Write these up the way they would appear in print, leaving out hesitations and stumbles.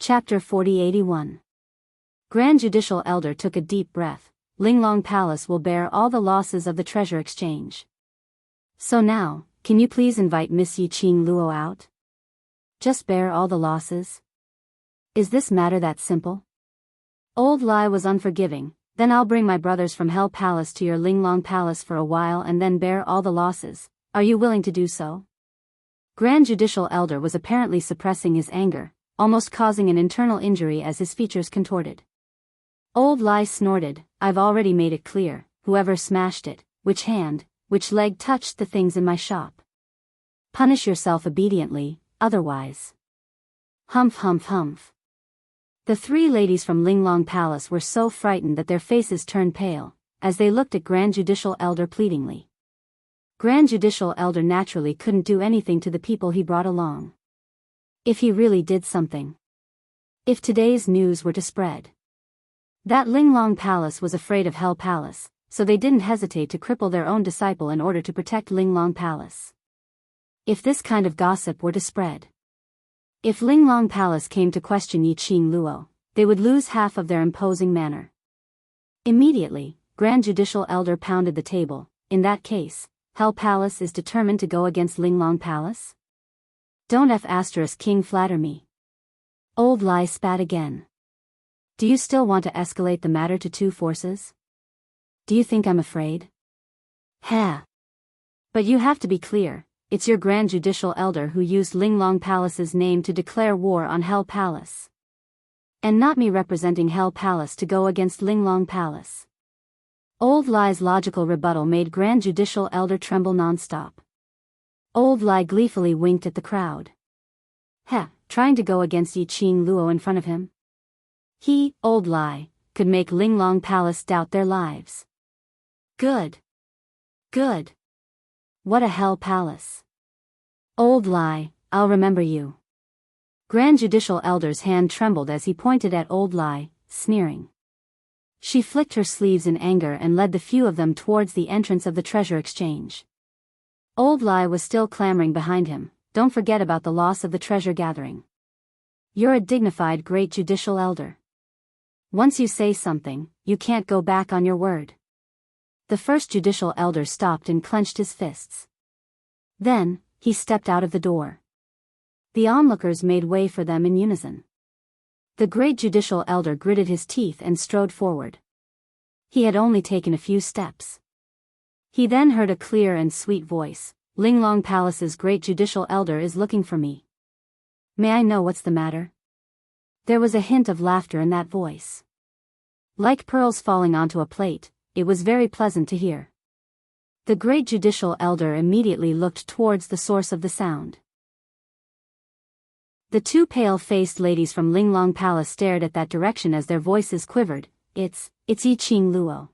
Chapter 4081. Grand Judicial Elder took a deep breath. Linglong Palace will bear all the losses of the treasure exchange. So now, can you please invite Miss Yi-Ching Luo out? Just bear all the losses? Is this matter that simple? Old Lai was unforgiving. Then I'll bring my brothers from Hell Palace to your Linglong Palace for a while and then bear all the losses. Are you willing to do so? Grand Judicial Elder was apparently suppressing his anger, almost causing an internal injury as his features contorted. Old Lai snorted, I've already made it clear, whoever smashed it, which hand, which leg touched the things in my shop. Punish yourself obediently, otherwise. Humph humph humph. The three ladies from Linglong Palace were so frightened that their faces turned pale, as they looked at Grand Judicial Elder pleadingly. Grand Judicial Elder naturally couldn't do anything to the people he brought along. If he really did something. If today's news were to spread. That Linglong Palace was afraid of Hell Palace, so they didn't hesitate to cripple their own disciple in order to protect Linglong Palace. If this kind of gossip were to spread. If Linglong Palace came to question Yi-Ching Luo, they would lose half of their imposing manner. Immediately, Grand Judicial Elder pounded the table. In that case, Hell Palace is determined to go against Linglong Palace? Don't King flatter me. Old Lai spat again. Do you still want to escalate the matter to two forces? Do you think I'm afraid? Ha! But you have to be clear, it's your Grand Judicial Elder who used Linglong Palace's name to declare war on Hell Palace. And not me representing Hell Palace to go against Linglong Palace. Old Lai's logical rebuttal made Grand Judicial Elder tremble non-stop. Old Lai gleefully winked at the crowd. Heh, trying to go against Yi-Ching Luo in front of him? He, Old Lai, could make Linglong Palace doubt their lives. Good. Good. What a Hell Palace. Old Lai, I'll remember you. Grand Judicial Elder's hand trembled as he pointed at Old Lai, sneering. She flicked her sleeves in anger and led the few of them towards the entrance of the treasure exchange. Old Lai was still clamoring behind him, don't forget about the loss of the treasure gathering. You're a dignified Great Judicial Elder. Once you say something, you can't go back on your word. The first Judicial Elder stopped and clenched his fists. Then, he stepped out of the door. The onlookers made way for them in unison. The Great Judicial Elder gritted his teeth and strode forward. He had only taken a few steps. He then heard a clear and sweet voice, Linglong Palace's Great Judicial Elder is looking for me. May I know what's the matter? There was a hint of laughter in that voice. Like pearls falling onto a plate, it was very pleasant to hear. The Great Judicial Elder immediately looked towards the source of the sound. The two pale-faced ladies from Linglong Palace stared at that direction as their voices quivered. It's Yi-Ching Luo.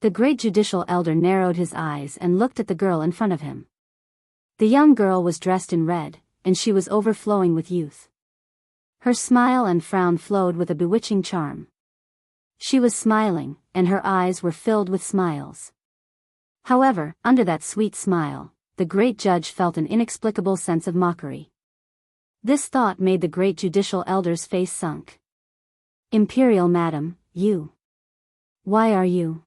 The Great Judicial Elder narrowed his eyes and looked at the girl in front of him. The young girl was dressed in red, and she was overflowing with youth. Her smile and frown flowed with a bewitching charm. She was smiling, and her eyes were filled with smiles. However, under that sweet smile, the great judge felt an inexplicable sense of mockery. This thought made the Great Judicial Elder's face sunk. Imperial Madam, you. Why are you?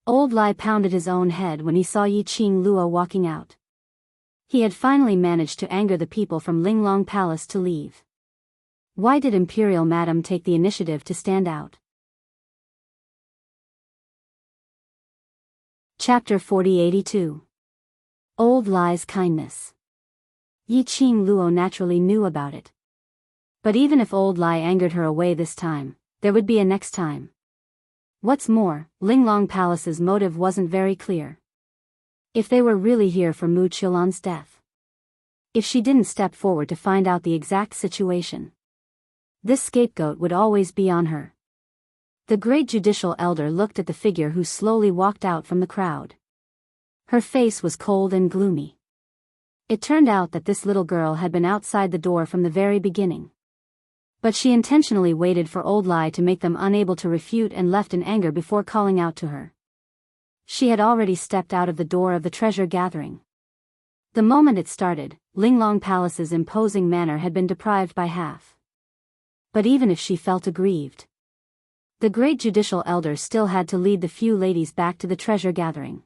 Old Lai pounded his own head when he saw Yi-Ching Luo walking out. He had finally managed to anger the people from Linglong Palace to leave. Why did Imperial Madam take the initiative to stand out? Chapter 4082. Old Lai's kindness. Yi-Ching Luo naturally knew about it. But even if Old Lai angered her away this time, there would be a next time. What's more, Linglong Palace's motive wasn't very clear. If they were really here for Mu Qilan's death. If she didn't step forward to find out the exact situation. This scapegoat would always be on her. The Great Judicial Elder looked at the figure who slowly walked out from the crowd. Her face was cold and gloomy. It turned out that this little girl had been outside the door from the very beginning. But she intentionally waited for Old Lai to make them unable to refute and left in anger before calling out to her. She had already stepped out of the door of the treasure gathering. The moment it started, Linglong Palace's imposing manner had been deprived by half. but even if she felt aggrieved, the great judicial elder still had to lead the few ladies back to the treasure gathering.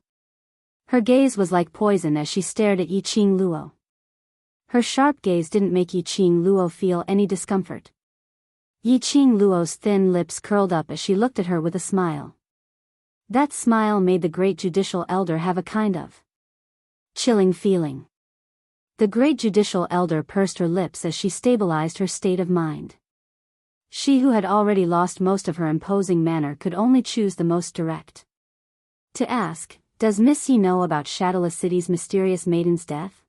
Her gaze was like poison as she stared at Yi Qing Luo. Her sharp gaze didn't make Yi Qing Luo feel any discomfort. Yi Qing Luo's thin lips curled up as she looked at her with a smile. That smile made the great judicial elder have a kind of chilling feeling. The great judicial elder pursed her lips as she stabilized her state of mind. She who had already lost most of her imposing manner could only choose the most direct. To ask, does Miss Yi know about Shadowless City's mysterious maiden's death?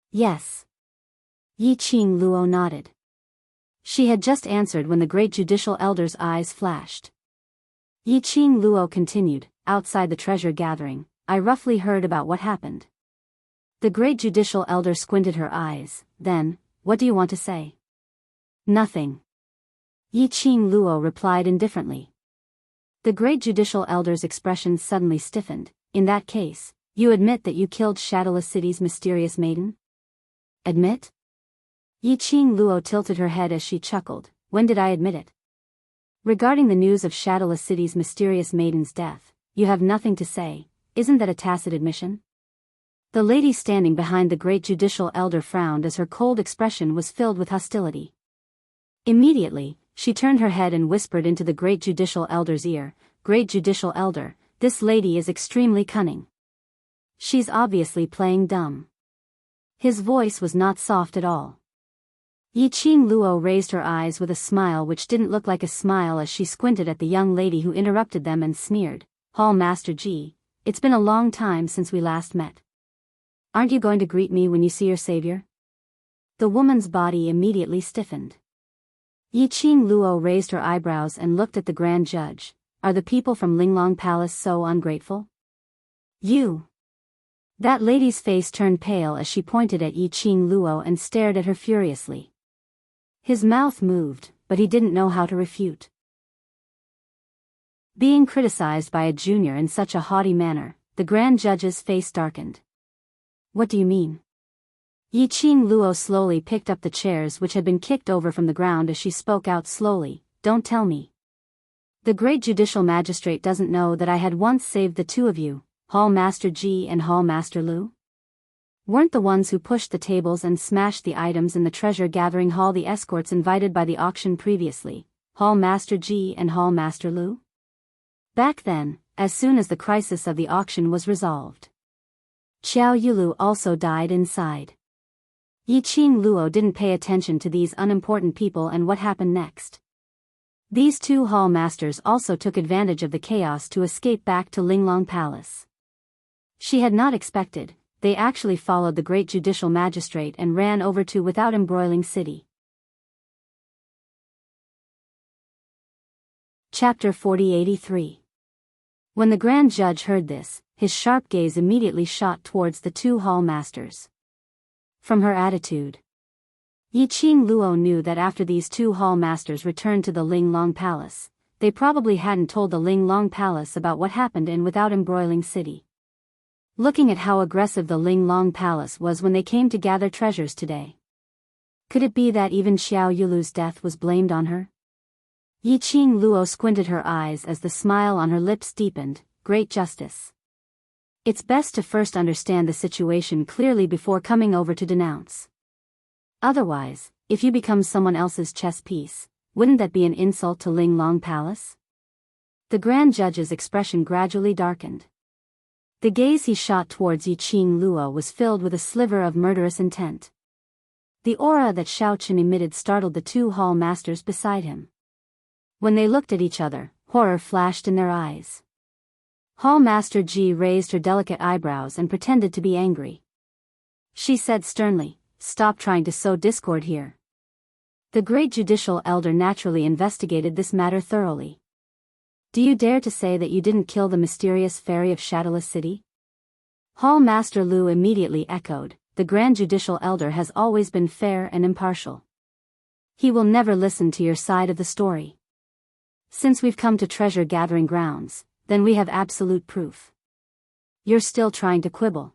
Yes. Yi Qing Luo nodded. She had just answered when the great judicial elder's eyes flashed. Yi Qing Luo continued, outside the treasure gathering, I roughly heard about what happened. The great judicial elder squinted her eyes, then, what do you want to say? Nothing. Yi Qing Luo replied indifferently. The great judicial elder's expression suddenly stiffened. In that case, you admit that you killed Shadowless City's mysterious maiden? Admit? Yi Qing Luo tilted her head as she chuckled. When did I admit it? Regarding the news of Shadowless City's mysterious maiden's death, you have nothing to say. Isn't that a tacit admission? The lady standing behind the great judicial elder frowned as her cold expression was filled with hostility. Immediately, she turned her head and whispered into the great judicial elder's ear, Great judicial elder, this lady is extremely cunning. She's obviously playing dumb. His voice was not soft at all. Yi Qing Luo raised her eyes with a smile which didn't look like a smile as she squinted at the young lady who interrupted them and sneered, Hall Master Ji, it's been a long time since we last met. Aren't you going to greet me when you see your savior? The woman's body immediately stiffened. Yi Qing Luo raised her eyebrows and looked at the grand judge. Are the people from Linglong Palace so ungrateful? You. That lady's face turned pale as she pointed at Yi Qing Luo and stared at her furiously. His mouth moved, but he didn't know how to refute. Being criticized by a junior in such a haughty manner, the grand judge's face darkened. What do you mean? Yi Qing Luo slowly picked up the chairs which had been kicked over from the ground as she spoke out slowly, Don't tell me. The great judicial magistrate doesn't know that I had once saved the two of you, Hall Master Ji and Hall Master Lu? Weren't the ones who pushed the tables and smashed the items in the treasure gathering hall the escorts invited by the auction previously, Hall Master Ji and Hall Master Lu? Back then, as soon as the crisis of the auction was resolved, Xiao Yulu also died inside. Yi Qing Luo didn't pay attention to these unimportant people and what happened next. These two hall masters also took advantage of the chaos to escape back to Linglong Palace. She had not expected, they actually followed the great judicial magistrate and ran over to Without Embroiling City. Chapter 4083. When the grand judge heard this, his sharp gaze immediately shot towards the two hall masters. From her attitude, Yi Qing Luo knew that after these two hall masters returned to the Linglong Palace, they probably hadn't told the Linglong Palace about what happened in Without Embroiling City. Looking at how aggressive the Linglong Palace was when they came to gather treasures today. Could it be that even Xiao Yulu's death was blamed on her? Yi Qing Luo squinted her eyes as the smile on her lips deepened, Great Justice. It's best to first understand the situation clearly before coming over to denounce. Otherwise, if you become someone else's chess piece, wouldn't that be an insult to Linglong Palace? The grand judge's expression gradually darkened. The gaze he shot towards Yi Qing Luo was filled with a sliver of murderous intent. The aura that Xiao Chen emitted startled the two hall masters beside him. When they looked at each other, horror flashed in their eyes. Hall Master Ji raised her delicate eyebrows and pretended to be angry. She said sternly, Stop trying to sow discord here. The great judicial elder naturally investigated this matter thoroughly. Do you dare to say that you didn't kill the mysterious fairy of Shadowless City? Hall Master Lu immediately echoed, The grand judicial elder has always been fair and impartial. He will never listen to your side of the story. Since we've come to treasure gathering grounds, then we have absolute proof. You're still trying to quibble.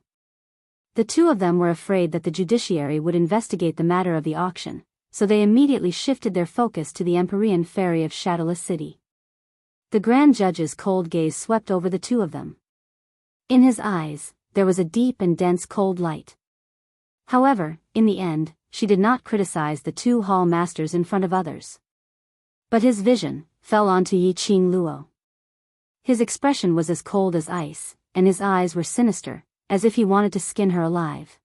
The two of them were afraid that the judiciary would investigate the matter of the auction, so they immediately shifted their focus to the Empyrean ferry of Shadowless City. The Grand Judge's cold gaze swept over the two of them. In his eyes, there was a deep and dense cold light. However, in the end, she did not criticize the two hall masters in front of others. But his vision fell onto Yiqing Luo. His expression was as cold as ice, and his eyes were sinister, as if he wanted to skin her alive.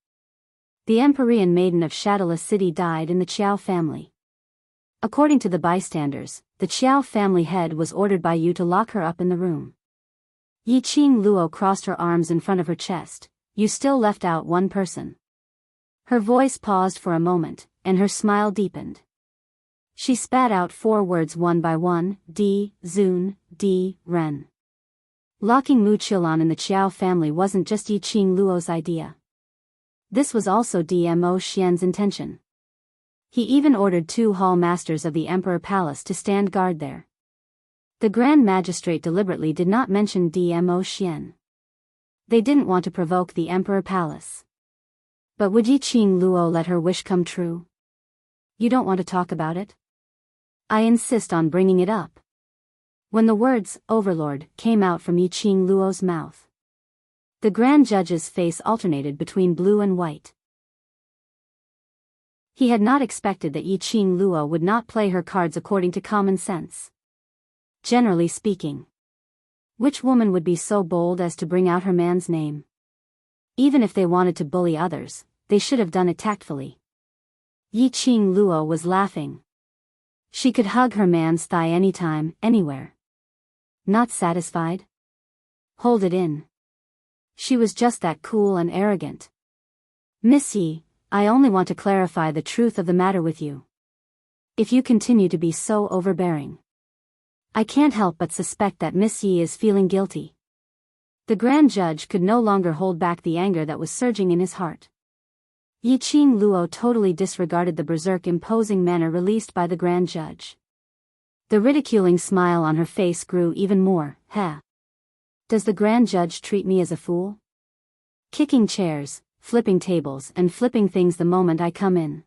The Empyrean maiden of Shadowless City died in the Qiao family. According to the bystanders, the Qiao family head was ordered by you to lock her up in the room. Yiqing Luo crossed her arms in front of her chest. You still left out one person. Her voice paused for a moment, and her smile deepened. She spat out 4 words one by one: Di, Zun, Di, Ren. Locking Mu Qilan in the Qiao family wasn't just Yiqing Luo's idea. This was also Dmo Xian's intention. He even ordered 2 hall masters of the Emperor Palace to stand guard there. The Grand Magistrate deliberately did not mention Dmo Xian. They didn't want to provoke the Emperor Palace. But would Yiqing Luo let her wish come true? You don't want to talk about it? I insist on bringing it up. When the words, Overlord, came out from Yiqing Luo's mouth, the Grand Judge's face alternated between blue and white. He had not expected that Yiqing Luo would not play her cards according to common sense. Generally speaking, which woman would be so bold as to bring out her man's name? Even if they wanted to bully others, they should have done it tactfully. Yiqing Luo was laughing. She could hug her man's thigh anytime, anywhere. Not satisfied? Hold it in. She was just that cool and arrogant. Miss Yi, I only want to clarify the truth of the matter with you. If you continue to be so overbearing, I can't help but suspect that Miss Yi is feeling guilty. The Grand Judge could no longer hold back the anger that was surging in his heart. Yiqing Luo totally disregarded the berserk imposing manner released by the Grand Judge. The ridiculing smile on her face grew even more. Heh. Does the Grand Judge treat me as a fool? Kicking chairs, flipping tables and flipping things the moment I come in.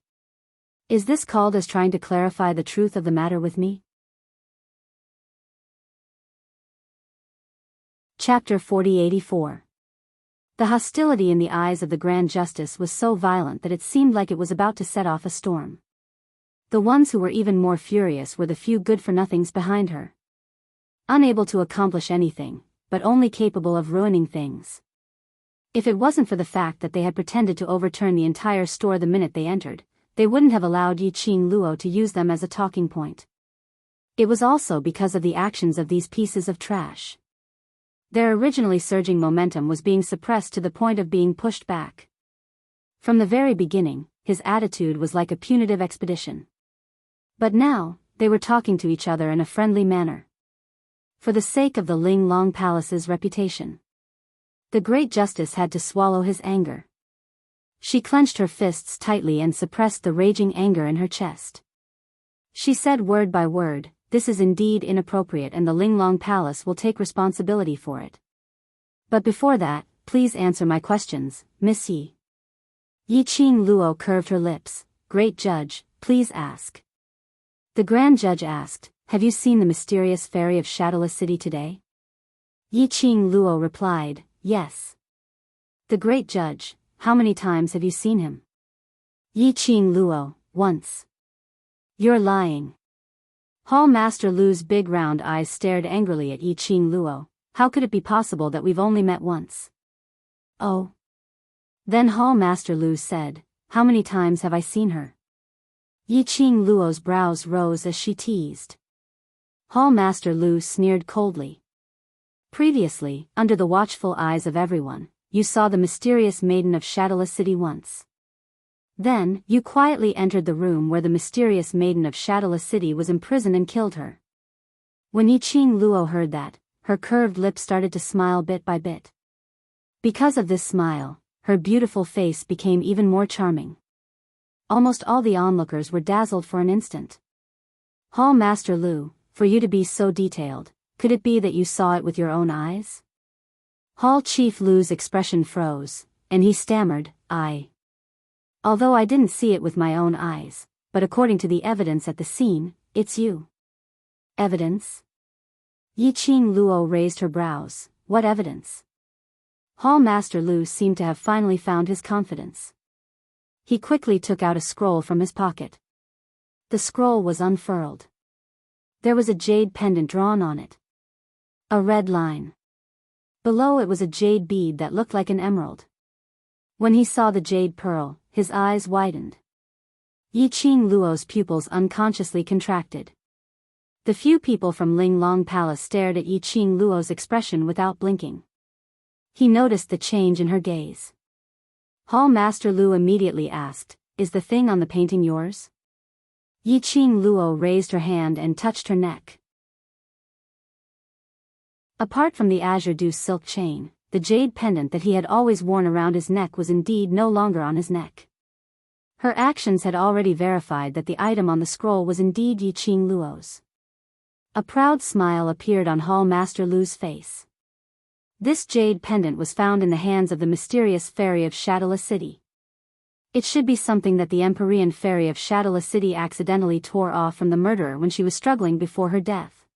Is this called as trying to clarify the truth of the matter with me? Chapter 4084. The hostility in the eyes of the Grand Justice was so violent that it seemed like it was about to set off a storm. The ones who were even more furious were the few good-for-nothings behind her. Unable to accomplish anything, but only capable of ruining things. If it wasn't for the fact that they had pretended to overturn the entire store the minute they entered, they wouldn't have allowed Yiqing Luo to use them as a talking point. It was also because of the actions of these pieces of trash. Their originally surging momentum was being suppressed to the point of being pushed back. From the very beginning, his attitude was like a punitive expedition. But now, they were talking to each other in a friendly manner. For the sake of the Ling Long Palace's reputation. The Great Justice had to swallow his anger. She clenched her fists tightly and suppressed the raging anger in her chest. She said word by word, "This is indeed inappropriate and the Ling Long Palace will take responsibility for it. But before that, please answer my questions, Miss Yi." Yiqing Luo curved her lips. "Great Judge, please ask." The Grand Judge asked, "Have you seen the mysterious fairy of Shadowless City today?" Yiqing Luo replied, "Yes." The Great Judge, "How many times have you seen him?" Yiqing Luo, "Once." "You're lying." Hall Master Lu's big round eyes stared angrily at Yiqing Luo. "How could it be possible that we've only met once?" "Oh." Then Hall Master Lu said, "How many times have I seen her?" Yiqing Luo's brows rose as she teased. Hall Master Lu sneered coldly. "Previously, under the watchful eyes of everyone, you saw the mysterious maiden of Shadowless City once. Then, you quietly entered the room where the mysterious maiden of Shadowless City was imprisoned and killed her." When Yiqing Luo heard that, her curved lips started to smile bit by bit. Because of this smile, her beautiful face became even more charming. Almost all the onlookers were dazzled for an instant. "Hall Master Lu, for you to be so detailed, could it be that you saw it with your own eyes?" Hall Chief Lu's expression froze, and he stammered, "I. Although I didn't see it with my own eyes, but according to the evidence at the scene, it's you. Evidence? Yiqing Luo raised her brows. What evidence? Hall Master Lu seemed to have finally found his confidence. He quickly took out a scroll from his pocket. The scroll was unfurled. There was a jade pendant drawn on it. A red line. Below it was a jade bead that looked like an emerald. When he saw the jade pearl, his eyes widened. Yiqing Luo's pupils unconsciously contracted. The few people from Linglong Palace stared at Yiqing Luo's expression without blinking. He noticed the change in her gaze. Hall Master Lu immediately asked, "Is the thing on the painting yours?" Yiqing Luo raised her hand and touched her neck. Apart from the azure deuce silk chain, the jade pendant that he had always worn around his neck was indeed no longer on his neck. Her actions had already verified that the item on the scroll was indeed Yiqing Luo's. A proud smile appeared on Hall Master Lu's face. This jade pendant was found in the hands of the mysterious fairy of Shadala City. It should be something that the Empyrean fairy of Shadala City accidentally tore off from the murderer when she was struggling before her death.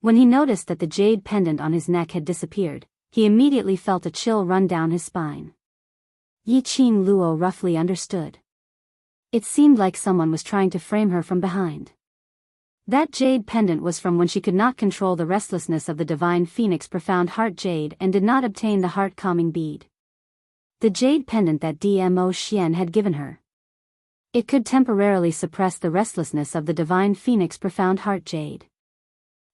When he noticed that the jade pendant on his neck had disappeared, he immediately felt a chill run down his spine. Yiqing Luo roughly understood. It seemed like someone was trying to frame her from behind. That jade pendant was from when she could not control the restlessness of the divine phoenix profound heart jade and did not obtain the heart-calming bead. The jade pendant that Dmo Xian had given her. It could temporarily suppress the restlessness of the divine phoenix profound heart jade.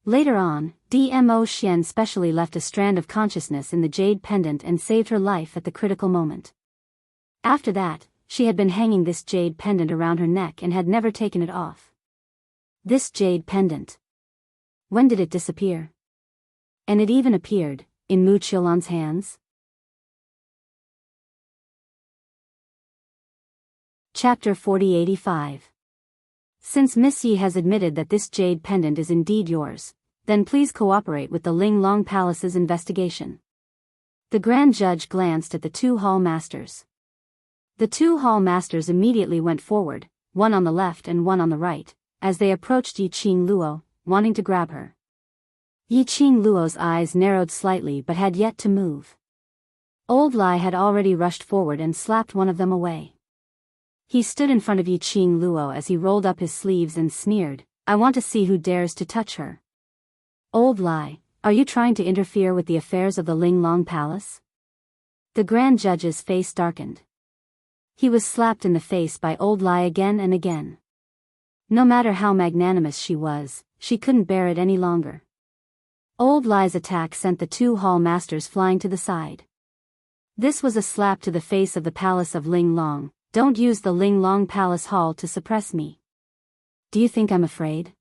Later on, Dmo Xian specially left a strand of consciousness in the jade pendant and saved her life at the critical moment. After that, she had been hanging this jade pendant around her neck and had never taken it off. This jade pendant. When did it disappear? And it even appeared in Mu Qiulan's hands? Chapter 4085. Since Miss Yi has admitted that this jade pendant is indeed yours, then please cooperate with the Linglong Palace's investigation. The Grand Judge glanced at the two hall masters. The two hall masters immediately went forward, one on the left and one on the right, as they approached Yiqing Luo, wanting to grab her. Yiqing Luo's eyes narrowed slightly but had yet to move. Old Lai had already rushed forward and slapped one of them away. He stood in front of Yiqing Luo as he rolled up his sleeves and sneered, "I want to see who dares to touch her." "Old Lai, are you trying to interfere with the affairs of the Linglong Palace?" The Grand Judge's face darkened. He was slapped in the face by Old Lai again and again. No matter how magnanimous she was, she couldn't bear it any longer. Old Lai's attack sent the two hall masters flying to the side. This was a slap to the face of the palace of Linglong. "Don't use the Linglong Palace Hall to suppress me. Do you think I'm afraid?"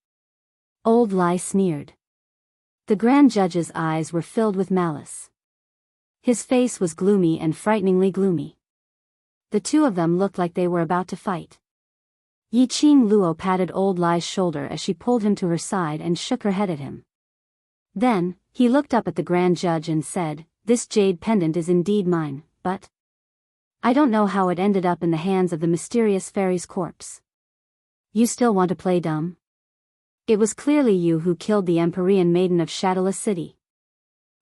Old Lai sneered. The Grand Judge's eyes were filled with malice. His face was gloomy and frighteningly gloomy. The two of them looked like they were about to fight. Yiqing Luo patted Old Lai's shoulder as she pulled him to her side and shook her head at him. Then, he looked up at the Grand Judge and said, "This jade pendant is indeed mine, but I don't know how it ended up in the hands of the mysterious fairy's corpse. You still want to play dumb? It was clearly you who killed the Empyrean maiden of Shadala City.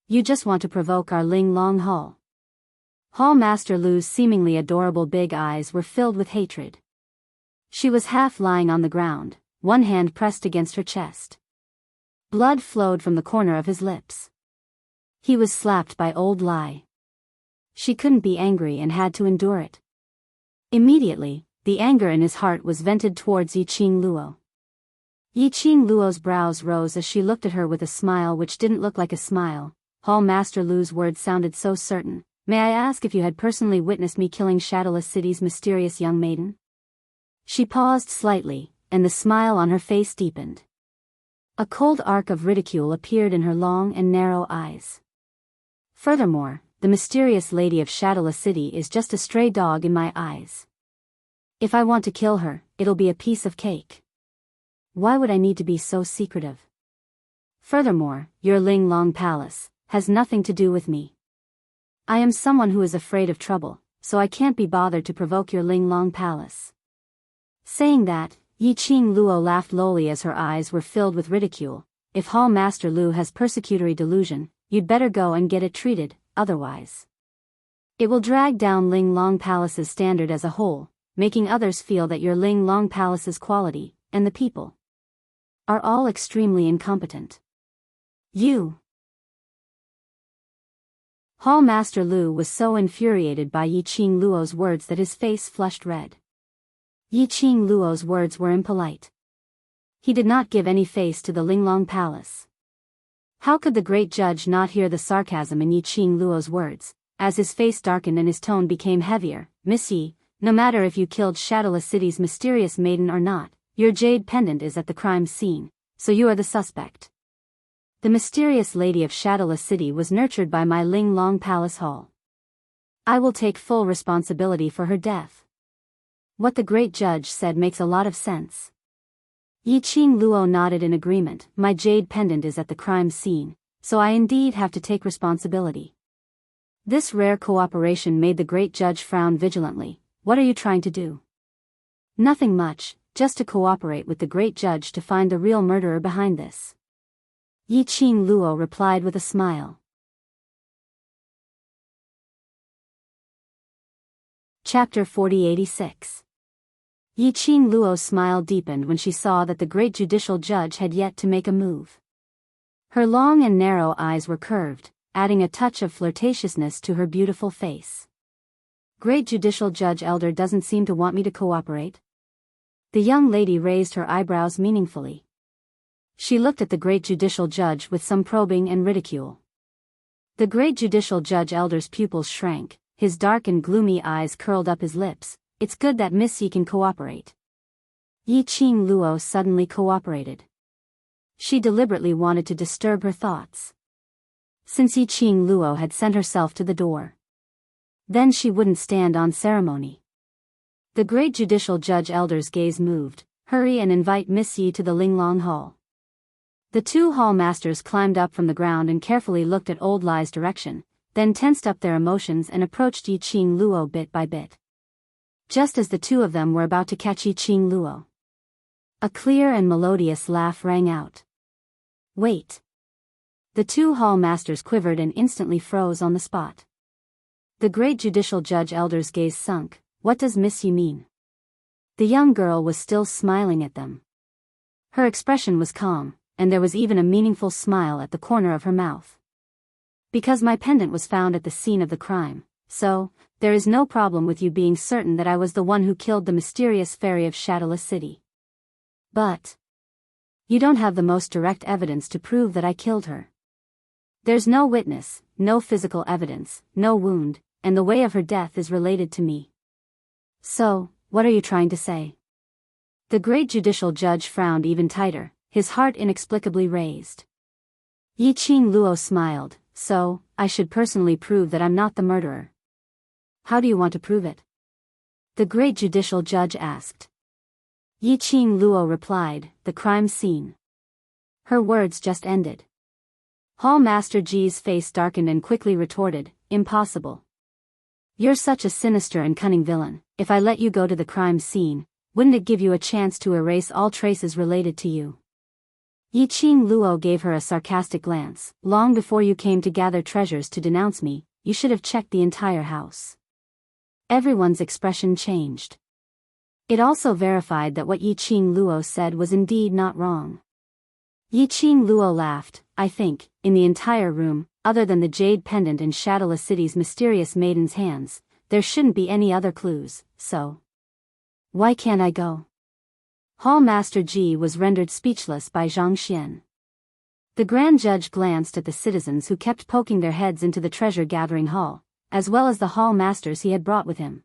You just want to provoke our Linglong Hall." Hall Master Lu's seemingly adorable big eyes were filled with hatred. She was half lying on the ground, one hand pressed against her chest. Blood flowed from the corner of his lips. He was slapped by Old Lai. She couldn't be angry and had to endure it. Immediately, the anger in his heart was vented towards Yiqing Luo. Yiqing Luo's brows rose as she looked at her with a smile which didn't look like a smile. Hall Master Lu's words sounded so certain. "May I ask if you had personally witnessed me killing Shadala City's mysterious young maiden?" She paused slightly, and the smile on her face deepened. A cold arc of ridicule appeared in her long and narrow eyes. "Furthermore, the mysterious lady of Shadala City is just a stray dog in my eyes. If I want to kill her, it'll be a piece of cake. Why would I need to be so secretive? Furthermore, your Linglong Palace has nothing to do with me. I am someone who is afraid of trouble, so I can't be bothered to provoke your Linglong Palace." Saying that, Yi Qing Luo laughed lowly as her eyes were filled with ridicule. If Hall Master Lu has persecutory delusion, you'd better go and get it treated, otherwise it will drag down Ling Long Palace's standard as a whole, making others feel that your Ling Long Palace's quality, and the people, are all extremely incompetent. You. Hall Master Lu was so infuriated by Yi Qing Luo's words that his face flushed red. Yi Qing Luo's words were impolite. He did not give any face to the Linglong Palace. How could the great judge not hear the sarcasm in Yi Qing Luo's words? As his face darkened and his tone became heavier, Miss Yi, no matter if you killed Shadowless City's mysterious maiden or not, your jade pendant is at the crime scene, so you are the suspect. The mysterious lady of Shadowless City was nurtured by my Ling Long Palace Hall. I will take full responsibility for her death. What the great judge said makes a lot of sense. Yi Qing Luo nodded in agreement. My jade pendant is at the crime scene, so I indeed have to take responsibility. This rare cooperation made the great judge frown vigilantly. What are you trying to do? Nothing much, just to cooperate with the great judge to find the real murderer behind this. Yi Qing Luo replied with a smile. Chapter 4086. Yi Qing Luo's smile deepened when she saw that the great judicial judge had yet to make a move. Her long and narrow eyes were curved, adding a touch of flirtatiousness to her beautiful face. Great judicial judge elder doesn't seem to want me to cooperate? The young lady raised her eyebrows meaningfully. She looked at the great judicial judge with some probing and ridicule. The great judicial judge elder's pupils shrank, his dark and gloomy eyes curled up his lips. It's good that Miss Yi can cooperate. Yi Qing Luo suddenly cooperated. She deliberately wanted to disturb her thoughts. Since Yi Qing Luo had sent herself to the door, then she wouldn't stand on ceremony. The great judicial judge elder's gaze moved. Hurry and invite Miss Yi to the Linglong Hall. The two hall masters climbed up from the ground and carefully looked at Old Lie's direction, then tensed up their emotions and approached Yi Qing Luo bit by bit. Just as the two of them were about to catch Yi Qing Luo, a clear and melodious laugh rang out. Wait. The two hall masters quivered and instantly froze on the spot. The great judicial judge elder's gaze sunk. What does Miss Yi mean? The young girl was still smiling at them. Her expression was calm, and there was even a meaningful smile at the corner of her mouth. Because my pendant was found at the scene of the crime, so, there is no problem with you being certain that I was the one who killed the mysterious fairy of Shadowless City. But you don't have the most direct evidence to prove that I killed her. There's no witness, no physical evidence, no wound, and the way of her death is related to me. So, what are you trying to say? The great judicial judge frowned even tighter, his heart inexplicably raised. Yi Qing Luo smiled. So, I should personally prove that I'm not the murderer. How do you want to prove it? The great judicial judge asked. Yi Qing Luo replied, the crime scene. Her words just ended. Hall Master Ji's face darkened and quickly retorted, impossible. You're such a sinister and cunning villain. If I let you go to the crime scene, wouldn't it give you a chance to erase all traces related to you? Yi Qing Luo gave her a sarcastic glance. Long before you came to gather treasures to denounce me, you should have checked the entire house. Everyone's expression changed. It also verified that what Yi Qing Luo said was indeed not wrong. Yi Qing Luo laughed. I think, in the entire room, other than the jade pendant in Shadowless City's mysterious maiden's hands, there shouldn't be any other clues, so why can't I go? Hall Master Ji was rendered speechless by Zhang Xian. The Grand Judge glanced at the citizens who kept poking their heads into the treasure-gathering hall, as well as the hall masters he had brought with him.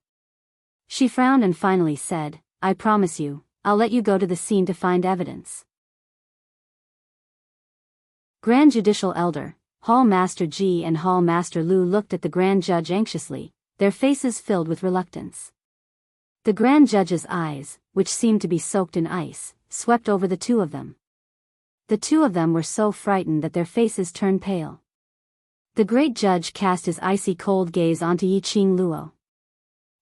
She frowned and finally said, I promise you, I'll let you go to the scene to find evidence. Grand Judicial Elder, Hall Master Ji and Hall Master Lu looked at the Grand Judge anxiously, their faces filled with reluctance. The Grand Judge's eyes, which seemed to be soaked in ice, swept over the two of them. The two of them were so frightened that their faces turned pale. The Great Judge cast his icy cold gaze onto Yi Qing Luo.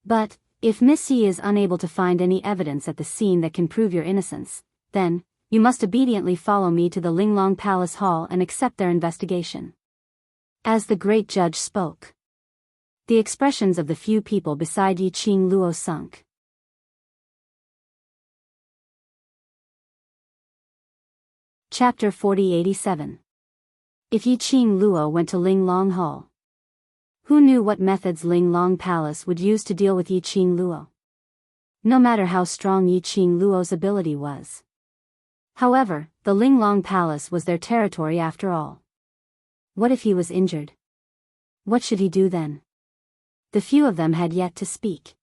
But, If Miss Yi is unable to find any evidence at the scene that can prove your innocence, then, you must obediently follow me to the Linglong Palace Hall and accept their investigation. As the great judge spoke, the expressions of the few people beside Yi Qing Luo sunk. Chapter 4087. If Yi Qing Luo went to Linglong Hall. Who knew what methods Linglong Palace would use to deal with Yi Qing Luo? No matter how strong Yi Qing Luo's ability was. However, the Linglong Palace was their territory after all. What if he was injured? What should he do then? The few of them had yet to speak.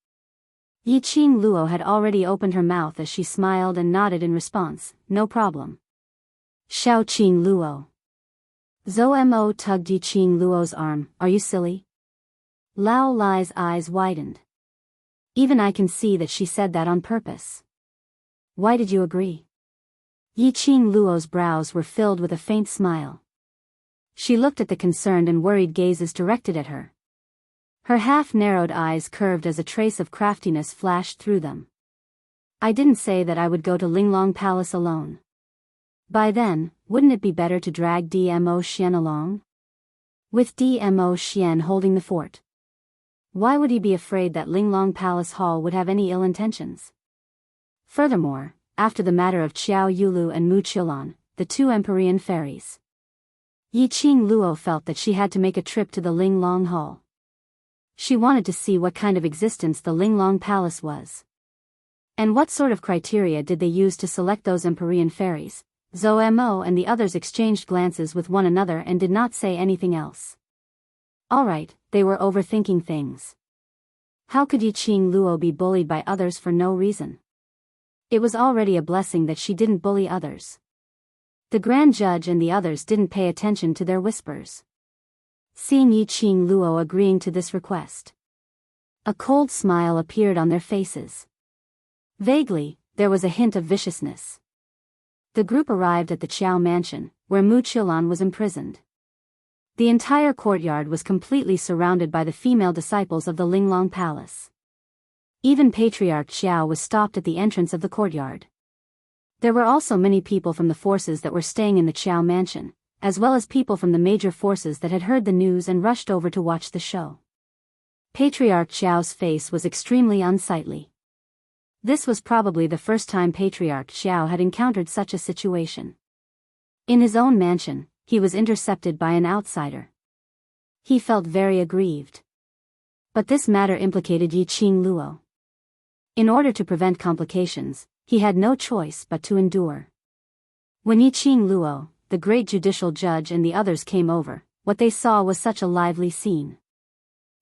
Yi Qing Luo had already opened her mouth as she smiled and nodded in response, no problem. Xiao Qing Luo. Zhou Mo tugged Yi Qing Luo's arm, are you silly? Lao Lai's eyes widened. Even I can see that she said that on purpose. Why did you agree? Yi Qing Luo's brows were filled with a faint smile. She looked at the concerned and worried gazes directed at her. Her half-narrowed eyes curved as a trace of craftiness flashed through them. I didn't say that I would go to Linglong Palace alone. By then, wouldn't it be better to drag Dmo Xian along? With Dmo Xian holding the fort. Why would he be afraid that Linglong Palace Hall would have any ill intentions? Furthermore, after the matter of Qiao Yulu and Mu Qilan, the two Empyrean fairies, Yi Qing Luo felt that she had to make a trip to the Linglong Hall. She wanted to see what kind of existence the Linglong Palace was. And what sort of criteria did they use to select those Empyrean fairies? Zhou Mo and the others exchanged glances with one another and did not say anything else. Alright, they were overthinking things. How could Yi Qing Luo be bullied by others for no reason? It was already a blessing that she didn't bully others. The Grand Judge and the others didn't pay attention to their whispers. Seeing Yi Qing Luo agreeing to this request, a cold smile appeared on their faces. Vaguely, there was a hint of viciousness. The group arrived at the Qiao mansion, where Mu Qilan was imprisoned. The entire courtyard was completely surrounded by the female disciples of the Linglong Palace. Even Patriarch Qiao was stopped at the entrance of the courtyard. There were also many people from the forces that were staying in the Qiao mansion, as well as people from the major forces that had heard the news and rushed over to watch the show. Patriarch Qiao's face was extremely unsightly. This was probably the first time Patriarch Qiao had encountered such a situation. In his own mansion, he was intercepted by an outsider. He felt very aggrieved. But this matter implicated Yi Qing Luo. In order to prevent complications, he had no choice but to endure. When Yi Qing Luo, the great judicial judge and the others came over, what they saw was such a lively scene.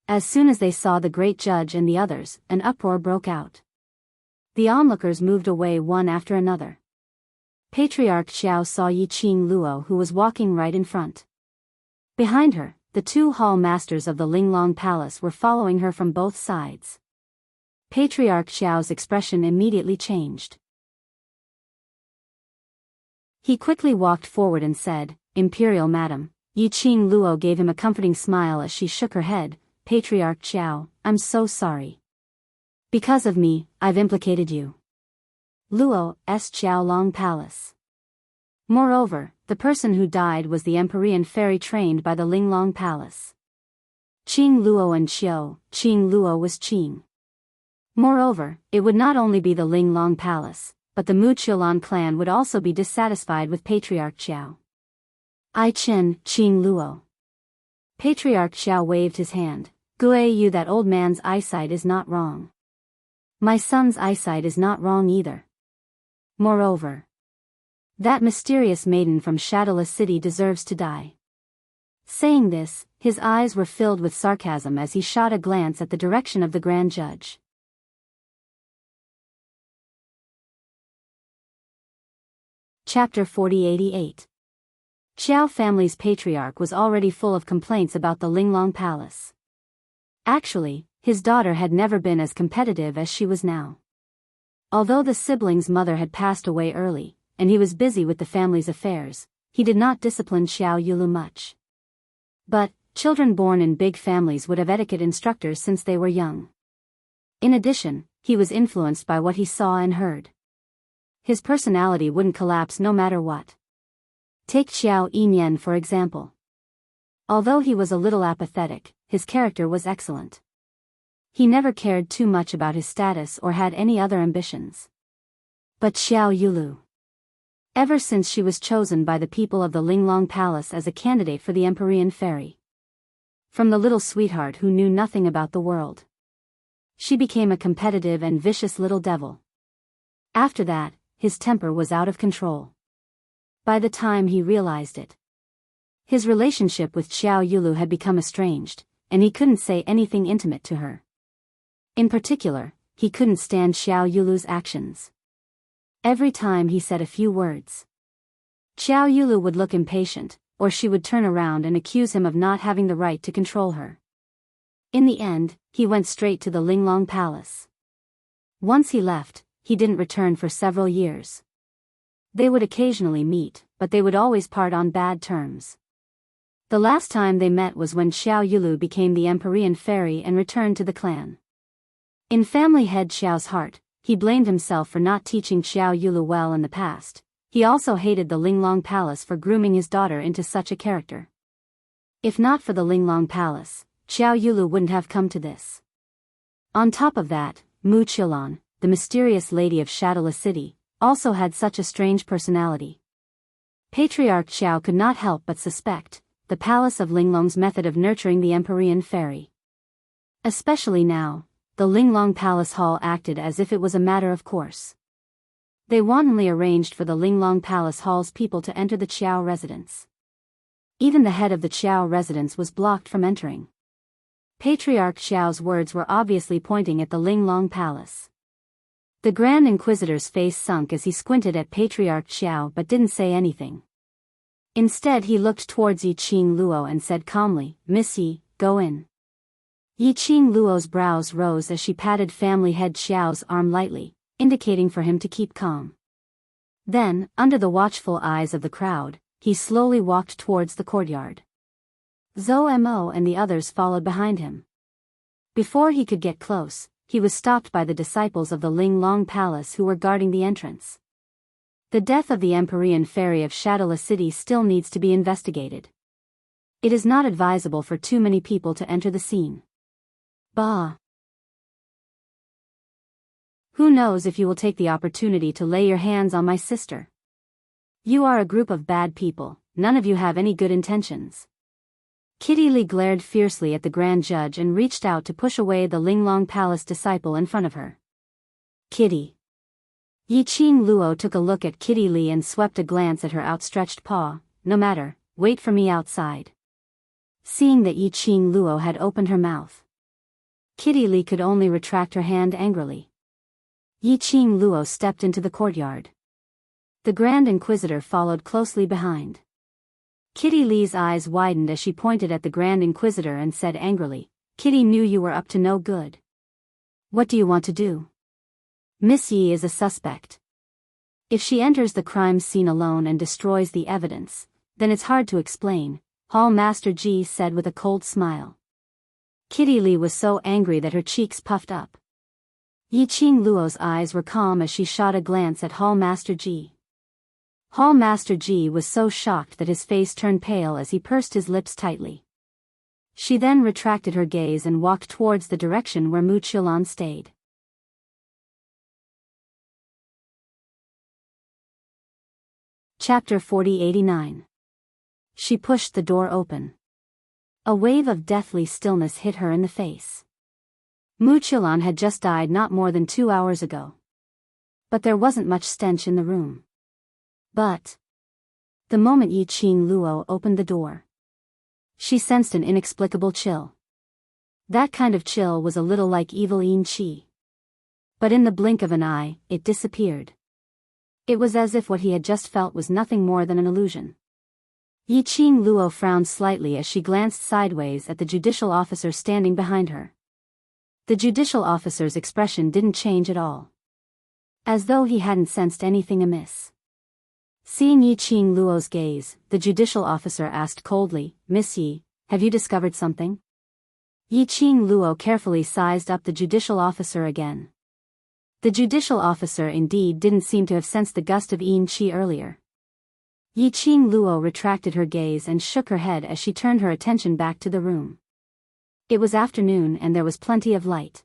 As soon as they saw the great judge and the others, an uproar broke out. The onlookers moved away one after another. Patriarch Qiao saw Yi Qing Luo who was walking right in front. Behind her, the two hall masters of the Linglong Palace were following her from both sides. Patriarch Qiao's expression immediately changed. He quickly walked forward and said, Imperial Madam. Yi Qing Luo gave him a comforting smile as she shook her head. Patriarch Qiao, I'm so sorry. Because of me, I've implicated you. Luo's Qiaolong Palace. Moreover, the person who died was the Empyrean fairy trained by the Linglong Palace. Qing Luo and Qing Luo was Qing. Moreover, it would not only be the Linglong Palace, but the Mu Qilan clan would also be dissatisfied with Patriarch Qiao. Qing Luo. Patriarch Qiao waved his hand. Guiyu, that old man's eyesight is not wrong. My son's eyesight is not wrong either. Moreover, that mysterious maiden from Shadowless City deserves to die. Saying this, his eyes were filled with sarcasm as he shot a glance at the direction of the Grand Judge. Chapter 4088. Qiao family's patriarch was already full of complaints about the Linglong Palace. Actually, his daughter had never been as competitive as she was now. Although the sibling's mother had passed away early, and he was busy with the family's affairs, he did not discipline Xiao Yulu much. But, children born in big families would have etiquette instructors since they were young. In addition, he was influenced by what he saw and heard. His personality wouldn't collapse no matter what. Take Xiao Yinyan for example. Although he was a little apathetic, his character was excellent. He never cared too much about his status or had any other ambitions. But Xiao Yulu. Ever since she was chosen by the people of the Linglong Palace as a candidate for the Empyrean Fairy. From the little sweetheart who knew nothing about the world, she became a competitive and vicious little devil. After that, his temper was out of control. By the time he realized it, his relationship with Xiao Yulu had become estranged, and he couldn't say anything intimate to her. In particular, he couldn't stand Xiao Yulu's actions. Every time he said a few words, Xiao Yulu would look impatient, or she would turn around and accuse him of not having the right to control her. In the end, he went straight to the Linglong Palace. Once he left, he didn't return for several years. They would occasionally meet, but they would always part on bad terms. The last time they met was when Xiao Yulu became the Empyrean Fairy and returned to the clan. In family head Xiao's heart, he blamed himself for not teaching Xiao Yulu well in the past. He also hated the Linglong Palace for grooming his daughter into such a character. If not for the Linglong Palace, Xiao Yulu wouldn't have come to this. On top of that, Mu Qilan, the mysterious lady of Shadowless City, also had such a strange personality. Patriarch Xiao could not help but suspect the Palace of Linglong's method of nurturing the Empyrean Fairy. Especially now, the Linglong Palace Hall acted as if it was a matter of course. They wantonly arranged for the Linglong Palace Hall's people to enter the Qiao residence. Even the head of the Qiao residence was blocked from entering. Patriarch Xiao's words were obviously pointing at the Linglong Palace. The Grand Inquisitor's face sunk as he squinted at Patriarch Xiao but didn't say anything. Instead he looked towards Yi Qing Luo and said calmly, "Miss Yi, go in." Yi Qing Luo's brows rose as she patted family head Xiao's arm lightly, indicating for him to keep calm. Then, under the watchful eyes of the crowd, he slowly walked towards the courtyard. Zhou Mo and the others followed behind him. Before he could get close, he was stopped by the disciples of the Linglong Palace who were guarding the entrance. The death of the Empyrean Fairy of Shadowless City still needs to be investigated. It is not advisable for too many people to enter the scene. Bah! Who knows if you will take the opportunity to lay your hands on my sister? You are a group of bad people, none of you have any good intentions. Kitty Li glared fiercely at the Grand Judge and reached out to push away the Linglong Palace disciple in front of her. Kitty. Yi Qing Luo took a look at Kitty Li and swept a glance at her outstretched paw. No matter, wait for me outside. Seeing that Yi Qing Luo had opened her mouth, Kitty Li could only retract her hand angrily. Yi Qing Luo stepped into the courtyard. The Grand Inquisitor followed closely behind. Kitty Li's eyes widened as she pointed at the Grand Inquisitor and said angrily, "Kitty knew you were up to no good. What do you want to do? Miss Yi is a suspect. If she enters the crime scene alone and destroys the evidence, then it's hard to explain," Hall Master Ji said with a cold smile. Kitty Li was so angry that her cheeks puffed up. Yi Qing Luo's eyes were calm as she shot a glance at Hall Master Ji. Hall Master Ji was so shocked that his face turned pale as he pursed his lips tightly. She then retracted her gaze and walked towards the direction where Mu Qilan stayed. Chapter 4089. She pushed the door open. A wave of deathly stillness hit her in the face. Mu Qilan had just died not more than 2 hours ago. But there wasn't much stench in the room. But the moment Yi Qing Luo opened the door, she sensed an inexplicable chill. That kind of chill was a little like evil Yin Qi. But in the blink of an eye, it disappeared. It was as if what he had just felt was nothing more than an illusion. Yi Qing Luo frowned slightly as she glanced sideways at the judicial officer standing behind her. The judicial officer's expression didn't change at all. As though he hadn't sensed anything amiss. Seeing Yi Qing Luo's gaze, the judicial officer asked coldly, "Miss Yi, have you discovered something?" Yi Qing Luo carefully sized up the judicial officer again. The judicial officer indeed didn't seem to have sensed the gust of yin qi earlier. Yi Qing Luo retracted her gaze and shook her head as she turned her attention back to the room. It was afternoon and there was plenty of light.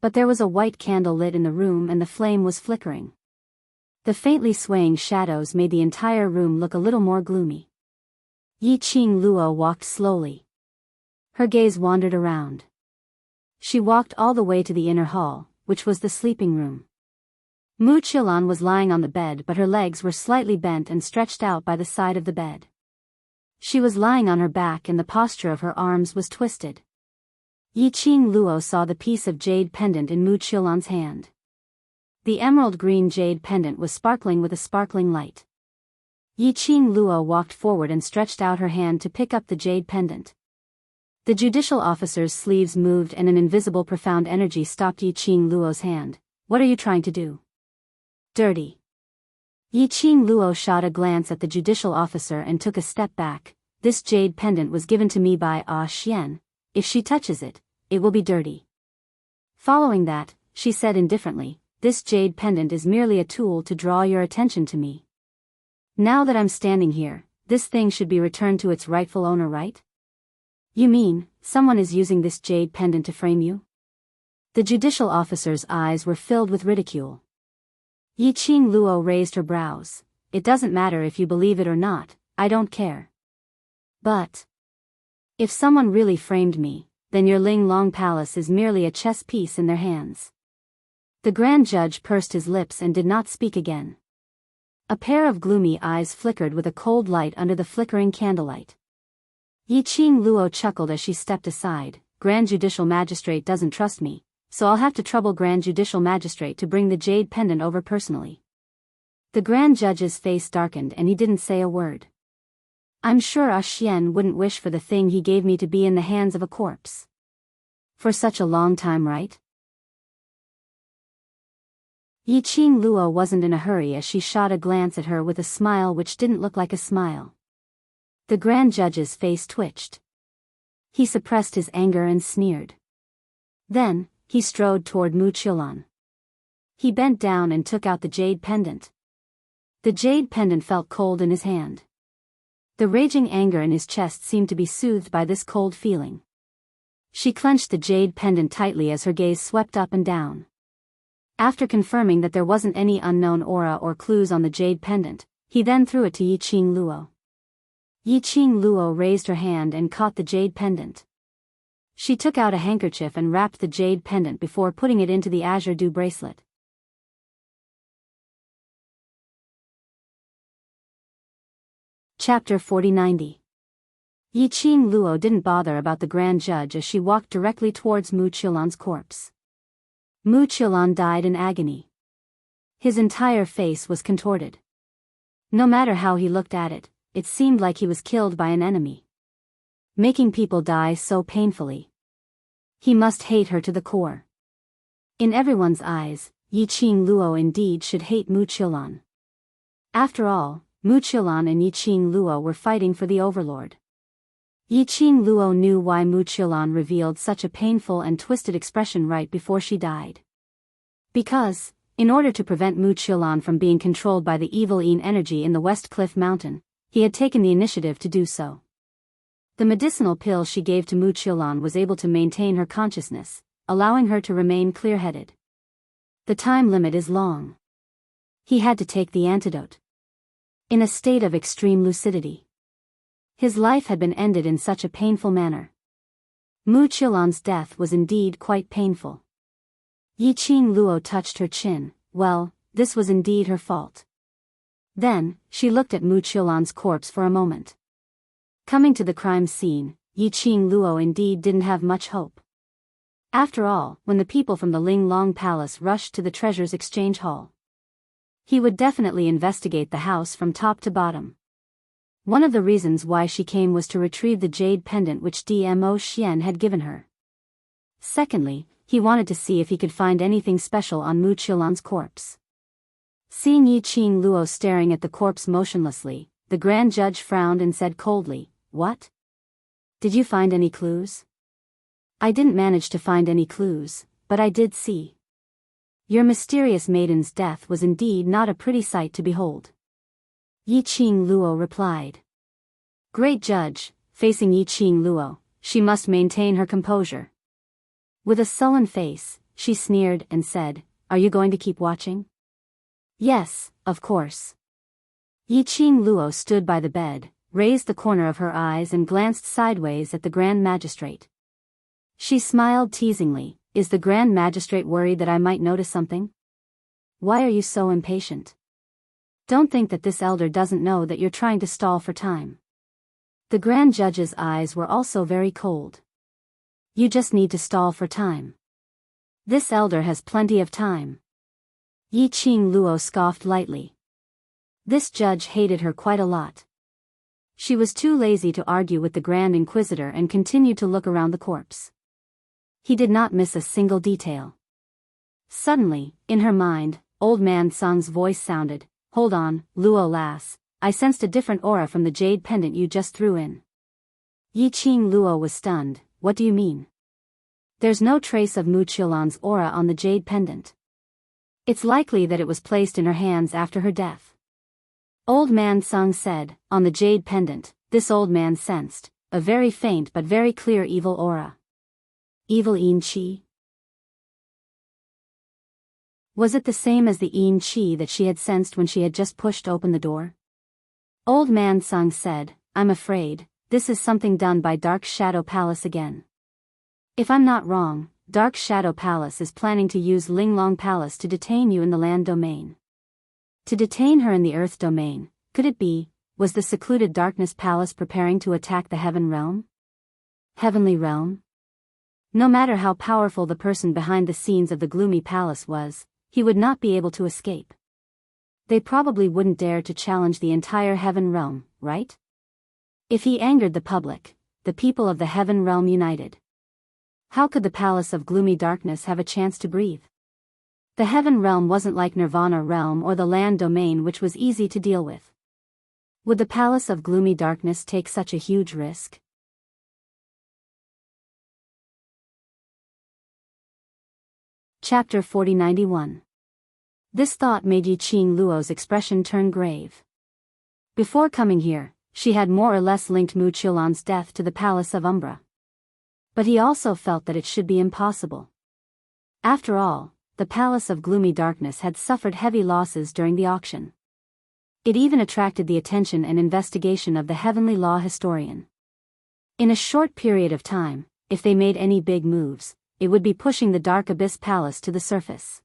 But there was a white candle lit in the room and the flame was flickering. The faintly swaying shadows made the entire room look a little more gloomy. Yi Qing Luo walked slowly. Her gaze wandered around. She walked all the way to the inner hall, which was the sleeping room. Mu Qilan was lying on the bed, but her legs were slightly bent and stretched out by the side of the bed. She was lying on her back and the posture of her arms was twisted. Yi Qing Luo saw the piece of jade pendant in Mu Qilan's hand. The emerald green jade pendant was sparkling with a sparkling light. Yi Qing Luo walked forward and stretched out her hand to pick up the jade pendant. The judicial officer's sleeves moved and an invisible profound energy stopped Yi Qing Luo's hand. "What are you trying to do?" "Dirty." Yi Qing Luo shot a glance at the judicial officer and took a step back. "This jade pendant was given to me by Xian. If she touches it, it will be dirty." Following that, she said indifferently, "This jade pendant is merely a tool to draw your attention to me. Now that I'm standing here, this thing should be returned to its rightful owner, right?" "You mean, someone is using this jade pendant to frame you?" The judicial officer's eyes were filled with ridicule. Yi Qing Luo raised her brows. "It doesn't matter if you believe it or not, I don't care. But if someone really framed me, then your Ling Long Palace is merely a chess piece in their hands." The grand judge pursed his lips and did not speak again. A pair of gloomy eyes flickered with a cold light under the flickering candlelight. Yi Qing Luo chuckled as she stepped aside. "Grand Judicial Magistrate doesn't trust me, so I'll have to trouble Grand Judicial Magistrate to bring the jade pendant over personally." The grand judge's face darkened and he didn't say a word. "I'm sure Xian wouldn't wish for the thing he gave me to be in the hands of a corpse. For such a long time, right?" Yi Qing Luo wasn't in a hurry as she shot a glance at her with a smile which didn't look like a smile. The grand judge's face twitched. He suppressed his anger and sneered. Then, he strode toward Mu Qilan. He bent down and took out the jade pendant. The jade pendant felt cold in his hand. The raging anger in his chest seemed to be soothed by this cold feeling. She clenched the jade pendant tightly as her gaze swept up and down. After confirming that there wasn't any unknown aura or clues on the jade pendant, he then threw it to Yi Qing Luo. Yi Qing Luo raised her hand and caught the jade pendant. She took out a handkerchief and wrapped the jade pendant before putting it into the azure dew bracelet. Chapter 4090. Yi Qing Luo didn't bother about the grand judge as she walked directly towards Mu Qilan's corpse. Mu Qilan died in agony. His entire face was contorted. No matter how he looked at it, it seemed like he was killed by an enemy. Making people die so painfully. He must hate her to the core. In everyone's eyes, Yi Qing Luo indeed should hate Mu Qilan. After all, Mu Qilan and Yi Qing Luo were fighting for the overlord. Yi Qing Luo knew why Mu Qilan revealed such a painful and twisted expression right before she died. Because, in order to prevent Mu Qilan from being controlled by the evil Yin energy in the West Cliff Mountain, he had taken the initiative to do so. The medicinal pill she gave to Mu Qilan was able to maintain her consciousness, allowing her to remain clear-headed. The time limit is long. He had to take the antidote. In a state of extreme lucidity. His life had been ended in such a painful manner. Mu Qilan's death was indeed quite painful. Yi Qing Luo touched her chin. Well, this was indeed her fault. Then, she looked at Mu Qilan's corpse for a moment. Coming to the crime scene, Yi Qing Luo indeed didn't have much hope. After all, when the people from the Ling Long Palace rushed to the treasures exchange hall, he would definitely investigate the house from top to bottom. One of the reasons why she came was to retrieve the jade pendant which Dmo Xian had given her. Secondly, he wanted to see if he could find anything special on Mu Qilan's corpse. Seeing Yi Qing Luo staring at the corpse motionlessly, the grand judge frowned and said coldly, "What? Did you find any clues?" I didn't manage to find any clues, but I did see. Your mysterious maiden's death was indeed not a pretty sight to behold. Yi Qing Luo replied. Great judge, facing Yi Qing Luo, she must maintain her composure. With a sullen face, she sneered and said, Are you going to keep watching? Yes, of course. Yi Qing Luo stood by the bed, raised the corner of her eyes and glanced sideways at the Grand Magistrate. She smiled teasingly. Is the Grand Magistrate worried that I might notice something? Why are you so impatient? Don't think that this elder doesn't know that you're trying to stall for time. The Grand Judge's eyes were also very cold. You just need to stall for time. This elder has plenty of time. Yi Qing Luo scoffed lightly. This judge hated her quite a lot. She was too lazy to argue with the Grand Inquisitor and continued to look around the corpse. He did not miss a single detail. Suddenly, in her mind, Old Man Sung's voice sounded, Hold on, Luo lass, I sensed a different aura from the jade pendant you just threw in. Yi Qing Luo was stunned. What do you mean? There's no trace of Mu Qilan's aura on the jade pendant. It's likely that it was placed in her hands after her death. Old Man Sung said, On the jade pendant, this old man sensed a very faint but very clear evil aura. Evil Yin Qi? Was it the same as the Yin Qi that she had sensed when she had just pushed open the door? Old Man Sung said, I'm afraid, this is something done by Dark Shadow Palace again. If I'm not wrong, Dark Shadow Palace is planning to use Linglong Palace to detain you in the land domain. To detain her in the earth domain, could it be, was the secluded Darkness Palace preparing to attack the Heaven Realm? Heavenly Realm? No matter how powerful the person behind the scenes of the gloomy palace was, he would not be able to escape. They probably wouldn't dare to challenge the entire Heaven Realm, right? If he angered the public, the people of the Heaven Realm united. How could the Palace of Gloomy Darkness have a chance to breathe? The Heaven Realm wasn't like Nirvana Realm or the land domain, which was easy to deal with. Would the Palace of Gloomy Darkness take such a huge risk? Chapter 4091. This thought made Yi Qing Luo's expression turn grave. Before coming here, she had more or less linked Mu Qilan's death to the Palace of Umbra. But he also felt that it should be impossible. After all, the Palace of Gloomy Darkness had suffered heavy losses during the auction. It even attracted the attention and investigation of the Heavenly Law historian. In a short period of time, if they made any big moves, it would be pushing the Dark Abyss Palace to the surface.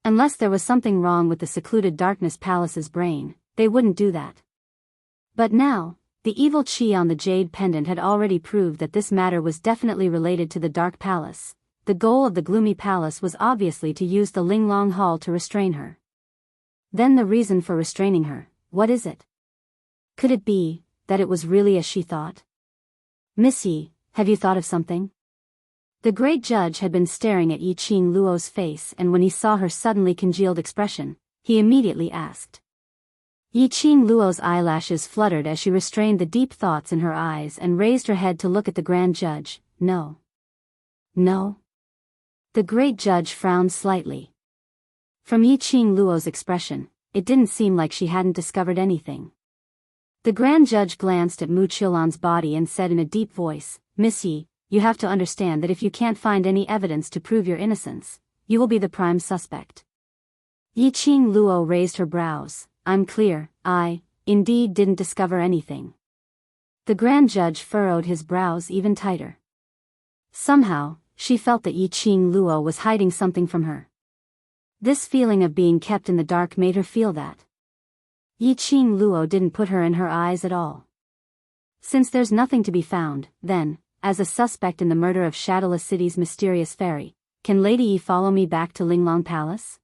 Unless there was something wrong with the secluded Darkness Palace's brain, they wouldn't do that. But now, the evil Qi on the jade pendant had already proved that this matter was definitely related to the Dark Palace. The goal of the Gloomy Palace was obviously to use the Linglong Hall to restrain her. Then the reason for restraining her, what is it? Could it be that it was really as she thought? Miss Yi, have you thought of something? The great judge had been staring at Yi Qing Luo's face, and when he saw her suddenly congealed expression, he immediately asked. Yi Qing Luo's eyelashes fluttered as she restrained the deep thoughts in her eyes and raised her head to look at the grand judge. No. No? The great judge frowned slightly. From Yi Qing Luo's expression, it didn't seem like she hadn't discovered anything. The grand judge glanced at Mu Qilan's body and said in a deep voice, Miss Yi, you have to understand that if you can't find any evidence to prove your innocence, you will be the prime suspect. Yi Qing Luo raised her brows. I'm clear, I, indeed didn't discover anything. The grand judge furrowed his brows even tighter. Somehow, she felt that Yi Qing Luo was hiding something from her. This feeling of being kept in the dark made her feel that. Yi Qing Luo didn't put her in her eyes at all. Since there's nothing to be found, then, as a suspect in the murder of Shadowless City's mysterious fairy, can Lady Yi follow me back to Linglong Palace?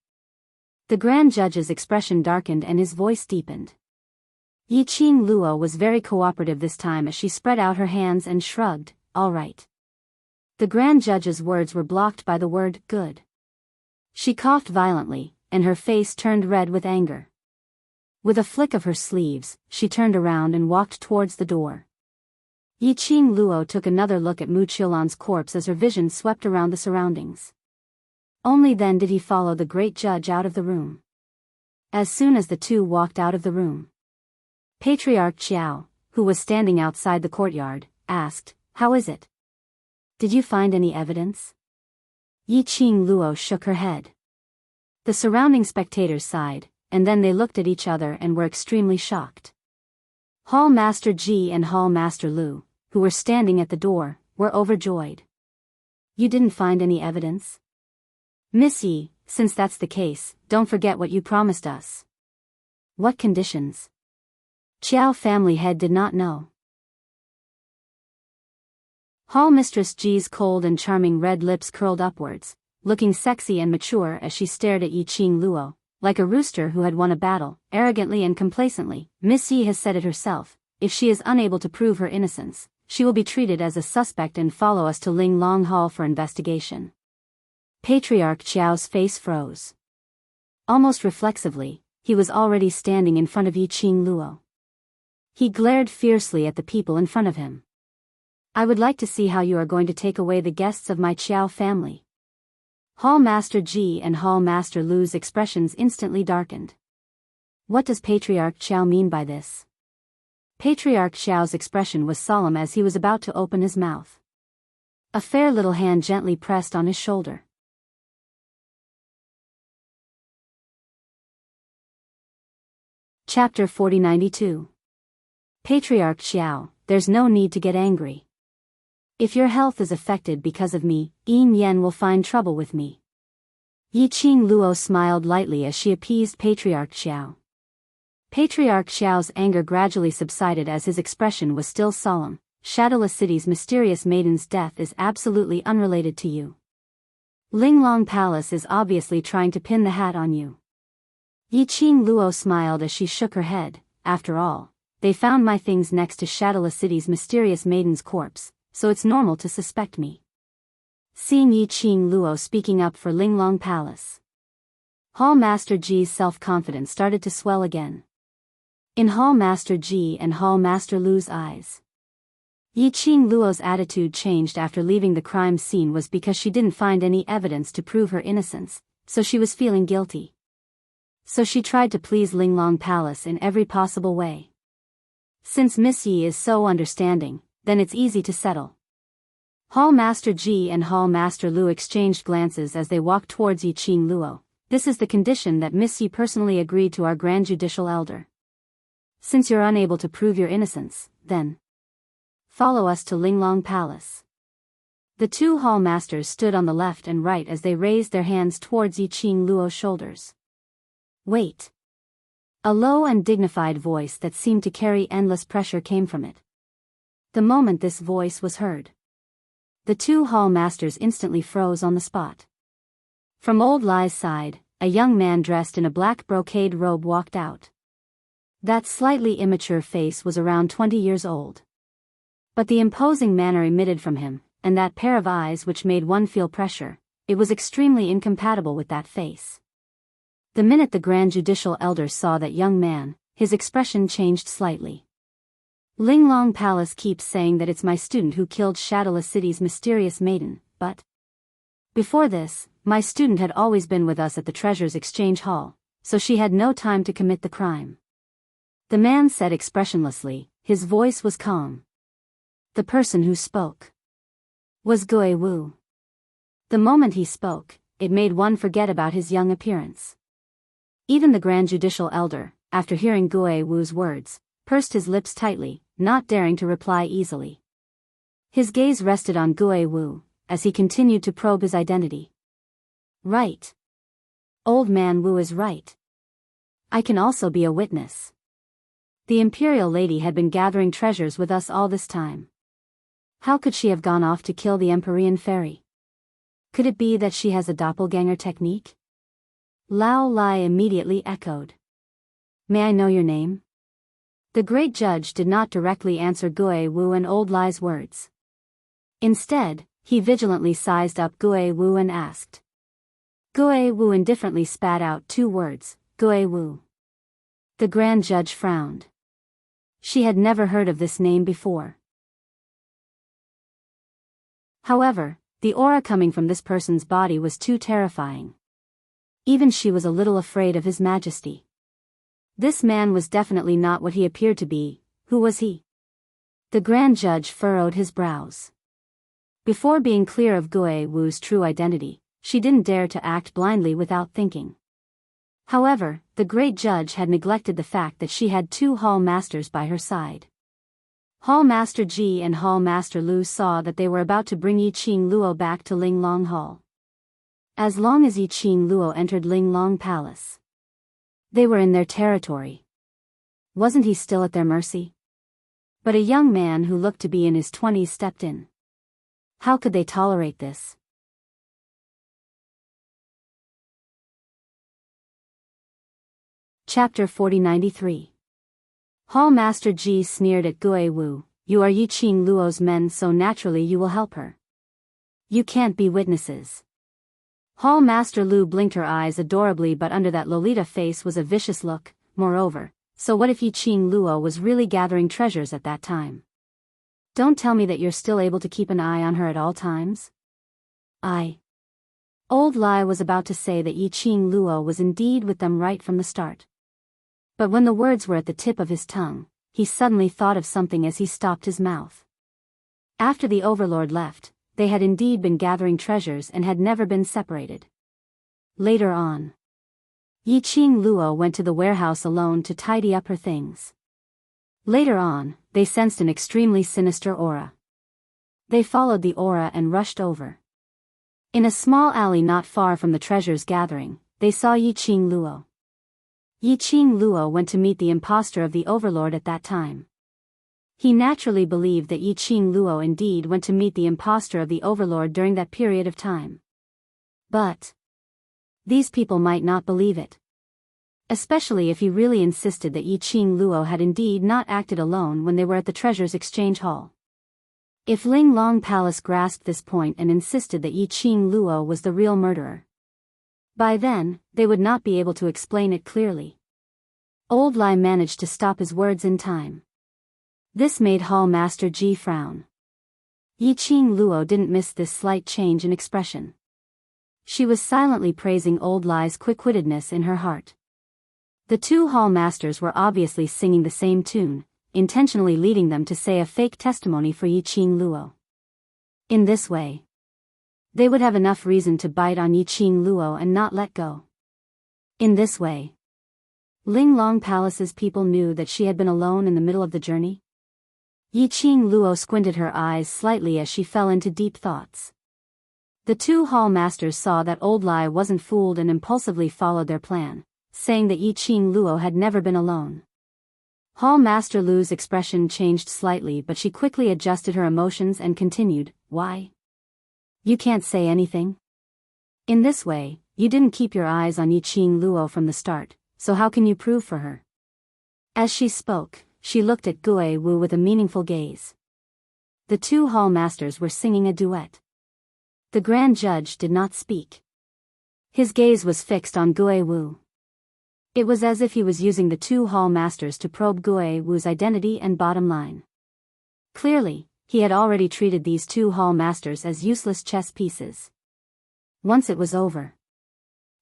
The grand judge's expression darkened and his voice deepened. Yi Qing Luo was very cooperative this time as she spread out her hands and shrugged, all right. The grand judge's words were blocked by the word, good. She coughed violently, and her face turned red with anger. With a flick of her sleeves, she turned around and walked towards the door. Yiqing Luo took another look at Mu Qiulan's corpse as her vision swept around the surroundings. Only then did he follow the great judge out of the room. As soon as the two walked out of the room, Patriarch Qiao, who was standing outside the courtyard, asked, "How is it? Did you find any evidence?" Yiqing Luo shook her head. The surrounding spectators sighed, and then they looked at each other and were extremely shocked. Hall Master Ji and Hall Master Lu, who were standing at the door, were overjoyed. "You didn't find any evidence? Miss Yi, since that's the case, don't forget what you promised us." "What conditions?" Qiao family head did not know. Hall Mistress Ji's cold and charming red lips curled upwards, looking sexy and mature as she stared at Yiqing Luo, like a rooster who had won a battle, arrogantly and complacently. "Miss Yi has said it herself, if she is unable to prove her innocence, she will be treated as a suspect and follow us to Ling Long Hall for investigation." Patriarch Qiao's face froze. Almost reflexively, he was already standing in front of Yiqing Luo. He glared fiercely at the people in front of him. "I would like to see how you are going to take away the guests of my Qiao family." Hall Master Ji and Hall Master Lu's expressions instantly darkened. What does Patriarch Qiao mean by this? Patriarch Qiao's expression was solemn as he was about to open his mouth. A fair little hand gently pressed on his shoulder. Chapter 4092. Patriarch Qiao, there's no need to get angry. If your health is affected because of me, Yin Yan will find trouble with me. Yiqing Luo smiled lightly as she appeased Patriarch Qiao. Patriarch Qiao's anger gradually subsided as his expression was still solemn. "Shadowless City's mysterious maiden's death is absolutely unrelated to you. Linglong Palace is obviously trying to pin the hat on you." Yiqing Luo smiled as she shook her head. "After all, they found my things next to Shadowless City's mysterious maiden's corpse, so it's normal to suspect me." Seeing Yiqing Luo speaking up for Linglong Palace, Hall Master Ji's self-confidence started to swell again. In Hall Master Ji and Hall Master Lu's eyes, Yiqing Luo's attitude changed after leaving the crime scene was because she didn't find any evidence to prove her innocence, so she was feeling guilty. So she tried to please Linglong Palace in every possible way. Since Miss Yi is so understanding, then it's easy to settle. Hall Master Ji and Hall Master Lu exchanged glances as they walked towards Yiqing Luo. "This is the condition that Miss Yi personally agreed to our Grand Judicial Elder. Since you're unable to prove your innocence, then follow us to Linglong Palace." The two Hall Masters stood on the left and right as they raised their hands towards Yiqing Luo's shoulders. "Wait." A low and dignified voice that seemed to carry endless pressure came from it. The moment this voice was heard, the two Hall Masters instantly froze on the spot. From Old Lai's side, a young man dressed in a black brocade robe walked out. That slightly immature face was around 20 years old. But the imposing manner emitted from him, and that pair of eyes which made one feel pressure, it was extremely incompatible with that face. The minute the Grand Judicial Elder saw that young man, his expression changed slightly. "Linglong Palace keeps saying that it's my student who killed Shadowless City's mysterious maiden, but before this, my student had always been with us at the Treasures Exchange Hall, so she had no time to commit the crime." The man said expressionlessly, his voice was calm. The person who spoke was Gui Wu. The moment he spoke, it made one forget about his young appearance. Even the Grand Judicial Elder, after hearing Gui Wu's words, pursed his lips tightly, not daring to reply easily. His gaze rested on Gui Wu, as he continued to probe his identity. "Right. Old man Wu is right. I can also be a witness. The Imperial Lady had been gathering treasures with us all this time. How could she have gone off to kill the Empyrean Fairy? Could it be that she has a doppelganger technique?" Lao Lai immediately echoed. "May I know your name?" The great judge did not directly answer Gui Wu and Old Lai's words. Instead, he vigilantly sized up Gui Wu and asked. Gui Wu indifferently spat out two words, "Gui Wu." The grand judge frowned. She had never heard of this name before. However, the aura coming from this person's body was too terrifying. Even she was a little afraid of his majesty. This man was definitely not what he appeared to be. Who was he? The Grand Judge furrowed his brows. Before being clear of Gue Wu's true identity, she didn't dare to act blindly without thinking. However, the Great Judge had neglected the fact that she had two Hall Masters by her side. Hall Master Ji and Hall Master Lu saw that they were about to bring Yiqing Luo back to Linglong Hall. As long as Yiqing Luo entered Linglong Palace, they were in their territory. Wasn't he still at their mercy? But a young man who looked to be in his 20s stepped in. How could they tolerate this? Chapter 4093. Hall Master Ji sneered at Gue Wu. You are Yiqing Luo's men, so naturally you will help her. You can't be witnesses. Hall Master Lu blinked her eyes adorably, but under that Lolita face was a vicious look. Moreover, so what if Yiqing Luo was really gathering treasures at that time? Don't tell me that you're still able to keep an eye on her at all times? Old Lai was about to say that Yiqing Luo was indeed with them right from the start. But when the words were at the tip of his tongue, he suddenly thought of something as he stopped his mouth. After the Overlord left, they had indeed been gathering treasures and had never been separated. Later on, Yiqing Luo went to the warehouse alone to tidy up her things. Later on, they sensed an extremely sinister aura. They followed the aura and rushed over. In a small alley not far from the treasures gathering, they saw Yiqing Luo. Yiqing Luo went to meet the impostor of the Overlord at that time. He naturally believed that Yiqing Luo indeed went to meet the impostor of the Overlord during that period of time. But these people might not believe it. Especially if he really insisted that Yiqing Luo had indeed not acted alone when they were at the Treasures Exchange Hall. If Linglong Palace grasped this point and insisted that Yiqing Luo was the real murderer, by then, they would not be able to explain it clearly. Old Lai managed to stop his words in time. This made Hall Master Ji frown. Yiqing Luo didn't miss this slight change in expression. She was silently praising Old Lai's quick-wittedness in her heart. The two Hall Masters were obviously singing the same tune, intentionally leading them to say a fake testimony for Yiqing Luo. In this way, they would have enough reason to bite on Yiqing Luo and not let go. In this way, Linglong Palace's people knew that she had been alone in the middle of the journey. Yiqing Luo squinted her eyes slightly as she fell into deep thoughts. The two Hall Masters saw that Old Lai wasn't fooled and impulsively followed their plan, saying that Yiqing Luo had never been alone. Hall Master Lu's expression changed slightly, but she quickly adjusted her emotions and continued, Why? You can't say anything? In this way, you didn't keep your eyes on Yiqing Luo from the start, so how can you prove for her? As she spoke, she looked at Gue Wu with a meaningful gaze. The two Hall Masters were singing a duet. The Grand Judge did not speak. His gaze was fixed on Gue Wu. It was as if he was using the two Hall Masters to probe Gue Wu's identity and bottom line. Clearly, he had already treated these two Hall Masters as useless chess pieces. Once it was over,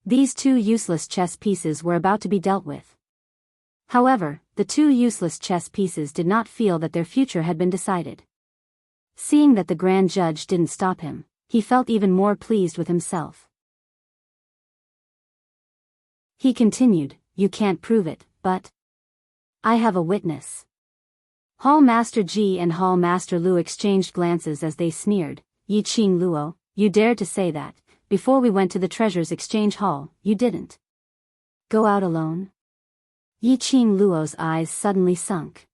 these two useless chess pieces were about to be dealt with. However, the two useless chess pieces did not feel that their future had been decided. Seeing that the Grand Judge didn't stop him, he felt even more pleased with himself. He continued, You can't prove it, but I have a witness. Hall Master Ji and Hall Master Lu exchanged glances as they sneered. Yiqing Luo, you dared to say that, before we went to the Treasures Exchange Hall, you didn't go out alone? Yiqing Luo's eyes suddenly sunk.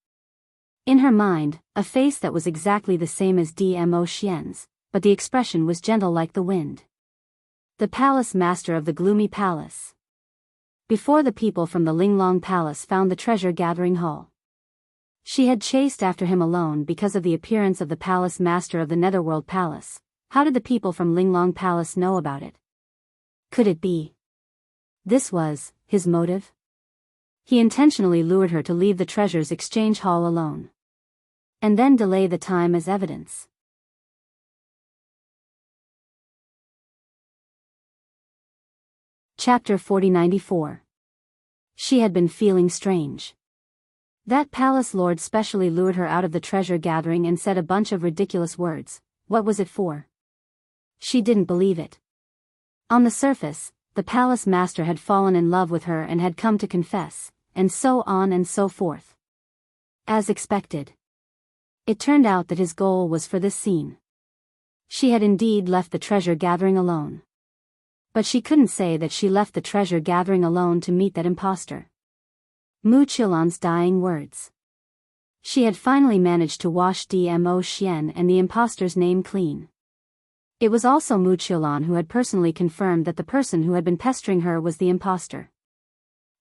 In her mind, a face that was exactly the same as Dmo Xian's, but the expression was gentle like the wind. The Palace Master of the Gloomy Palace. Before the people from the Linglong Palace found the treasure gathering hall, she had chased after him alone because of the appearance of the Palace Master of the Netherworld Palace. How did the people from Linglong Palace know about it? Could it be this was his motive? He intentionally lured her to leave the Treasures Exchange Hall alone, and then delay the time as evidence. Chapter 4094. She had been feeling strange. That palace lord specially lured her out of the treasure gathering and said a bunch of ridiculous words. What was it for? She didn't believe it. On the surface, the palace master had fallen in love with her and had come to confess, and so on and so forth. As expected. It turned out that his goal was for this scene. She had indeed left the treasure gathering alone. But she couldn't say that she left the treasure gathering alone to meet that imposter. Mu Qilan's dying words. She had finally managed to wash Dmo Xian and the imposter's name clean. It was also Mu Qilan who had personally confirmed that the person who had been pestering her was the imposter.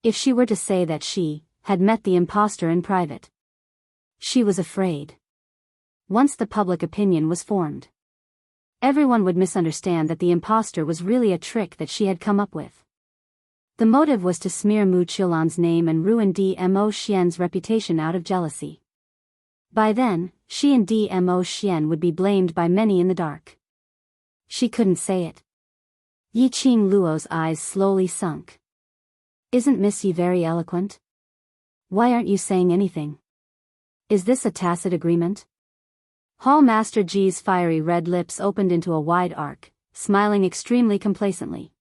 If she were to say that she had met the imposter in private, she was afraid. Once the public opinion was formed, everyone would misunderstand that the imposter was really a trick that she had come up with. The motive was to smear Mu Qilan's name and ruin Dmo Xian's reputation out of jealousy. By then, she and Dmo Xian would be blamed by many in the dark. She couldn't say it. Yiqing Luo's eyes slowly sunk. Isn't Miss Yi very eloquent? Why aren't you saying anything? Is this a tacit agreement? Hall Master Ji's fiery red lips opened into a wide arc, smiling extremely complacently.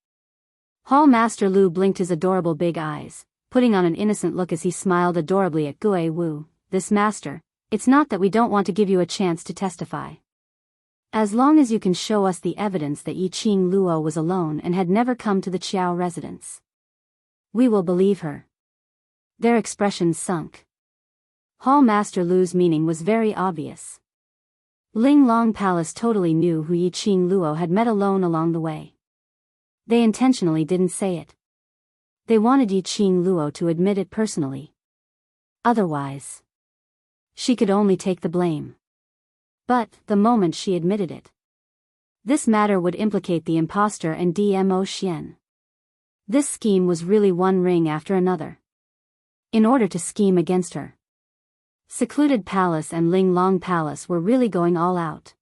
Hall Master Lu blinked his adorable big eyes, putting on an innocent look as he smiled adorably at Gui Wu. This master, it's not that we don't want to give you a chance to testify. As long as you can show us the evidence that Yiqing Luo was alone and had never come to the Qiao residence, we will believe her. Their expressions sunk. Hall Master Lu's meaning was very obvious. Linglong Palace totally knew who Yiqing Luo had met alone along the way. They intentionally didn't say it. They wanted Yiqing Luo to admit it personally. Otherwise, she could only take the blame. But, the moment she admitted it, this matter would implicate the imposter and Dmo Xian. This scheme was really one ring after another. In order to scheme against her, Secluded Palace and Linglong Palace were really going all out.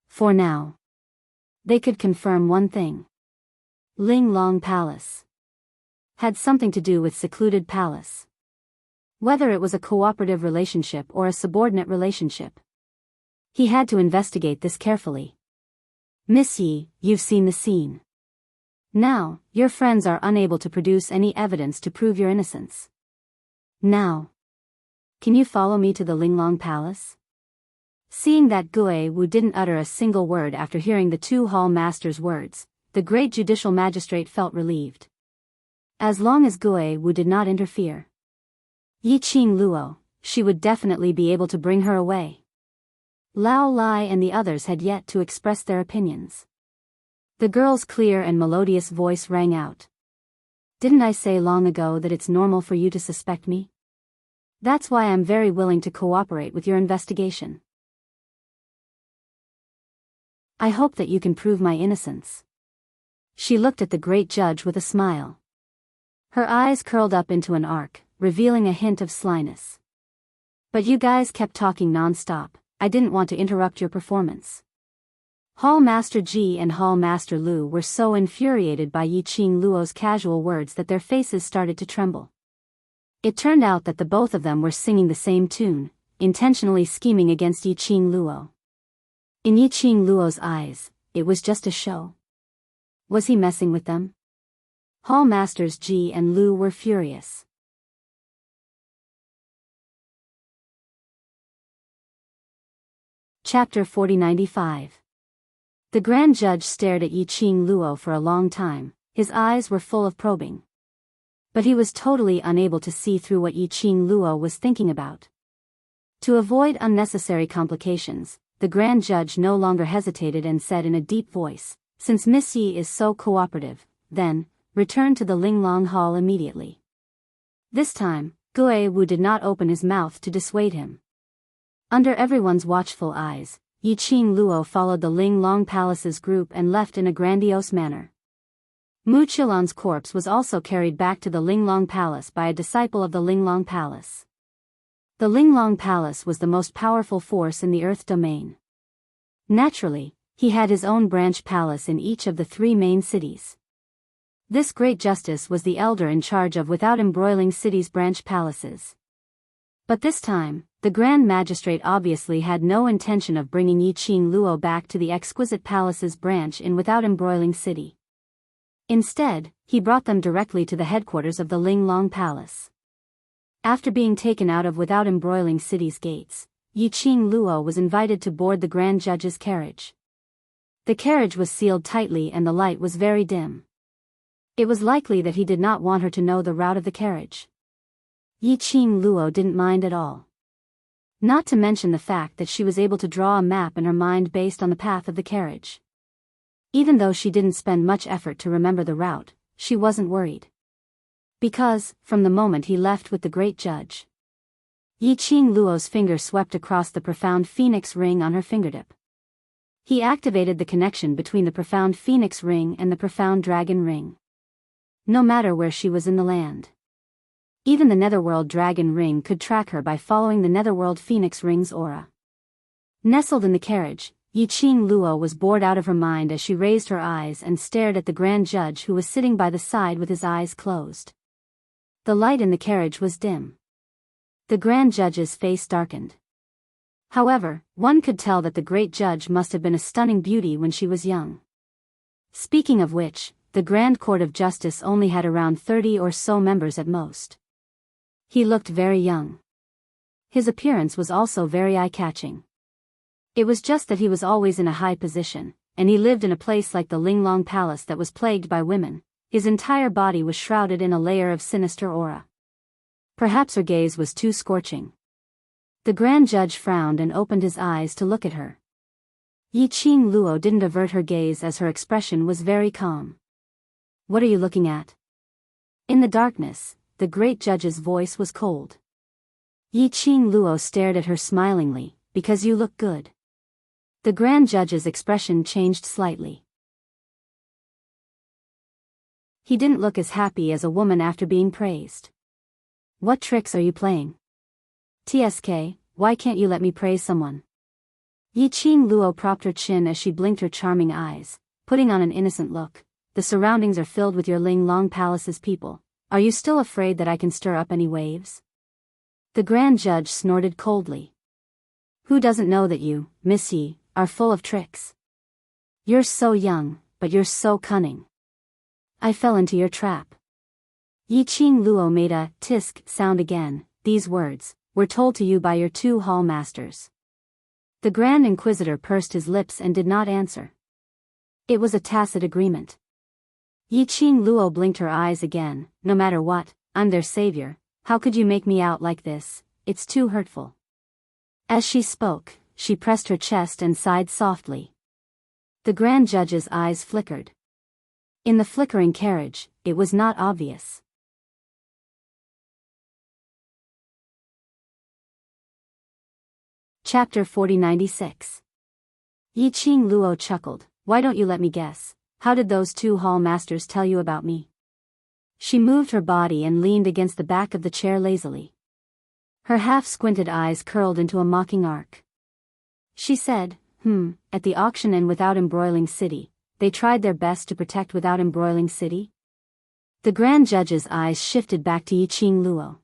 For now, they could confirm one thing. Linglong Palace had something to do with Secluded Palace. Whether it was a cooperative relationship or a subordinate relationship, he had to investigate this carefully. Miss Yi, you've seen the scene. Now, your friends are unable to produce any evidence to prove your innocence. Now, can you follow me to the Linglong Palace? Seeing that Gui Wu didn't utter a single word after hearing the two hall masters' words, the great judicial magistrate felt relieved. As long as Gui Wu did not interfere, Yiqing Luo, she would definitely be able to bring her away. Lao Lai and the others had yet to express their opinions. The girl's clear and melodious voice rang out. Didn't I say long ago that it's normal for you to suspect me? That's why I'm very willing to cooperate with your investigation. I hope that you can prove my innocence. She looked at the great judge with a smile. Her eyes curled up into an arc, revealing a hint of slyness. But you guys kept talking non-stop. I didn't want to interrupt your performance. Hall Master Ji and Hall Master Lu were so infuriated by Yiqing Luo's casual words that their faces started to tremble. It turned out that the both of them were singing the same tune, intentionally scheming against Yiqing Luo. In Yiqing Luo's eyes, it was just a show. Was he messing with them? Hall Masters Ji and Lu were furious. Chapter 4095. The Grand Judge stared at Yiqing Luo for a long time. His eyes were full of probing. But he was totally unable to see through what Yiqing Luo was thinking about. To avoid unnecessary complications, the Grand Judge no longer hesitated and said in a deep voice, "Since Miss Yi is so cooperative, then, return to the Linglong Hall immediately." This time, Gui Wu did not open his mouth to dissuade him. Under everyone's watchful eyes, Yiqing Luo followed the Linglong Palace's group and left in a grandiose manner. Mu Qilan's corpse was also carried back to the Linglong Palace by a disciple of the Linglong Palace. The Linglong Palace was the most powerful force in the Earth domain. Naturally, he had his own branch palace in each of the three main cities. This great justice was the elder in charge of Without Embroiling City's branch palaces. But this time, the Grand Magistrate obviously had no intention of bringing Yiqing Luo back to the exquisite palace's branch in Without Embroiling City. Instead, he brought them directly to the headquarters of the Linglong Palace. After being taken out of Without Embroiling City's gates, Yiqing Luo was invited to board the Grand Judge's carriage. The carriage was sealed tightly and the light was very dim. It was likely that he did not want her to know the route of the carriage. Yiqing Luo didn't mind at all. Not to mention the fact that she was able to draw a map in her mind based on the path of the carriage. Even though she didn't spend much effort to remember the route, she wasn't worried. Because, from the moment he left with the great judge, Yiqing Luo's finger swept across the profound phoenix ring on her fingertip. He activated the connection between the profound phoenix ring and the profound dragon ring. No matter where she was in the land. Even the netherworld dragon ring could track her by following the netherworld phoenix ring's aura. Nestled in the carriage, Yiqing Luo was bored out of her mind as she raised her eyes and stared at the grand judge who was sitting by the side with his eyes closed. The light in the carriage was dim. The grand judge's face darkened. However, one could tell that the great judge must have been a stunning beauty when she was young. Speaking of which, the Grand Court of Justice only had around 30 or so members at most. He looked very young. His appearance was also very eye-catching. It was just that he was always in a high position, and he lived in a place like the Linglong Palace that was plagued by women. His entire body was shrouded in a layer of sinister aura. Perhaps her gaze was too scorching. The Grand Judge frowned and opened his eyes to look at her. Yiqing Luo didn't avert her gaze as her expression was very calm. "What are you looking at?" In the darkness, the great judge's voice was cold. Yiqing Luo stared at her smilingly, "Because you look good." The grand judge's expression changed slightly. He didn't look as happy as a woman after being praised. "What tricks are you playing? TSK, why can't you let me praise someone?" Yiqing Luo propped her chin as she blinked her charming eyes, putting on an innocent look. "The surroundings are filled with your Linglong Palace's people. Are you still afraid that I can stir up any waves?" The grand judge snorted coldly. "Who doesn't know that you, Miss Yi, are full of tricks? You're so young, but you're so cunning. I fell into your trap." Yiqing Luo made a tisk sound again. "These words were told to you by your two hall masters." The Grand Inquisitor pursed his lips and did not answer. It was a tacit agreement. Yiqing Luo blinked her eyes again. "No matter what, I'm their savior. How could you make me out like this? It's too hurtful." As she spoke, she pressed her chest and sighed softly. The grand judge's eyes flickered. In the flickering carriage, it was not obvious. Chapter 4096. Yiqing Luo chuckled. "Why don't you let me guess? How did those two hall masters tell you about me?" She moved her body and leaned against the back of the chair lazily. Her half-squinted eyes curled into a mocking arc. She said, at the auction in Without Embroiling City, they tried their best to protect Without Embroiling City?" The grand judge's eyes shifted back to Yiqing Luo.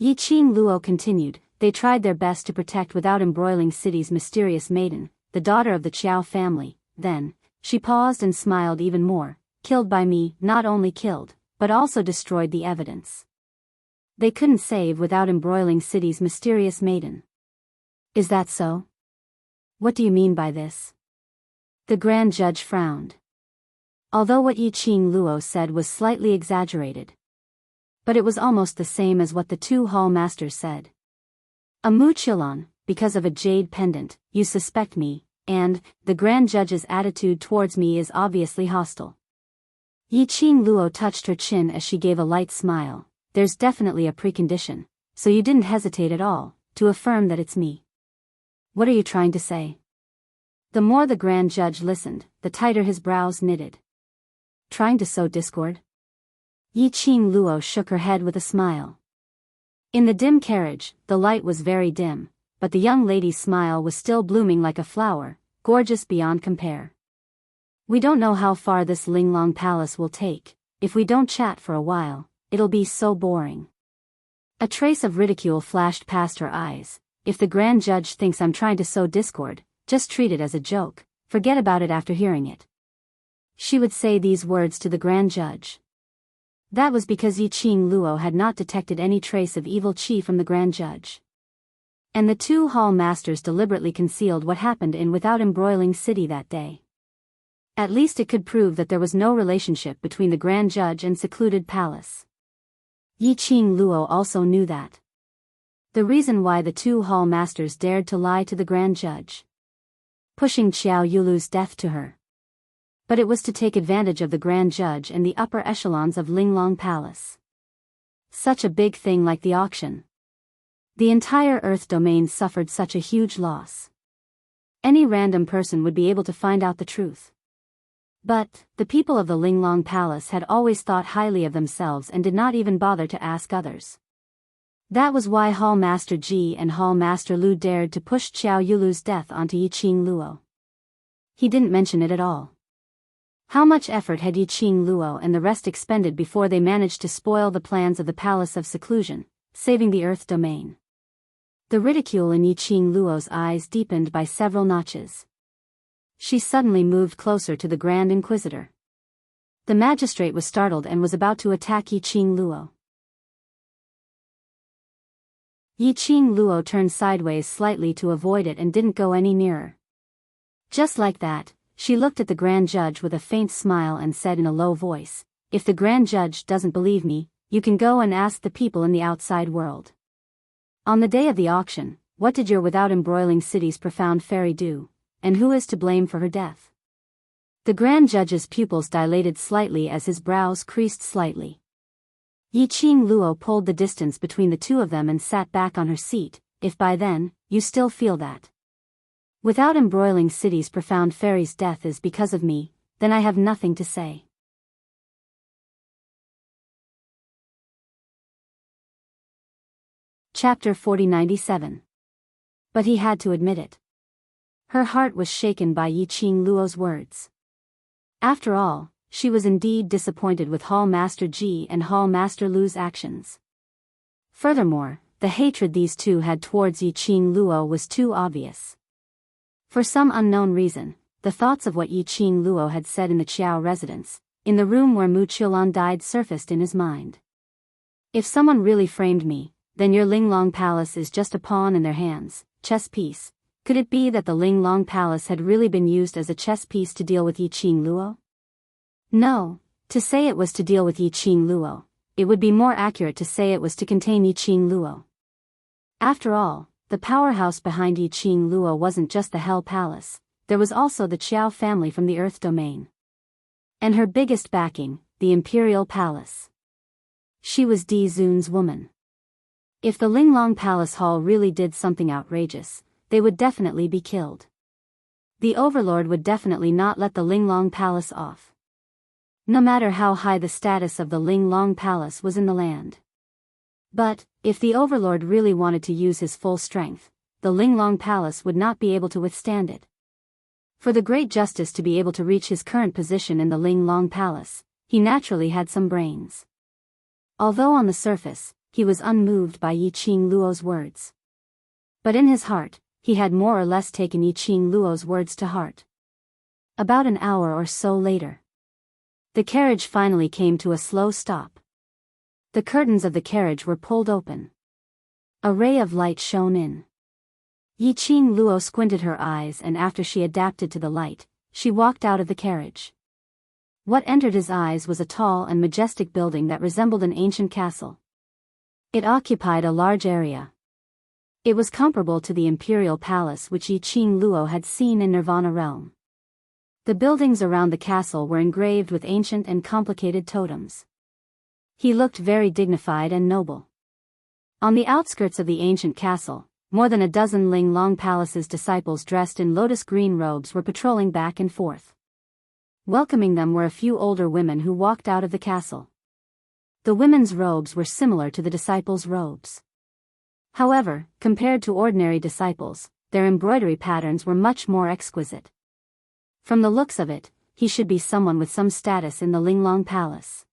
Yiqing Luo continued, "They tried their best to protect Without Embroiling City's mysterious maiden, the daughter of the Qiao family. Then, she paused and smiled even more, killed by me, not only killed, but also destroyed the evidence. They couldn't save Without Embroiling City's mysterious maiden." "Is that so? What do you mean by this?" The grand judge frowned. Although what Yiqing Luo said was slightly exaggerated, but it was almost the same as what the two hall masters said. "A Muchilon, because of a jade pendant, you suspect me, and the grand judge's attitude towards me is obviously hostile." Yiqing Luo touched her chin as she gave a light smile. "There's definitely a precondition, so you didn't hesitate at all to affirm that it's me. What are you trying to say?" The more the grand judge listened, the tighter his brows knitted. "Trying to sow discord?" Yiqing Luo shook her head with a smile. In the dim carriage, the light was very dim, but the young lady's smile was still blooming like a flower, gorgeous beyond compare. "We don't know how far this Linglong Palace will take, if we don't chat for a while, it'll be so boring. A trace of ridicule flashed past her eyes. If the Grand Judge thinks I'm trying to sow discord, just treat it as a joke, forget about it after hearing it. She would say these words to the Grand Judge. That was because Yiqing Luo had not detected any trace of evil qi from the Grand Judge. And the two hall masters deliberately concealed what happened in Without Embroiling City that day. At least it could prove that there was no relationship between the Grand Judge and secluded palace. Yiqing Luo also knew that. The reason why the two hall masters dared to lie to the Grand Judge, pushing Qiao Yulu's death to her. But it was to take advantage of the Grand Judge and the upper echelons of Linglong Palace. Such a big thing like the auction. The entire Earth domain suffered such a huge loss. Any random person would be able to find out the truth. But, the people of the Linglong Palace had always thought highly of themselves and did not even bother to ask others. That was why Hall Master Ji and Hall Master Lu dared to push Qiao Yulu's death onto Yiqing Luo. He didn't mention it at all. How much effort had Yiqing Luo and the rest expended before they managed to spoil the plans of the Palace of Seclusion, saving the Earth domain? The ridicule in Yiqing Luo's eyes deepened by several notches. She suddenly moved closer to the Grand Inquisitor. The magistrate was startled and was about to attack Yiqing Luo. Yiqing Luo turned sideways slightly to avoid it and didn't go any nearer. Just like that, she looked at the Grand Judge with a faint smile and said in a low voice, "If the Grand Judge doesn't believe me, you can go and ask the people in the outside world. On the day of the auction, what did your Without Embroiling City's profound fairy do, and who is to blame for her death?" The Grand Judge's pupils dilated slightly as his brows creased slightly. Yiqing Luo pulled the distance between the two of them and sat back on her seat. "If by then, you still feel that Without Embroiling City's profound fairy's death is because of me, then I have nothing to say." Chapter 4097. But he had to admit it. Her heart was shaken by Yiqing Luo's words. After all, she was indeed disappointed with Hall Master Ji and Hall Master Lu's actions. Furthermore, the hatred these two had towards Yiqing Luo was too obvious. For some unknown reason, the thoughts of what Yiqing Luo had said in the Qiao residence, in the room where Mu Qiulan died, surfaced in his mind. If someone really framed me, then your Linglong Palace is just a pawn in their hands, chess piece. Could it be that the Linglong Palace had really been used as a chess piece to deal with Yiqing Luo? No, to say it was to deal with Yiqing Luo, it would be more accurate to say it was to contain Yiqing Luo. After all, the powerhouse behind Yiqing Luo wasn't just the Hell Palace, there was also the Qiao family from the Earth domain. And her biggest backing, the Imperial Palace. She was Di Zun's woman. If the Linglong Palace Hall really did something outrageous, they would definitely be killed. The Overlord would definitely not let the Linglong Palace off. No matter how high the status of the Linglong Palace was in the land. But, if the Overlord really wanted to use his full strength, the Linglong Palace would not be able to withstand it. For the Great Justice to be able to reach his current position in the Linglong Palace, he naturally had some brains. Although on the surface, he was unmoved by Yiqing Luo's words. But in his heart, he had more or less taken Yiqing Luo's words to heart. About an hour or so later, the carriage finally came to a slow stop. The curtains of the carriage were pulled open. A ray of light shone in. Yiqing Luo squinted her eyes, and after she adapted to the light, she walked out of the carriage. What entered his eyes was a tall and majestic building that resembled an ancient castle. It occupied a large area. It was comparable to the Imperial Palace which Yiqing Luo had seen in Nirvana Realm. The buildings around the castle were engraved with ancient and complicated totems. He looked very dignified and noble. On the outskirts of the ancient castle, more than a dozen Linglong Palace's disciples dressed in lotus green robes were patrolling back and forth. Welcoming them were a few older women who walked out of the castle. The women's robes were similar to the disciples' robes. However, compared to ordinary disciples, their embroidery patterns were much more exquisite. From the looks of it, he should be someone with some status in the Linglong Palace.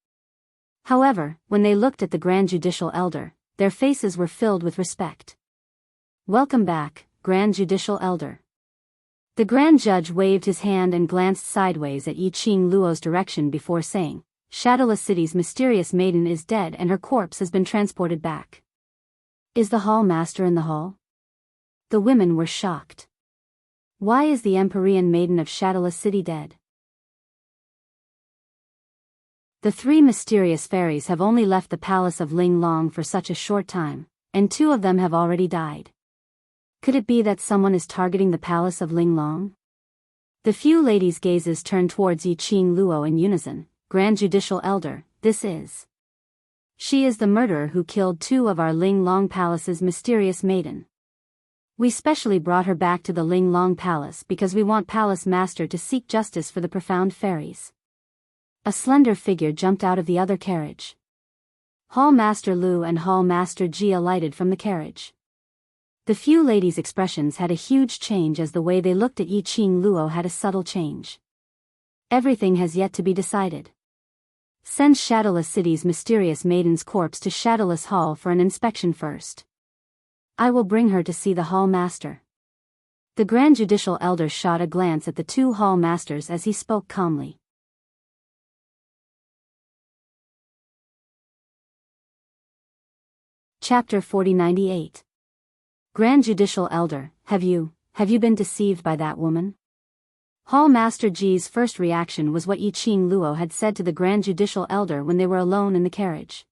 However, when they looked at the Grand Judicial Elder, their faces were filled with respect. "Welcome back, Grand Judicial Elder." The Grand Judge waved his hand and glanced sideways at Yiqing Luo's direction before saying, "Shadowless City's mysterious maiden is dead and her corpse has been transported back." "Is the hall master in the hall?" The women were shocked. "Why is the Empyrean maiden of Shadowless City dead?" The three mysterious fairies have only left the palace of Ling Long for such a short time, and two of them have already died. Could it be that someone is targeting the palace of Ling Long? The few ladies' gazes turned towards Yiqing Luo in unison. "Grand Judicial Elder, this is. She is the murderer who killed two of our Ling Long Palace's mysterious maiden. We specially brought her back to the Ling Long Palace because we want Palace Master to seek justice for the profound fairies." A slender figure jumped out of the other carriage. Hall Master Lu and Hall Master Ji alighted from the carriage. The few ladies' expressions had a huge change as the way they looked at Yiqing Luo had a subtle change. "Everything has yet to be decided. Send Shadowless City's mysterious maiden's corpse to Shadowless Hall for an inspection first. I will bring her to see the Hall Master." The Grand Judicial Elder shot a glance at the two Hall Masters as he spoke calmly. Chapter 4098. Grand Judicial Elder, have you been deceived by that woman? Hall Master Ji's first reaction was what Yiqing Luo had said to the Grand Judicial Elder when they were alone in the carriage.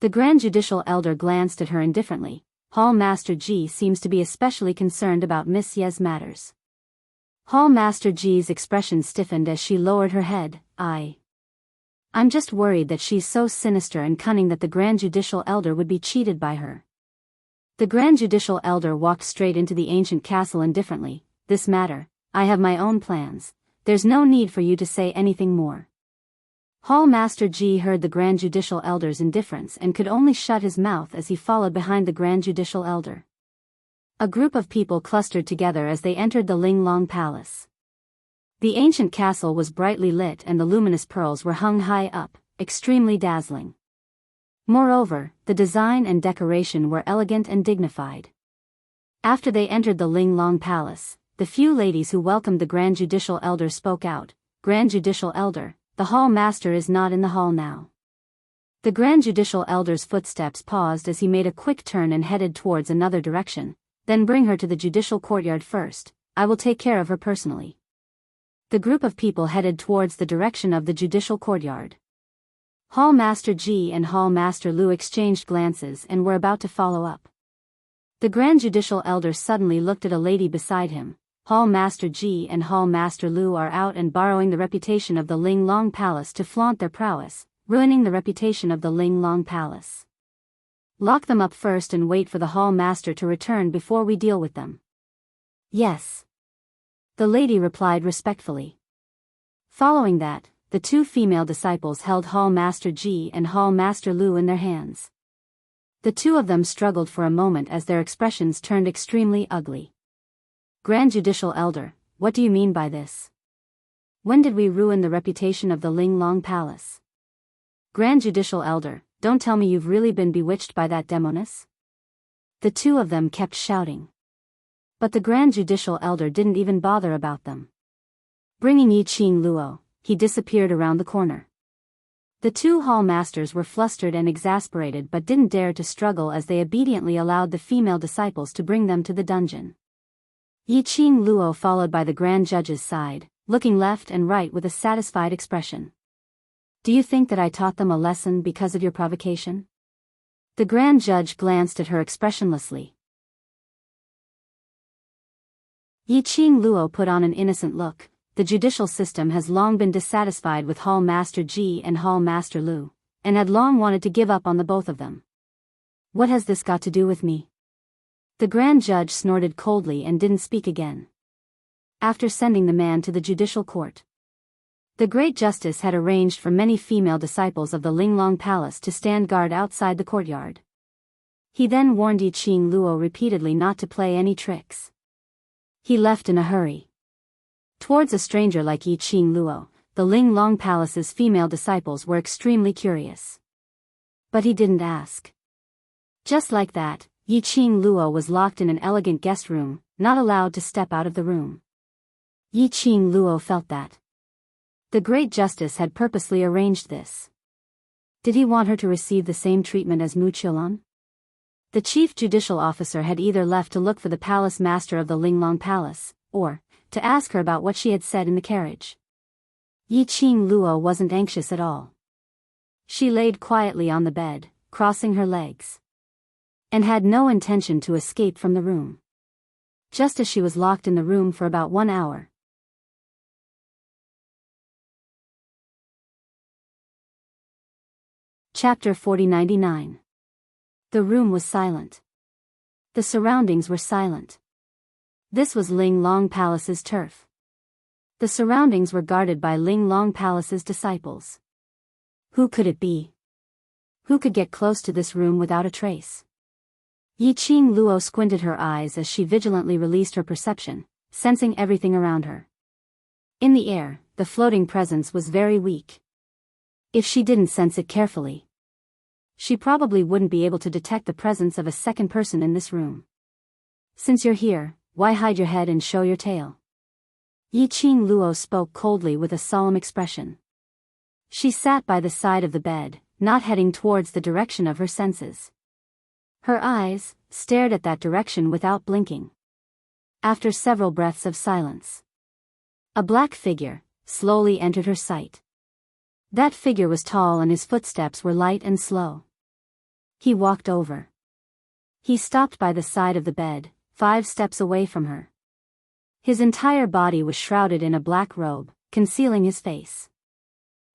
The Grand Judicial Elder glanced at her indifferently. Hall Master Ji seems to be especially concerned about Miss Ye's matters. Hall Master Ji's expression stiffened as she lowered her head. I'm just worried that she's so sinister and cunning that the Grand Judicial Elder would be cheated by her." The Grand Judicial Elder walked straight into the ancient castle indifferently. "This matter, I have my own plans. There's no need for you to say anything more." Hall Master Ji heard the Grand Judicial Elder's indifference and could only shut his mouth as he followed behind the Grand Judicial Elder. A group of people clustered together as they entered the Ling Long Palace. The ancient castle was brightly lit and the luminous pearls were hung high up, extremely dazzling. Moreover, the design and decoration were elegant and dignified. After they entered the Ling Long Palace, the few ladies who welcomed the Grand Judicial Elder spoke out. "Grand Judicial Elder, the Hall Master is not in the hall now." The Grand Judicial Elder's footsteps paused as he made a quick turn and headed towards another direction. "Then bring her to the judicial courtyard first. I will take care of her personally." The group of people headed towards the direction of the judicial courtyard. Hall Master Ji and Hall Master Lu exchanged glances and were about to follow up. The Grand Judicial Elder suddenly looked at a lady beside him. "Hall Master Ji and Hall Master Lu are out and borrowing the reputation of the Ling Long Palace to flaunt their prowess, ruining the reputation of the Ling Long Palace. Lock them up first and wait for the Hall Master to return before we deal with them." "Yes," the lady replied respectfully. Following that, the two female disciples held Hall Master Ji and Hall Master Lu in their hands. The two of them struggled for a moment as their expressions turned extremely ugly. "Grand Judicial Elder, what do you mean by this? When did we ruin the reputation of the Ling Long Palace? Grand Judicial Elder, don't tell me you've really been bewitched by that demoness?" The two of them kept shouting. But the Grand Judicial Elder didn't even bother about them. Bringing Yiqing Luo, he disappeared around the corner. The two hall masters were flustered and exasperated but didn't dare to struggle as they obediently allowed the female disciples to bring them to the dungeon. Yiqing Luo followed by the Grand Judge's side, looking left and right with a satisfied expression. "Do you think that I taught them a lesson because of your provocation?" The Grand Judge glanced at her expressionlessly. Yiqing Luo put on an innocent look. The judicial system has long been dissatisfied with Hall Master Ji and Hall Master Lu, and had long wanted to give up on the both of them. "What has this got to do with me?" The Grand Judge snorted coldly and didn't speak again. After sending the man to the judicial court, the Great Justice had arranged for many female disciples of the Ling Long Palace to stand guard outside the courtyard. He then warned Yiqing Luo repeatedly not to play any tricks. He left in a hurry. Towards a stranger like Yiqing Luo, the Ling Long Palace's female disciples were extremely curious. But he didn't ask. Just like that, Yi Qing Luo was locked in an elegant guest room, not allowed to step out of the room. Yi Qing Luo felt that the great justice had purposely arranged this. Did he want her to receive the same treatment as Mu Qilan? The chief judicial officer had either left to look for the palace master of the Linglong Palace, or to ask her about what she had said in the carriage. Yi Qing Luo wasn't anxious at all. She laid quietly on the bed, crossing her legs, and had no intention to escape from the room. Just as she was locked in the room for about 1 hour. Chapter 4099. The room was silent. The surroundings were silent. This was Ling Long Palace's turf. The surroundings were guarded by Ling Long Palace's disciples. Who could it be? Who could get close to this room without a trace? Yi Qing Luo squinted her eyes as she vigilantly released her perception, sensing everything around her. In the air, the floating presence was very weak. If she didn't sense it carefully, she probably wouldn't be able to detect the presence of a second person in this room. Since you're here, why hide your head and show your tail? Yi Qing Luo spoke coldly with a solemn expression. She sat by the side of the bed, not heading towards the direction of her senses. Her eyes stared at that direction without blinking. After several breaths of silence, a black figure slowly entered her sight. That figure was tall and his footsteps were light and slow. He walked over. He stopped by the side of the bed, 5 steps away from her. His entire body was shrouded in a black robe, concealing his face.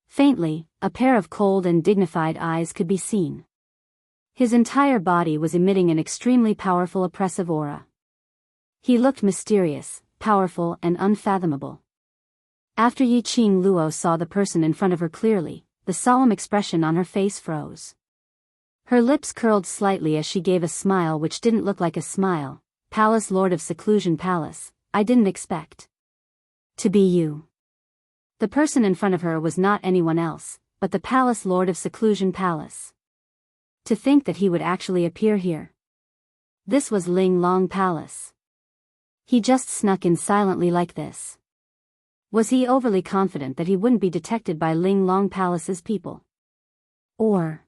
Faintly, a pair of cold and dignified eyes could be seen. His entire body was emitting an extremely powerful oppressive aura. He looked mysterious, powerful and unfathomable. After Yi Qing Luo saw the person in front of her clearly, the solemn expression on her face froze. Her lips curled slightly as she gave a smile which didn't look like a smile. Palace Lord of Seclusion Palace, I didn't expect to be you. The person in front of her was not anyone else, but the Palace Lord of Seclusion Palace. To think that he would actually appear here. This was Ling Long Palace. He just snuck in silently like this. Was he overly confident that he wouldn't be detected by Ling Long Palace's people? Or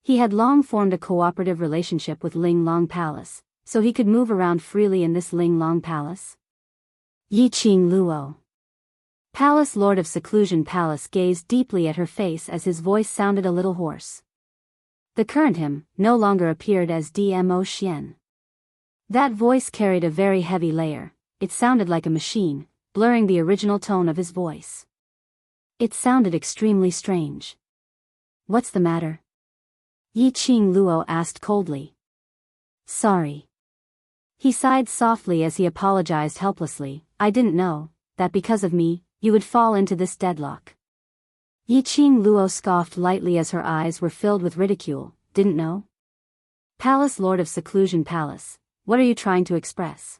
he had long formed a cooperative relationship with Ling Long Palace, so he could move around freely in this Ling Long Palace? Yi Qing Luo, Palace Lord of Seclusion Palace, gazed deeply at her face as his voice sounded a little hoarse. The current him no longer appeared as Dmo Xian. That voice carried a very heavy layer. It sounded like a machine, blurring the original tone of his voice. It sounded extremely strange. What's the matter? Yi Qing Luo asked coldly. Sorry. He sighed softly as he apologized helplessly. I didn't know that because of me, you would fall into this deadlock. Yi Qing Luo scoffed lightly as her eyes were filled with ridicule. Didn't know? Palace Lord of Seclusion Palace, what are you trying to express?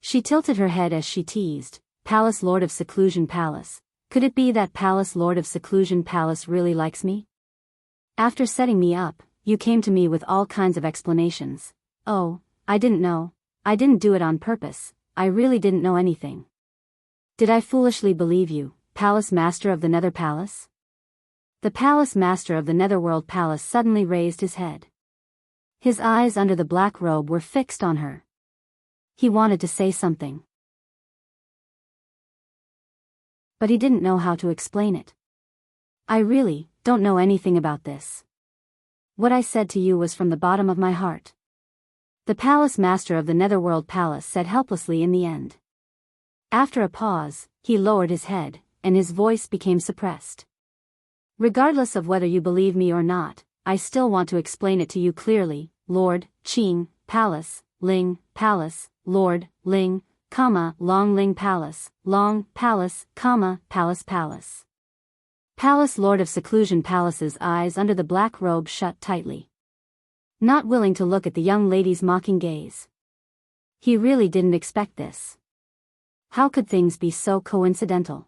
She tilted her head as she teased. Palace Lord of Seclusion Palace, could it be that Palace Lord of Seclusion Palace really likes me? After setting me up, you came to me with all kinds of explanations. Oh, I didn't know. I didn't do it on purpose. I really didn't know anything. Did I foolishly believe you, Palace Master of the Nether Palace? The Palace Master of the Netherworld Palace suddenly raised his head. His eyes under the black robe were fixed on her. He wanted to say something, but he didn't know how to explain it. I really don't know anything about this. What I said to you was from the bottom of my heart. The Palace Master of the Netherworld Palace said helplessly in the end. After a pause, he lowered his head, and his voice became suppressed. Regardless of whether you believe me or not, I still want to explain it to you clearly. Lord, Qing, Palace, Ling, Palace, Lord, Ling, Long Ling Palace, Long, Palace, Palace Palace. Palace Lord of Seclusion Palace's eyes under the black robe shut tightly. Not willing to look at the young lady's mocking gaze. He really didn't expect this. How could things be so coincidental?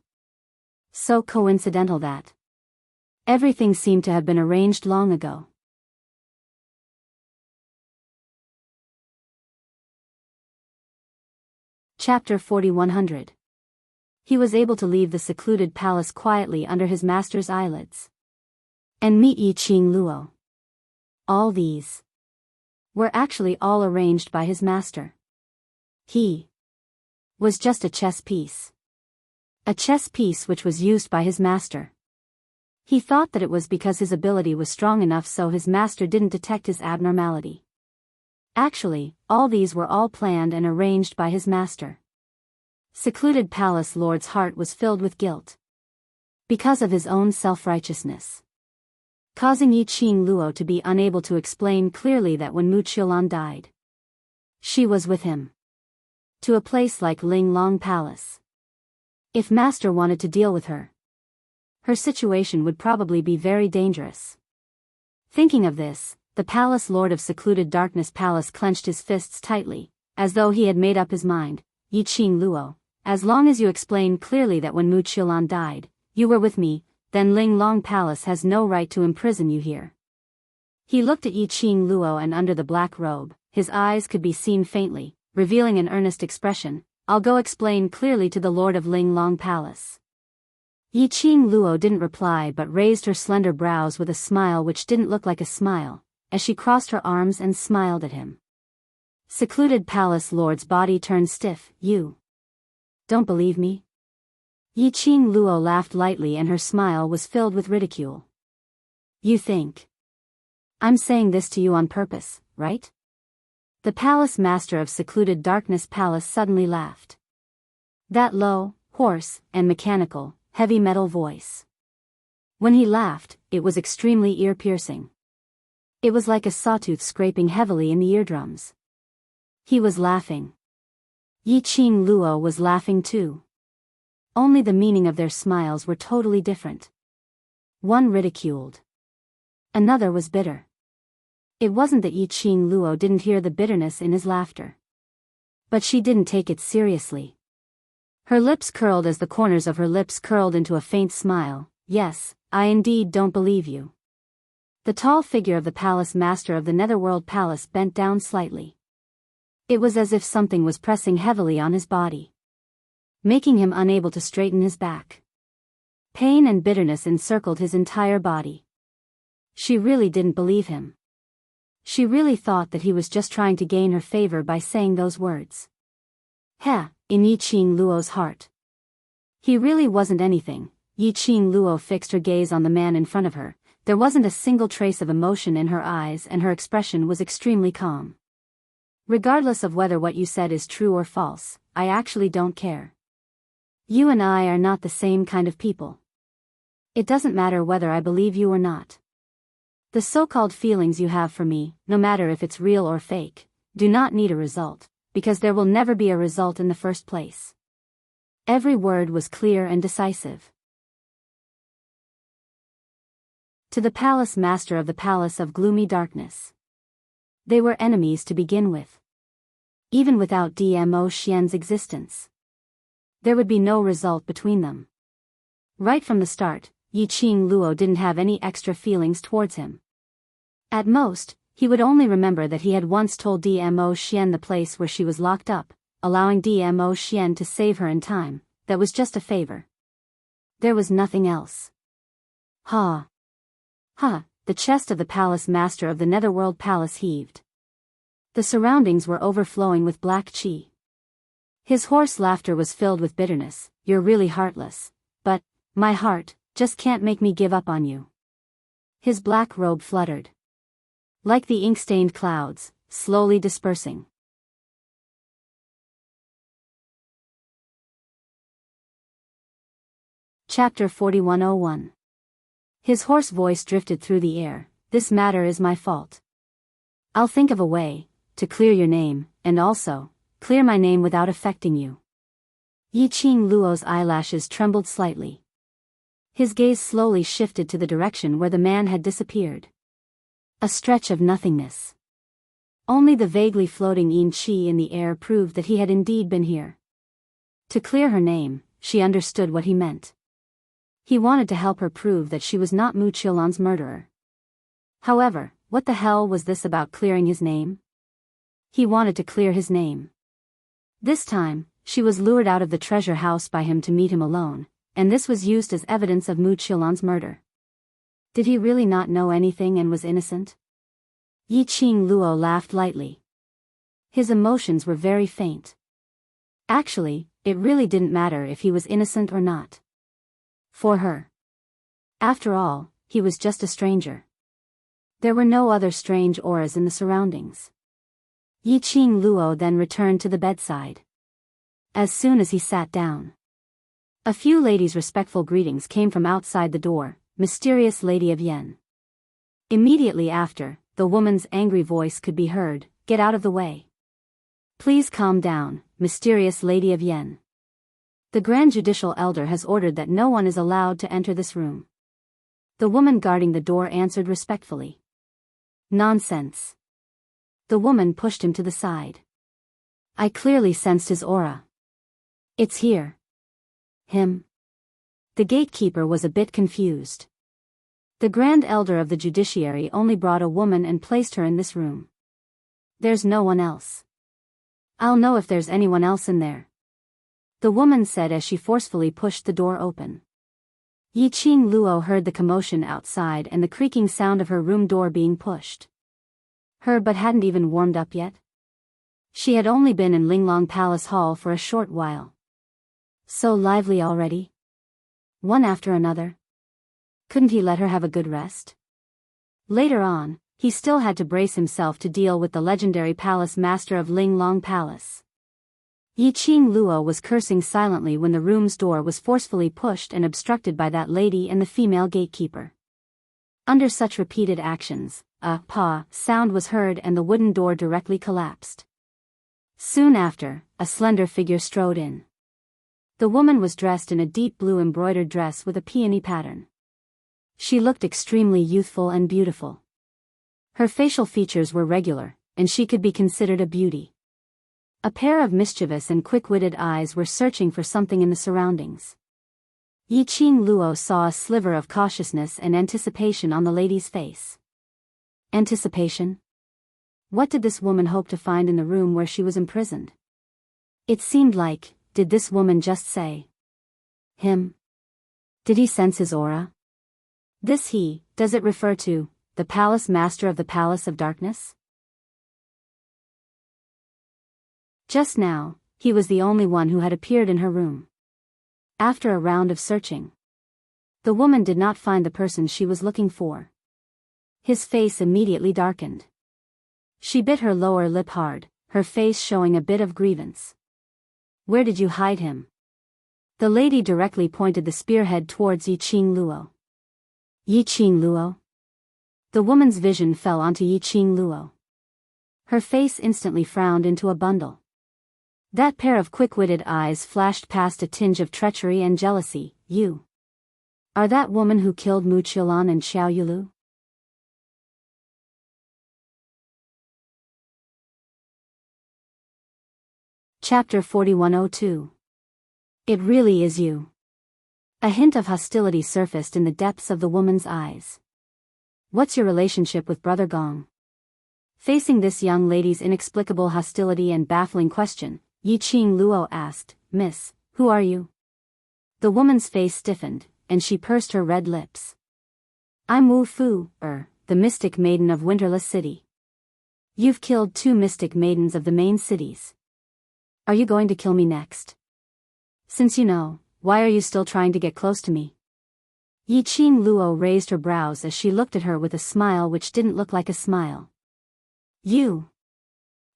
So coincidental that Everything seemed to have been arranged long ago. Chapter 4100. He was able to leave the secluded palace quietly under his master's eyelids. And meet Yi Qing Luo. All these were actually all arranged by his master. He was just a chess piece. A chess piece which was used by his master. He thought that it was because his ability was strong enough so his master didn't detect his abnormality. Actually, all these were all planned and arranged by his master. Secluded Palace Lord's heart was filled with guilt. Because of his own self-righteousness. Causing Yi Qing Luo to be unable to explain clearly that when Mu Qiulan died, she was with him. To a place like Ling Long Palace. If master wanted to deal with her, her situation would probably be very dangerous. Thinking of this, the Palace Lord of Secluded Darkness Palace clenched his fists tightly, as though he had made up his mind. Yi Qing Luo, as long as you explain clearly that when Mu Qiulan died, you were with me, then Ling Long Palace has no right to imprison you here. He looked at Yi Qing Luo and under the black robe, his eyes could be seen faintly, revealing an earnest expression. I'll go explain clearly to the Lord of Ling Long Palace. Yi Qing Luo didn't reply but raised her slender brows with a smile which didn't look like a smile, as she crossed her arms and smiled at him. Secluded Palace Lord's body turned stiff. You don't believe me? Yi Qing Luo laughed lightly and her smile was filled with ridicule. You think I'm saying this to you on purpose, right? The palace master of Secluded Darkness Palace suddenly laughed. That low, hoarse, and mechanical, heavy metal voice. When he laughed, it was extremely ear-piercing. It was like a sawtooth scraping heavily in the eardrums. He was laughing. Yi Qing Luo was laughing too. Only the meaning of their smiles were totally different. One ridiculed. Another was bitter. It wasn't that Yi Qing Luo didn't hear the bitterness in his laughter. But she didn't take it seriously. Her lips curled as the corners of her lips curled into a faint smile. Yes, I indeed don't believe you. The tall figure of the palace master of the Netherworld Palace bent down slightly. It was as if something was pressing heavily on his body, making him unable to straighten his back. Pain and bitterness encircled his entire body. She really didn't believe him. She really thought that he was just trying to gain her favor by saying those words. In Yi Qing Luo's heart. He really wasn't anything. Yi Qing Luo fixed her gaze on the man in front of her. There wasn't a single trace of emotion in her eyes and her expression was extremely calm. Regardless of whether what you said is true or false, I actually don't care. You and I are not the same kind of people. It doesn't matter whether I believe you or not. The so-called feelings you have for me, no matter if it's real or fake, do not need a result, because there will never be a result in the first place. Every word was clear and decisive. To the palace master of the Palace of Gloomy Darkness. They were enemies to begin with. Even without Dmo Xian's existence, there would be no result between them. Right from the start, Yi Qing Luo didn't have any extra feelings towards him. At most, he would only remember that he had once told Dmo Xian the place where she was locked up, allowing Dmo Xian to save her in time. That was just a favor. There was nothing else. The chest of the palace master of the Netherworld Palace heaved. The surroundings were overflowing with black qi. His hoarse laughter was filled with bitterness. You're really heartless. But my heart just can't make me give up on you. His black robe fluttered. Like the ink-stained clouds, slowly dispersing. Chapter 4101. His hoarse voice drifted through the air. This matter is my fault. I'll think of a way to clear your name, and also clear my name without affecting you. Yi Qing Luo's eyelashes trembled slightly. His gaze slowly shifted to the direction where the man had disappeared. A stretch of nothingness. Only the vaguely floating yin qi in the air proved that he had indeed been here. To clear her name, she understood what he meant. He wanted to help her prove that she was not Mu Qiulan's murderer. However, what the hell was this about clearing his name? He wanted to clear his name. This time, she was lured out of the treasure house by him to meet him alone, and this was used as evidence of Mu Qiulan's murder. Did he really not know anything and was innocent? Yi Qing Luo laughed lightly. His emotions were very faint. Actually, it really didn't matter if he was innocent or not. For her. After all, he was just a stranger. There were no other strange auras in the surroundings. Yi Qing Luo then returned to the bedside. As soon as he sat down, a few ladies' respectful greetings came from outside the door. Mysterious Lady of Yen. Immediately after, the woman's angry voice could be heard, "Get out of the way. Please calm down, Mysterious Lady of Yen. The Grand Judicial Elder has ordered that no one is allowed to enter this room." The woman guarding the door answered respectfully. "Nonsense." The woman pushed him to the side. "I clearly sensed his aura. It's here." Him? The gatekeeper was a bit confused. The Grand Elder of the Judiciary only brought a woman and placed her in this room. There's no one else. I'll know if there's anyone else in there, the woman said as she forcefully pushed the door open. Yi Qing Luo heard the commotion outside and the creaking sound of her room door being pushed. Her but hadn't even warmed up yet. She had only been in Linglong Palace Hall for a short while. So lively already? One after another? Couldn't he let her have a good rest? Later on, he still had to brace himself to deal with the legendary palace master of Linglong Palace. Yi Qing Luo was cursing silently when the room's door was forcefully pushed and obstructed by that lady and the female gatekeeper. Under such repeated actions, a "pa" sound was heard and the wooden door directly collapsed. Soon after, a slender figure strode in. The woman was dressed in a deep blue embroidered dress with a peony pattern. She looked extremely youthful and beautiful. Her facial features were regular, and she could be considered a beauty. A pair of mischievous and quick-witted eyes were searching for something in the surroundings. Yi Qing Luo saw a sliver of cautiousness and anticipation on the lady's face. Anticipation? What did this woman hope to find in the room where she was imprisoned? It seemed like, did this woman just say him? Did he sense his aura? This he, does it refer to the palace master of the Palace of Darkness? Just now, he was the only one who had appeared in her room. After a round of searching, the woman did not find the person she was looking for. His face immediately darkened. She bit her lower lip hard, her face showing a bit of grievance. "Where did you hide him?" The lady directly pointed the spearhead towards Yi Qing Luo. Yi Qing Luo? The woman's vision fell onto Yi Qing Luo. Her face instantly frowned into a bundle. That pair of quick-witted eyes flashed past a tinge of treachery and jealousy. "You are that woman who killed Mu Qiulan and Xiao Yulu?" Chapter 4102. It really is you. A hint of hostility surfaced in the depths of the woman's eyes. "What's your relationship with Brother Gong?" Facing this young lady's inexplicable hostility and baffling question, Yi Qing Luo asked, "Miss, who are you?" The woman's face stiffened, and she pursed her red lips. "I'm Wu Fu, the Mystic Maiden of Winterless City. You've killed 2 Mystic Maidens of the main cities. Are you going to kill me next? Since you know, why are you still trying to get close to me?" Yi Qing Luo raised her brows as she looked at her with a smile which didn't look like a smile. "You."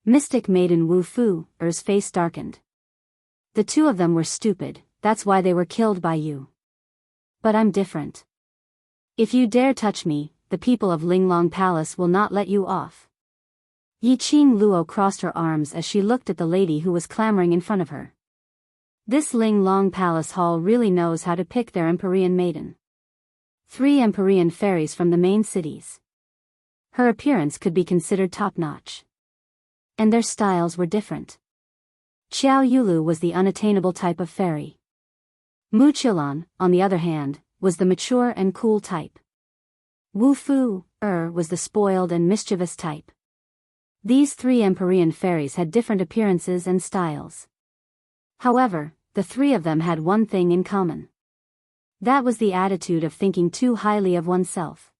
Mystic Maiden Wu Fu's face darkened. "The 2 of them were stupid, that's why they were killed by you. But I'm different. If you dare touch me, the people of Linglong Palace will not let you off." Yi Qing Luo crossed her arms as she looked at the lady who was clamoring in front of her. This Linglong Palace Hall really knows how to pick their Empyrean maiden. 3 Empyrean fairies from the main cities. Her appearance could be considered top-notch. And their styles were different. Xiao Yulu was the unattainable type of fairy. Mu Qiulan, on the other hand, was the mature and cool type. Wu Fu was the spoiled and mischievous type. These three Empyrean fairies had different appearances and styles. However, the three of them had one thing in common. That was the attitude of thinking too highly of oneself.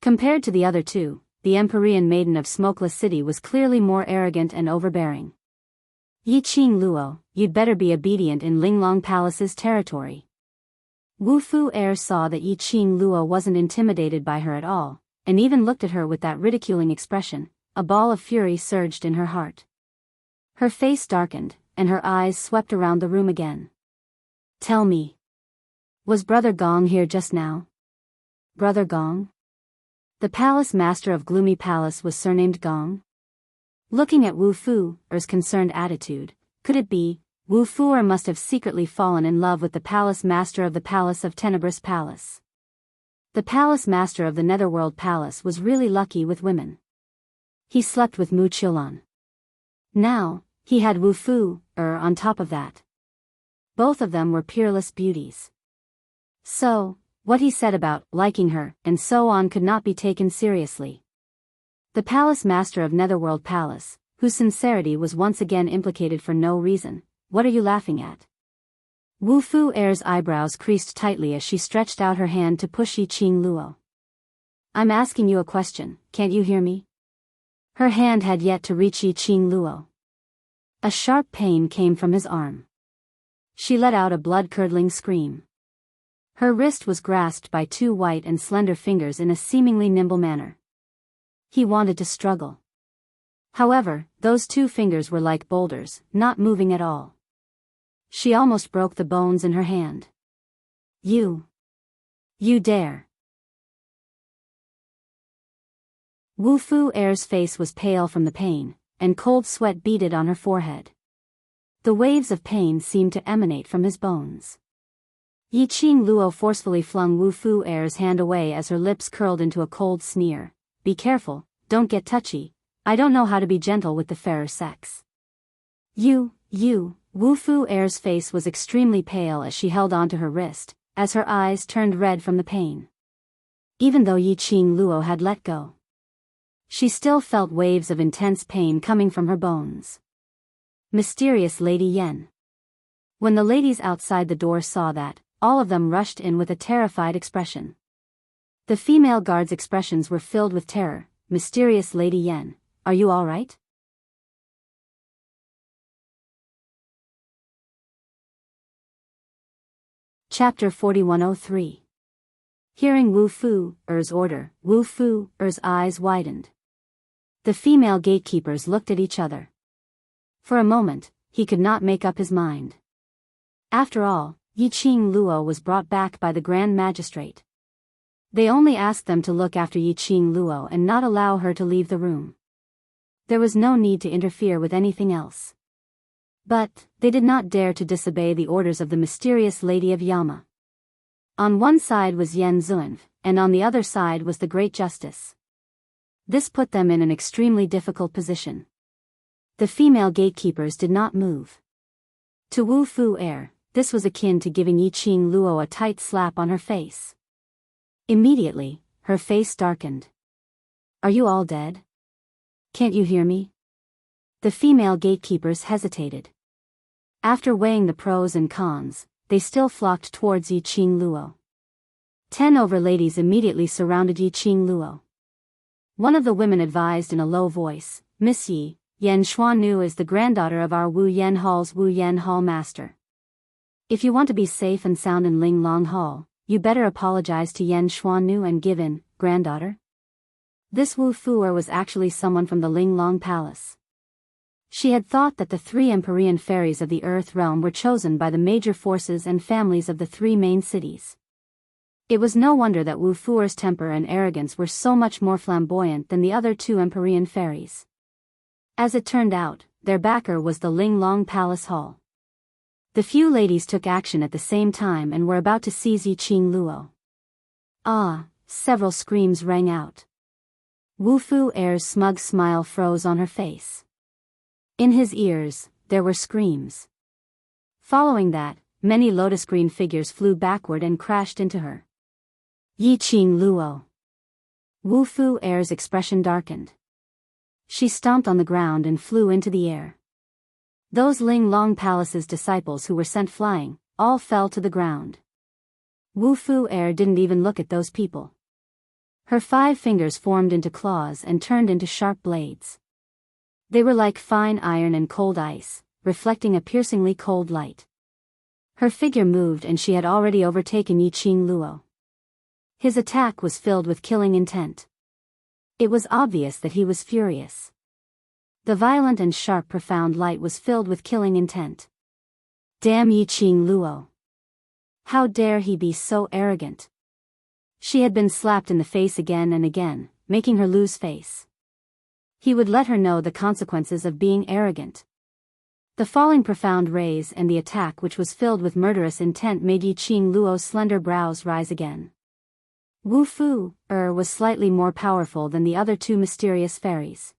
Compared to the other two, the Empyrean maiden of Smokeless City was clearly more arrogant and overbearing. Yi Qing Luo, you'd better be obedient in Linglong Palace's territory. Wu Fu saw that Yi Qing Luo wasn't intimidated by her at all, and even looked at her with that ridiculing expression. A ball of fury surged in her heart. Her face darkened, and her eyes swept around the room again. Tell me. Was Brother Gong here just now? Brother Gong? The palace master of Gloomy Palace was surnamed Gong? Looking at Wu Fu's concerned attitude, could it be, Wu Fu must have secretly fallen in love with the palace master of the Palace of Tenebrous Palace. The palace master of the Netherworld Palace was really lucky with women. He slept with Mu Qiulan. Now, he had Wu Fu on top of that. Both of them were peerless beauties. So, what he said about liking her and so on could not be taken seriously. The palace master of Netherworld Palace, whose sincerity was once again implicated for no reason, what are you laughing at? Wu Fu's eyebrows creased tightly as she stretched out her hand to push Yi Qing Luo. I'm asking you a question, can't you hear me? Her hand had yet to reach Yi Qing Luo. A sharp pain came from his arm. She let out a blood-curdling scream. Her wrist was grasped by two white and slender fingers in a seemingly nimble manner. He wanted to struggle. However, those two fingers were like boulders, not moving at all. She almost broke the bones in her hand. You dare. Wu Fu's face was pale from the pain, and cold sweat beaded on her forehead. The waves of pain seemed to emanate from his bones. Yi Qing Luo forcefully flung Wu Fu's hand away as her lips curled into a cold sneer. Be careful, don't get touchy, I don't know how to be gentle with the fairer sex. Wu Fu's face was extremely pale as she held onto her wrist, as her eyes turned red from the pain. Even though Yi Qing Luo had let go, she still felt waves of intense pain coming from her bones. Mysterious Lady Yen. When the ladies outside the door saw that, all of them rushed in with a terrified expression. The female guards' expressions were filled with terror. Mysterious Lady Yen, are you all right? Chapter 4103. Hearing Wu Fu's order, Wu Fu's eyes widened. The female gatekeepers looked at each other. For a moment, he could not make up his mind. After all, Yi Qing Luo was brought back by the Grand Magistrate. They only asked them to look after Yi Qing Luo and not allow her to leave the room. There was no need to interfere with anything else. But, they did not dare to disobey the orders of the mysterious Lady of Yama. On one side was Yen Zunf, and on the other side was the Great Justice. This put them in an extremely difficult position. The female gatekeepers did not move. To Wu Fu, this was akin to giving Yi Qing Luo a tight slap on her face. Immediately, her face darkened. Are you all dead? Can't you hear me? The female gatekeepers hesitated. After weighing the pros and cons, they still flocked towards Yi Qing Luo. 10 overladies immediately surrounded Yi Qing Luo. One of the women advised in a low voice, Miss Yi, Yen Xuannu is the granddaughter of our Wu Yen Hall's Wu Yen Hall master. If you want to be safe and sound in Ling Long Hall, you better apologize to Yen Xuannu and give in, granddaughter. This Wu Fuer was actually someone from the Ling Long Palace. She had thought that the 3 Empyrean fairies of the Earth realm were chosen by the major forces and families of the 3 main cities. It was no wonder that Wu Fuer's temper and arrogance were so much more flamboyant than the other 2 Empyrean fairies. As it turned out, their backer was the Ling Long Palace Hall. The few ladies took action at the same time and were about to seize Yi Qing Luo. Ah! Several screams rang out. Wu Fuer's smug smile froze on her face. In his ears, there were screams. Following that, many lotus-green figures flew backward and crashed into her. Yiqing Luo. Wu Fu Er's expression darkened. She stomped on the ground and flew into the air. Those Ling Long Palace's disciples who were sent flying, all fell to the ground. Wu Fu Er didn't even look at those people. Her 5 fingers formed into claws and turned into sharp blades. They were like fine iron and cold ice, reflecting a piercingly cold light. Her figure moved and she had already overtaken Yiqing Luo. His attack was filled with killing intent. It was obvious that he was furious. The violent and sharp profound light was filled with killing intent. Damn Yiqing Luo. How dare he be so arrogant? She had been slapped in the face again and again, making her lose face. He would let her know the consequences of being arrogant. The falling profound rays and the attack which was filled with murderous intent made Yiqing Luo's slender brows rise again. Wu Fu Er was slightly more powerful than the other 2 mysterious fairies.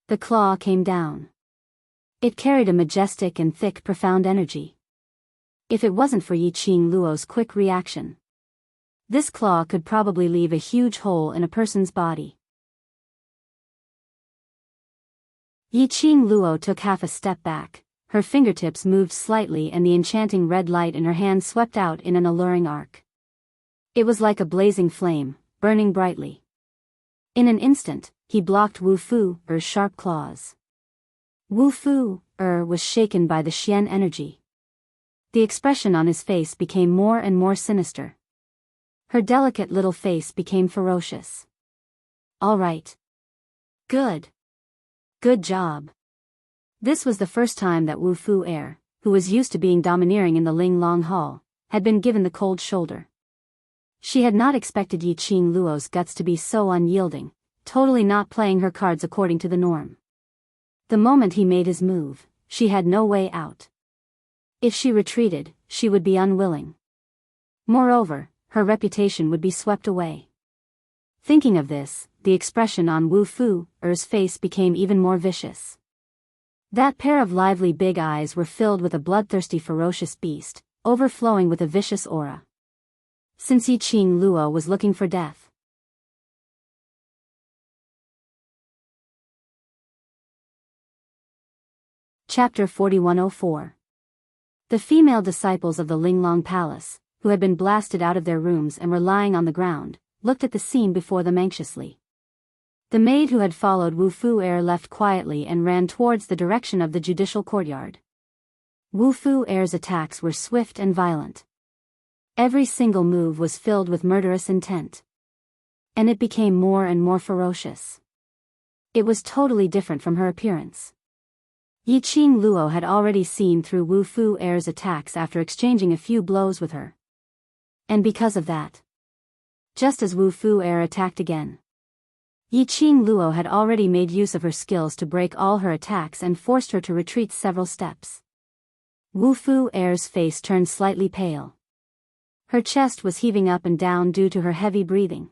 The claw came down. It carried a majestic and thick profound energy. If it wasn't for Yiqing Luo's quick reaction, this claw could probably leave a huge hole in a person's body. Yiqing Luo took half a step back, her fingertips moved slightly and the enchanting red light in her hand swept out in an alluring arc. It was like a blazing flame, burning brightly. In an instant, he blocked Wu Fu Er's sharp claws. Wu Fu Er was shaken by the Xian energy. The expression on his face became more and more sinister. Her delicate little face became ferocious. All right. Good. Good job. This was the first time that Wu Fu Er, who was used to being domineering in the Ling Long Hall, had been given the cold shoulder. She had not expected Yiqing Luo's guts to be so unyielding, totally not playing her cards according to the norm. The moment he made his move, she had no way out. If she retreated, she would be unwilling. Moreover, her reputation would be swept away. Thinking of this, the expression on Wu Fu Er's face became even more vicious. That pair of lively big eyes were filled with a bloodthirsty ferocious beast, overflowing with a vicious aura. Since Yiqing Luo was looking for death. Chapter 4104. The female disciples of the Linglong Palace, who had been blasted out of their rooms and were lying on the ground, looked at the scene before them anxiously. The maid who had followed Wu Fu Er left quietly and ran towards the direction of the judicial courtyard. Wu Fu Er's attacks were swift and violent. Every single move was filled with murderous intent. And it became more and more ferocious. It was totally different from her appearance. Yiqing Luo had already seen through Wu Fu Er's attacks after exchanging a few blows with her. And because of that, just as Wu Fu Er attacked again, Yiqing Luo had already made use of her skills to break all her attacks and forced her to retreat several steps. Wu Fu Er's face turned slightly pale. Her chest was heaving up and down due to her heavy breathing.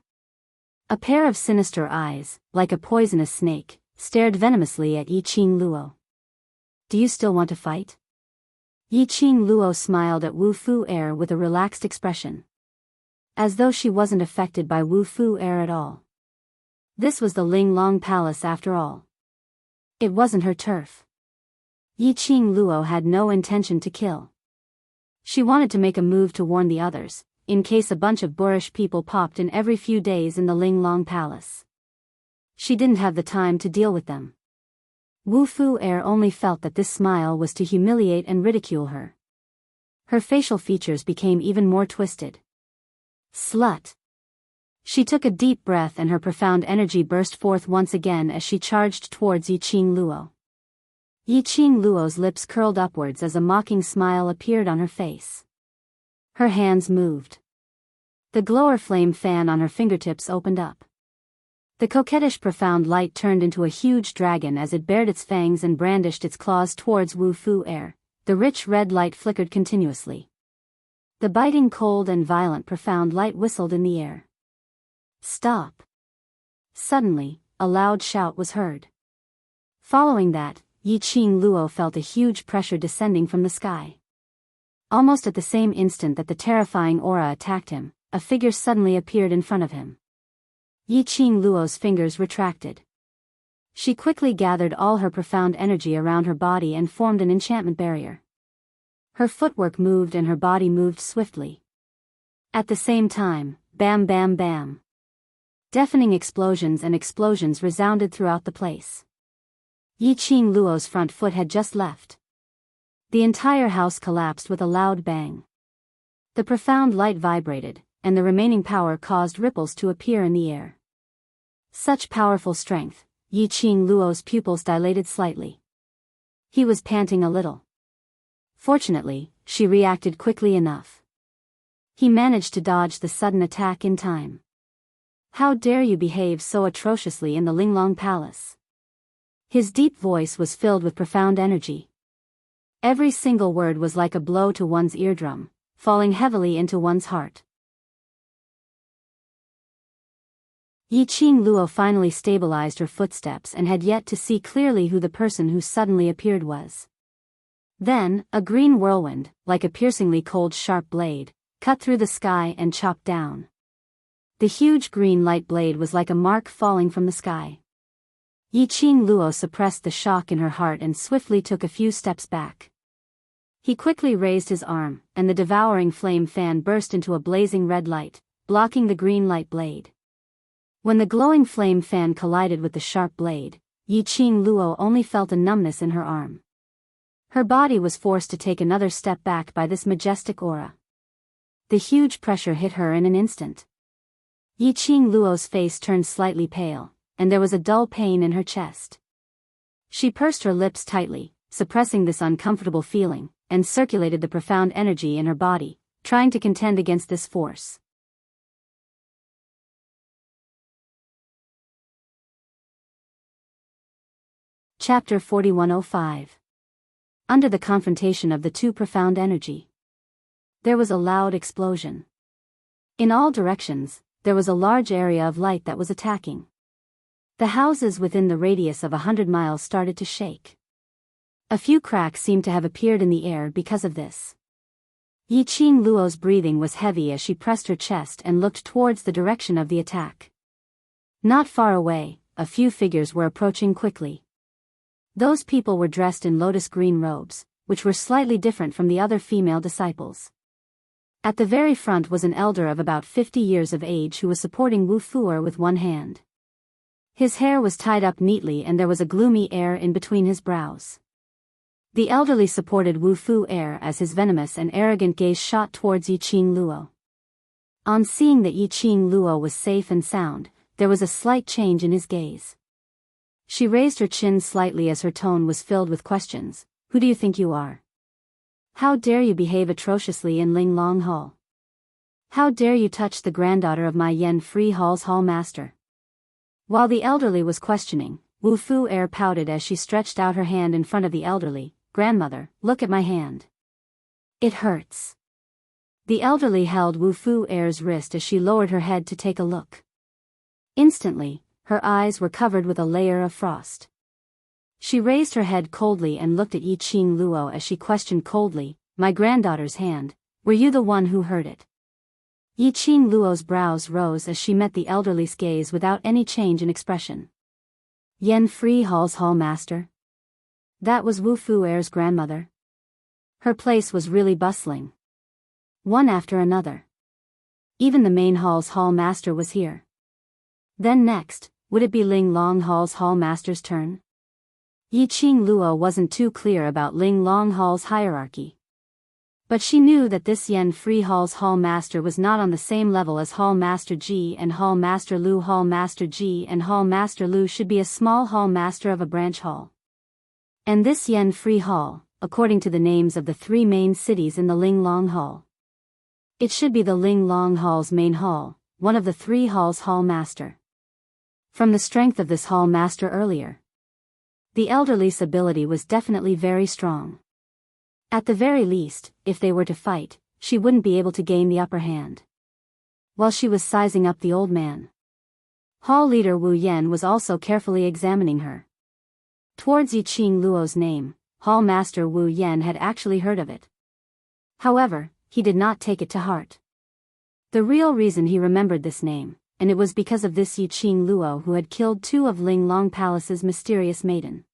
A pair of sinister eyes, like a poisonous snake, stared venomously at Yiqing Luo. Do you still want to fight? Yiqing Luo smiled at Wu Fu Er with a relaxed expression. As though she wasn't affected by Wu Fu Er at all. This was the Ling Long Palace after all. It wasn't her turf. Yiqing Luo had no intention to kill. She wanted to make a move to warn the others, in case a bunch of boorish people popped in every few days in the Ling Long Palace. She didn't have the time to deal with them. Wu Fu Er only felt that this smile was to humiliate and ridicule her. Her facial features became even more twisted. Slut! She took a deep breath and her profound energy burst forth once again as she charged towards Yiqing Luo. Yiqing Luo's lips curled upwards as a mocking smile appeared on her face. Her hands moved. The glower flame fan on her fingertips opened up. The coquettish profound light turned into a huge dragon as it bared its fangs and brandished its claws towards Wu Fu Er. The rich red light flickered continuously. The biting cold and violent profound light whistled in the air. Stop! Suddenly, a loud shout was heard. Following that, Yiqing Luo felt a huge pressure descending from the sky. Almost at the same instant that the terrifying aura attacked him, a figure suddenly appeared in front of him. Yi Qing Luo's fingers retracted. She quickly gathered all her profound energy around her body and formed an enchantment barrier. Her footwork moved and her body moved swiftly. At the same time, bam bam bam. Deafening explosions and explosions resounded throughout the place. Yi Qing Luo's front foot had just left. The entire house collapsed with a loud bang. The profound light vibrated, and the remaining power caused ripples to appear in the air. Such powerful strength, Yi Qing Luo's pupils dilated slightly. He was panting a little. Fortunately, she reacted quickly enough. He managed to dodge the sudden attack in time. How dare you behave so atrociously in the Linglong Palace? His deep voice was filled with profound energy. Every single word was like a blow to one's eardrum, falling heavily into one's heart. Yi Qing Luo finally stabilized her footsteps and had yet to see clearly who the person who suddenly appeared was. Then, a green whirlwind, like a piercingly cold sharp blade, cut through the sky and chopped down. The huge green light blade was like a mark falling from the sky. Yi Qing Luo suppressed the shock in her heart and swiftly took a few steps back. He quickly raised his arm, and the devouring flame fan burst into a blazing red light, blocking the green light blade. When the glowing flame fan collided with the sharp blade, Yi Qing Luo only felt a numbness in her arm. Her body was forced to take another step back by this majestic aura. The huge pressure hit her in an instant. Yi Qing Luo's face turned slightly pale, and there was a dull pain in her chest. She pursed her lips tightly, suppressing this uncomfortable feeling, and circulated the profound energy in her body, trying to contend against this force. Chapter 4105. Under the confrontation of the two profound energy. There was a loud explosion. In all directions, there was a large area of light that was attacking. The houses within the radius of 100 miles started to shake. A few cracks seemed to have appeared in the air because of this. Yi Qing Luo's breathing was heavy as she pressed her chest and looked towards the direction of the attack. Not far away, a few figures were approaching quickly. Those people were dressed in lotus green robes, which were slightly different from the other female disciples. At the very front was an elder of about 50 years of age who was supporting Wu Fuer with one hand. His hair was tied up neatly and there was a gloomy air in between his brows. The elderly supported Wu Fuer as his venomous and arrogant gaze shot towards Yi Qing Luo. On seeing that Yi Qing Luo was safe and sound, there was a slight change in his gaze. She raised her chin slightly as her tone was filled with questions. Who do you think you are? How dare you behave atrociously in Linglong Hall? How dare you touch the granddaughter of my Yen Free Hall's hall master? While the elderly was questioning, Wu Fuer pouted as she stretched out her hand in front of the elderly. Grandmother, look at my hand. It hurts. The elderly held Wu Fuer's wrist as she lowered her head to take a look. Instantly, her eyes were covered with a layer of frost. She raised her head coldly and looked at Yi Qing Luo as she questioned coldly, my granddaughter's hand, were you the one who hurt it? Yi Qing Luo's brows rose as she met the elderly's gaze without any change in expression. Yen Free Hall's hall master? That was Wu Fuer's grandmother. Her place was really bustling. One after another. Even the main hall's hall master was here. Then next, would it be Linglong Hall's hall master's turn? Yi Qing Luo wasn't too clear about Linglong Hall's hierarchy. But she knew that this Yen Free Hall's hall master was not on the same level as Hall Master Ji and Hall Master Lu. Hall Master Ji and Hall Master Lu should be a small hall master of a branch hall. And this Yen Free Hall, according to the names of the three main cities in the Linglong Hall. It should be the Linglong Hall's main hall, one of the three halls' hall master. From the strength of this hall master earlier, the elderly's ability was definitely very strong. At the very least, if they were to fight, she wouldn't be able to gain the upper hand. While she was sizing up the old man, hall leader Wu Yan was also carefully examining her. Towards Yi Qing Luo's name, hall master Wu Yan had actually heard of it. However, he did not take it to heart. The real reason he remembered this name, and it was because of this Yiqing Luo who had killed two of Ling Long Palace's mysterious maiden.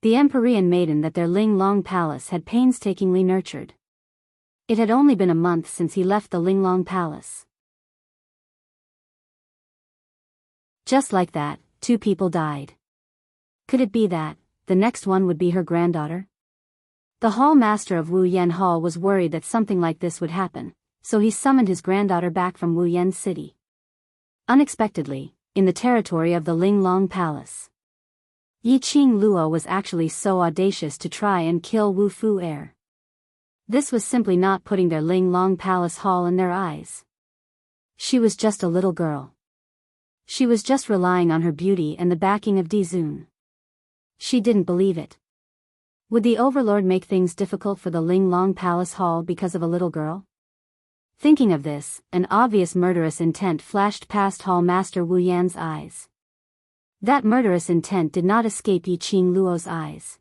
The Empyrean maiden that their Ling Long Palace had painstakingly nurtured. It had only been a month since he left the Ling Long Palace. Just like that, two people died. Could it be that the next one would be her granddaughter? The hall master of Wu Yan Hall was worried that something like this would happen, so he summoned his granddaughter back from Wu Yan City. Unexpectedly, in the territory of the Ling Long Palace, Yiqing Luo was actually so audacious to try and kill Wu Fu heir. This was simply not putting their Ling Long Palace hall in their eyes. She was just a little girl. She was just relying on her beauty and the backing of Dizun. She didn't believe it. Would the overlord make things difficult for the Ling Long Palace hall because of a little girl? Thinking of this, an obvious murderous intent flashed past Hall Master Wu Yan's eyes. That murderous intent did not escape Yiqing Luo's eyes.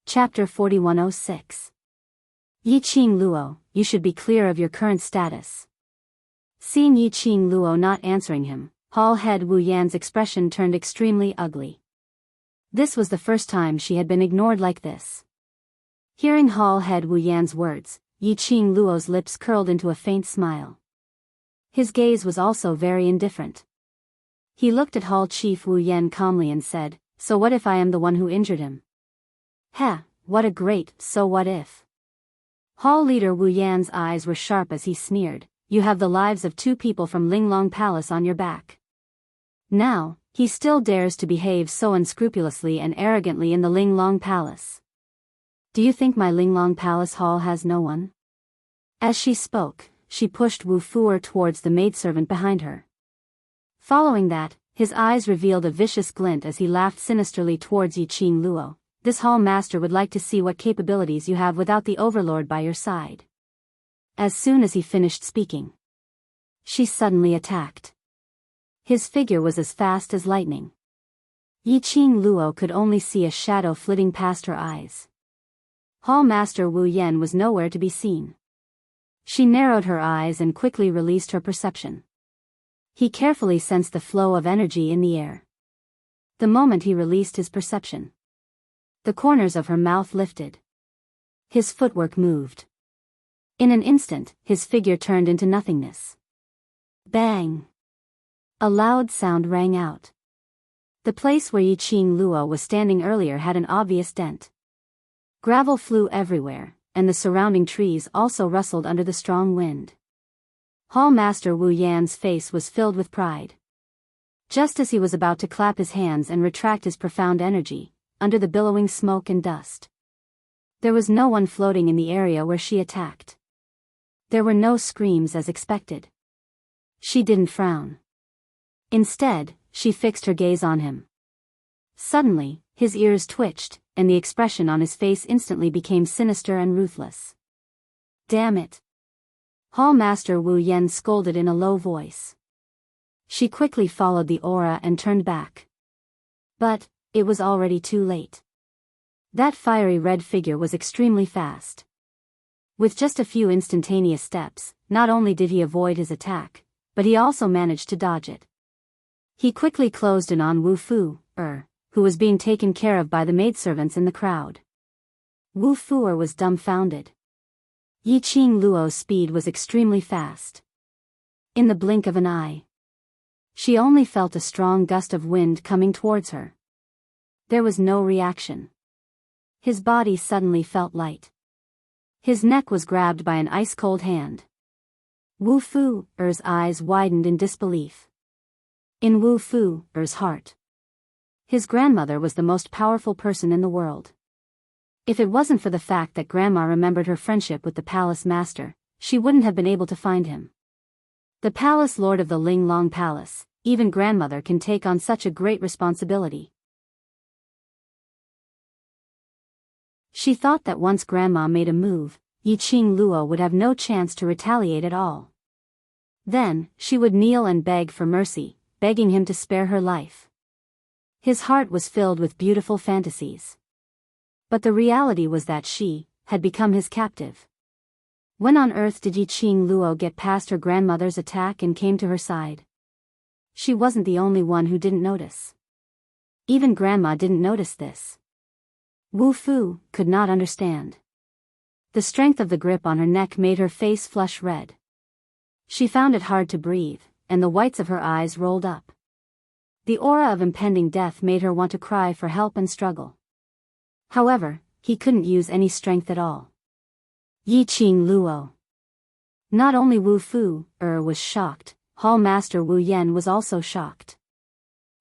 Chapter 4106. Yiqing Luo, you should be clear of your current status. Seeing Yiqing Luo not answering him, Hall head Wu Yan's expression turned extremely ugly. This was the first time she had been ignored like this. Hearing Hall head Wu Yan's words, Yiqing Luo's lips curled into a faint smile. His gaze was also very indifferent. He looked at Hall Chief Wu Yan calmly and said, "So what if I am the one who injured him?" "Heh, what a great, so what if?" Hall leader Wu Yan's eyes were sharp as he sneered, "You have the lives of two people from Ling Long Palace on your back. Now, he still dares to behave so unscrupulously and arrogantly in the Ling Long Palace. Do you think my Ling Long Palace hall has no one?" As she spoke, she pushed Wu Fuer towards the maidservant behind her. Following that, his eyes revealed a vicious glint as he laughed sinisterly towards Yiqing Luo. "This hall master would like to see what capabilities you have without the overlord by your side." As soon as he finished speaking, she suddenly attacked. His figure was as fast as lightning. Yiqing Luo could only see a shadow flitting past her eyes. Hall Master Wu Yan was nowhere to be seen. She narrowed her eyes and quickly released her perception. He carefully sensed the flow of energy in the air. The moment he released his perception, the corners of her mouth lifted. His footwork moved. In an instant, his figure turned into nothingness. Bang! A loud sound rang out. The place where Yiqing Luo was standing earlier had an obvious dent. Gravel flew everywhere, and the surrounding trees also rustled under the strong wind. Hall Master Wu Yan's face was filled with pride. Just as he was about to clap his hands and retract his profound energy, under the billowing smoke and dust, there was no one floating in the area where she attacked. There were no screams as expected. She didn't frown. Instead, she fixed her gaze on him. Suddenly, his ears twitched, and the expression on his face instantly became sinister and ruthless. "Damn it!" Hall Master Wu Yan scolded in a low voice. She quickly followed the aura and turned back. But it was already too late. That fiery red figure was extremely fast. With just a few instantaneous steps, not only did he avoid his attack, but he also managed to dodge it. He quickly closed in on Wu Fu, who was being taken care of by the maidservants in the crowd. Wu Fuer was dumbfounded. Yiqing Luo's speed was extremely fast. In the blink of an eye, she only felt a strong gust of wind coming towards her. There was no reaction. His body suddenly felt light. His neck was grabbed by an ice-cold hand. Wu Fuer's eyes widened in disbelief. In Wu Fuer's heart, his grandmother was the most powerful person in the world. If it wasn't for the fact that Grandma remembered her friendship with the palace master, she wouldn't have been able to find him. The palace lord of the Ling Long Palace, even grandmother can take on such a great responsibility. She thought that once Grandma made a move, Yiqing Luo would have no chance to retaliate at all. Then, she would kneel and beg for mercy, begging him to spare her life. His heart was filled with beautiful fantasies. But the reality was that she had become his captive. When on earth did Yiqing Luo get past her grandmother's attack and came to her side? She wasn't the only one who didn't notice. Even Grandma didn't notice this. Wu Fu could not understand. The strength of the grip on her neck made her face flush red. She found it hard to breathe, and the whites of her eyes rolled up. The aura of impending death made her want to cry for help and struggle. However, he couldn't use any strength at all. Yiqing Luo. Not only Wu Fu was shocked, Hall Master Wu Yan was also shocked.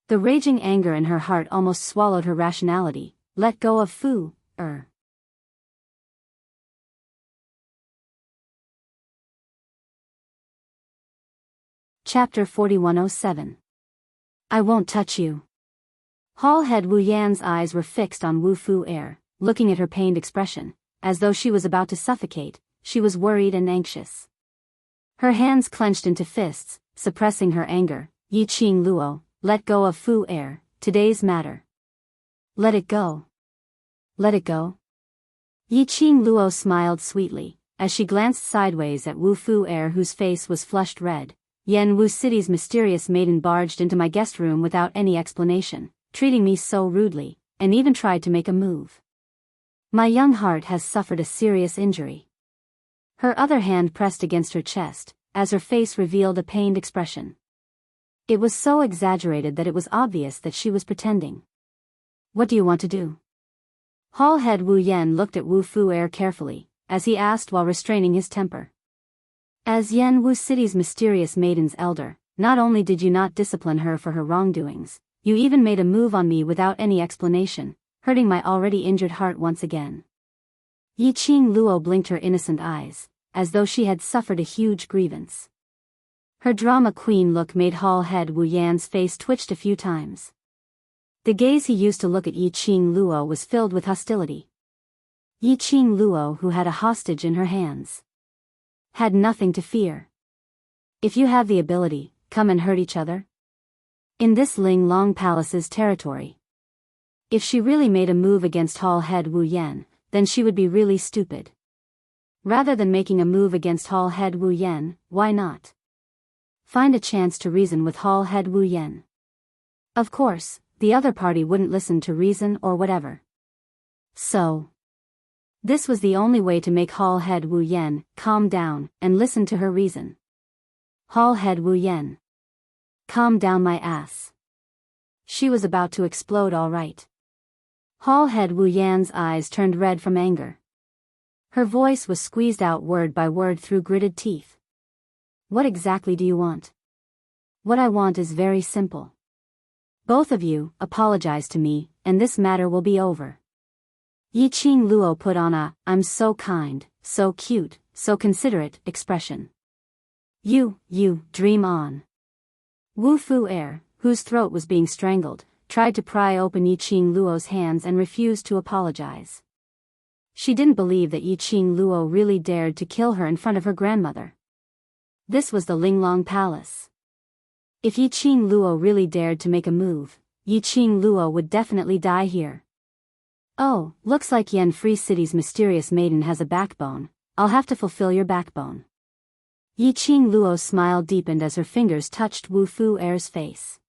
The raging anger in her heart almost swallowed her rationality. Let go of Fu. Chapter 4107. I won't touch you. Hall head Wu Yan's eyes were fixed on Wu Fu looking at her pained expression, as though she was about to suffocate. She was worried and anxious. Her hands clenched into fists, suppressing her anger. Yiqing Luo, let go of Fu today's matter. Let it go. Let it go? Yiqing Luo smiled sweetly, as she glanced sideways at Wu Fu whose face was flushed red. Yan Wu City's mysterious maiden barged into my guest room without any explanation, treating me so rudely, and even tried to make a move. My young heart has suffered a serious injury. Her other hand pressed against her chest, as her face revealed a pained expression. It was so exaggerated that it was obvious that she was pretending. What do you want to do? Hall head Wu Yan looked at Wu Fu carefully, as he asked while restraining his temper. As Yan Wu City's mysterious maiden's elder, not only did you not discipline her for her wrongdoings, you even made a move on me without any explanation, hurting my already injured heart once again. Yiqing Luo blinked her innocent eyes, as though she had suffered a huge grievance. Her drama queen look made Hall head Wu Yan's face twitched a few times. The gaze he used to look at Yiqing Luo was filled with hostility. Yiqing Luo, who had a hostage in her hands, had nothing to fear. If you have the ability, come and hurt each other. In this Ling Long Palace's territory. If she really made a move against Hall head Wu Yan, then she would be really stupid. Rather than making a move against Hall head Wu Yan, why not find a chance to reason with Hall head Wu Yan? Of course, the other party wouldn't listen to reason or whatever. So this was the only way to make Hall head Wu Yan calm down and listen to her reason. Hall head Wu Yan. Calm down my ass. She was about to explode all right. Hall head Wu Yan's eyes turned red from anger. Her voice was squeezed out word by word through gritted teeth. What exactly do you want? What I want is very simple. Both of you apologize to me, and this matter will be over. Yiqing Luo put on a, I'm so kind, so cute, so considerate expression. You, dream on. Wu Fu whose throat was being strangled, tried to pry open Yiqing Luo's hands and refused to apologize. She didn't believe that Yiqing Luo really dared to kill her in front of her grandmother. This was the Linglong Palace. If Yiqing Luo really dared to make a move, Yiqing Luo would definitely die here. Oh, looks like Yan Free City's mysterious maiden has a backbone. I'll have to fulfill your backbone. Yiqing Luo's smile deepened as her fingers touched Wu Fu's face.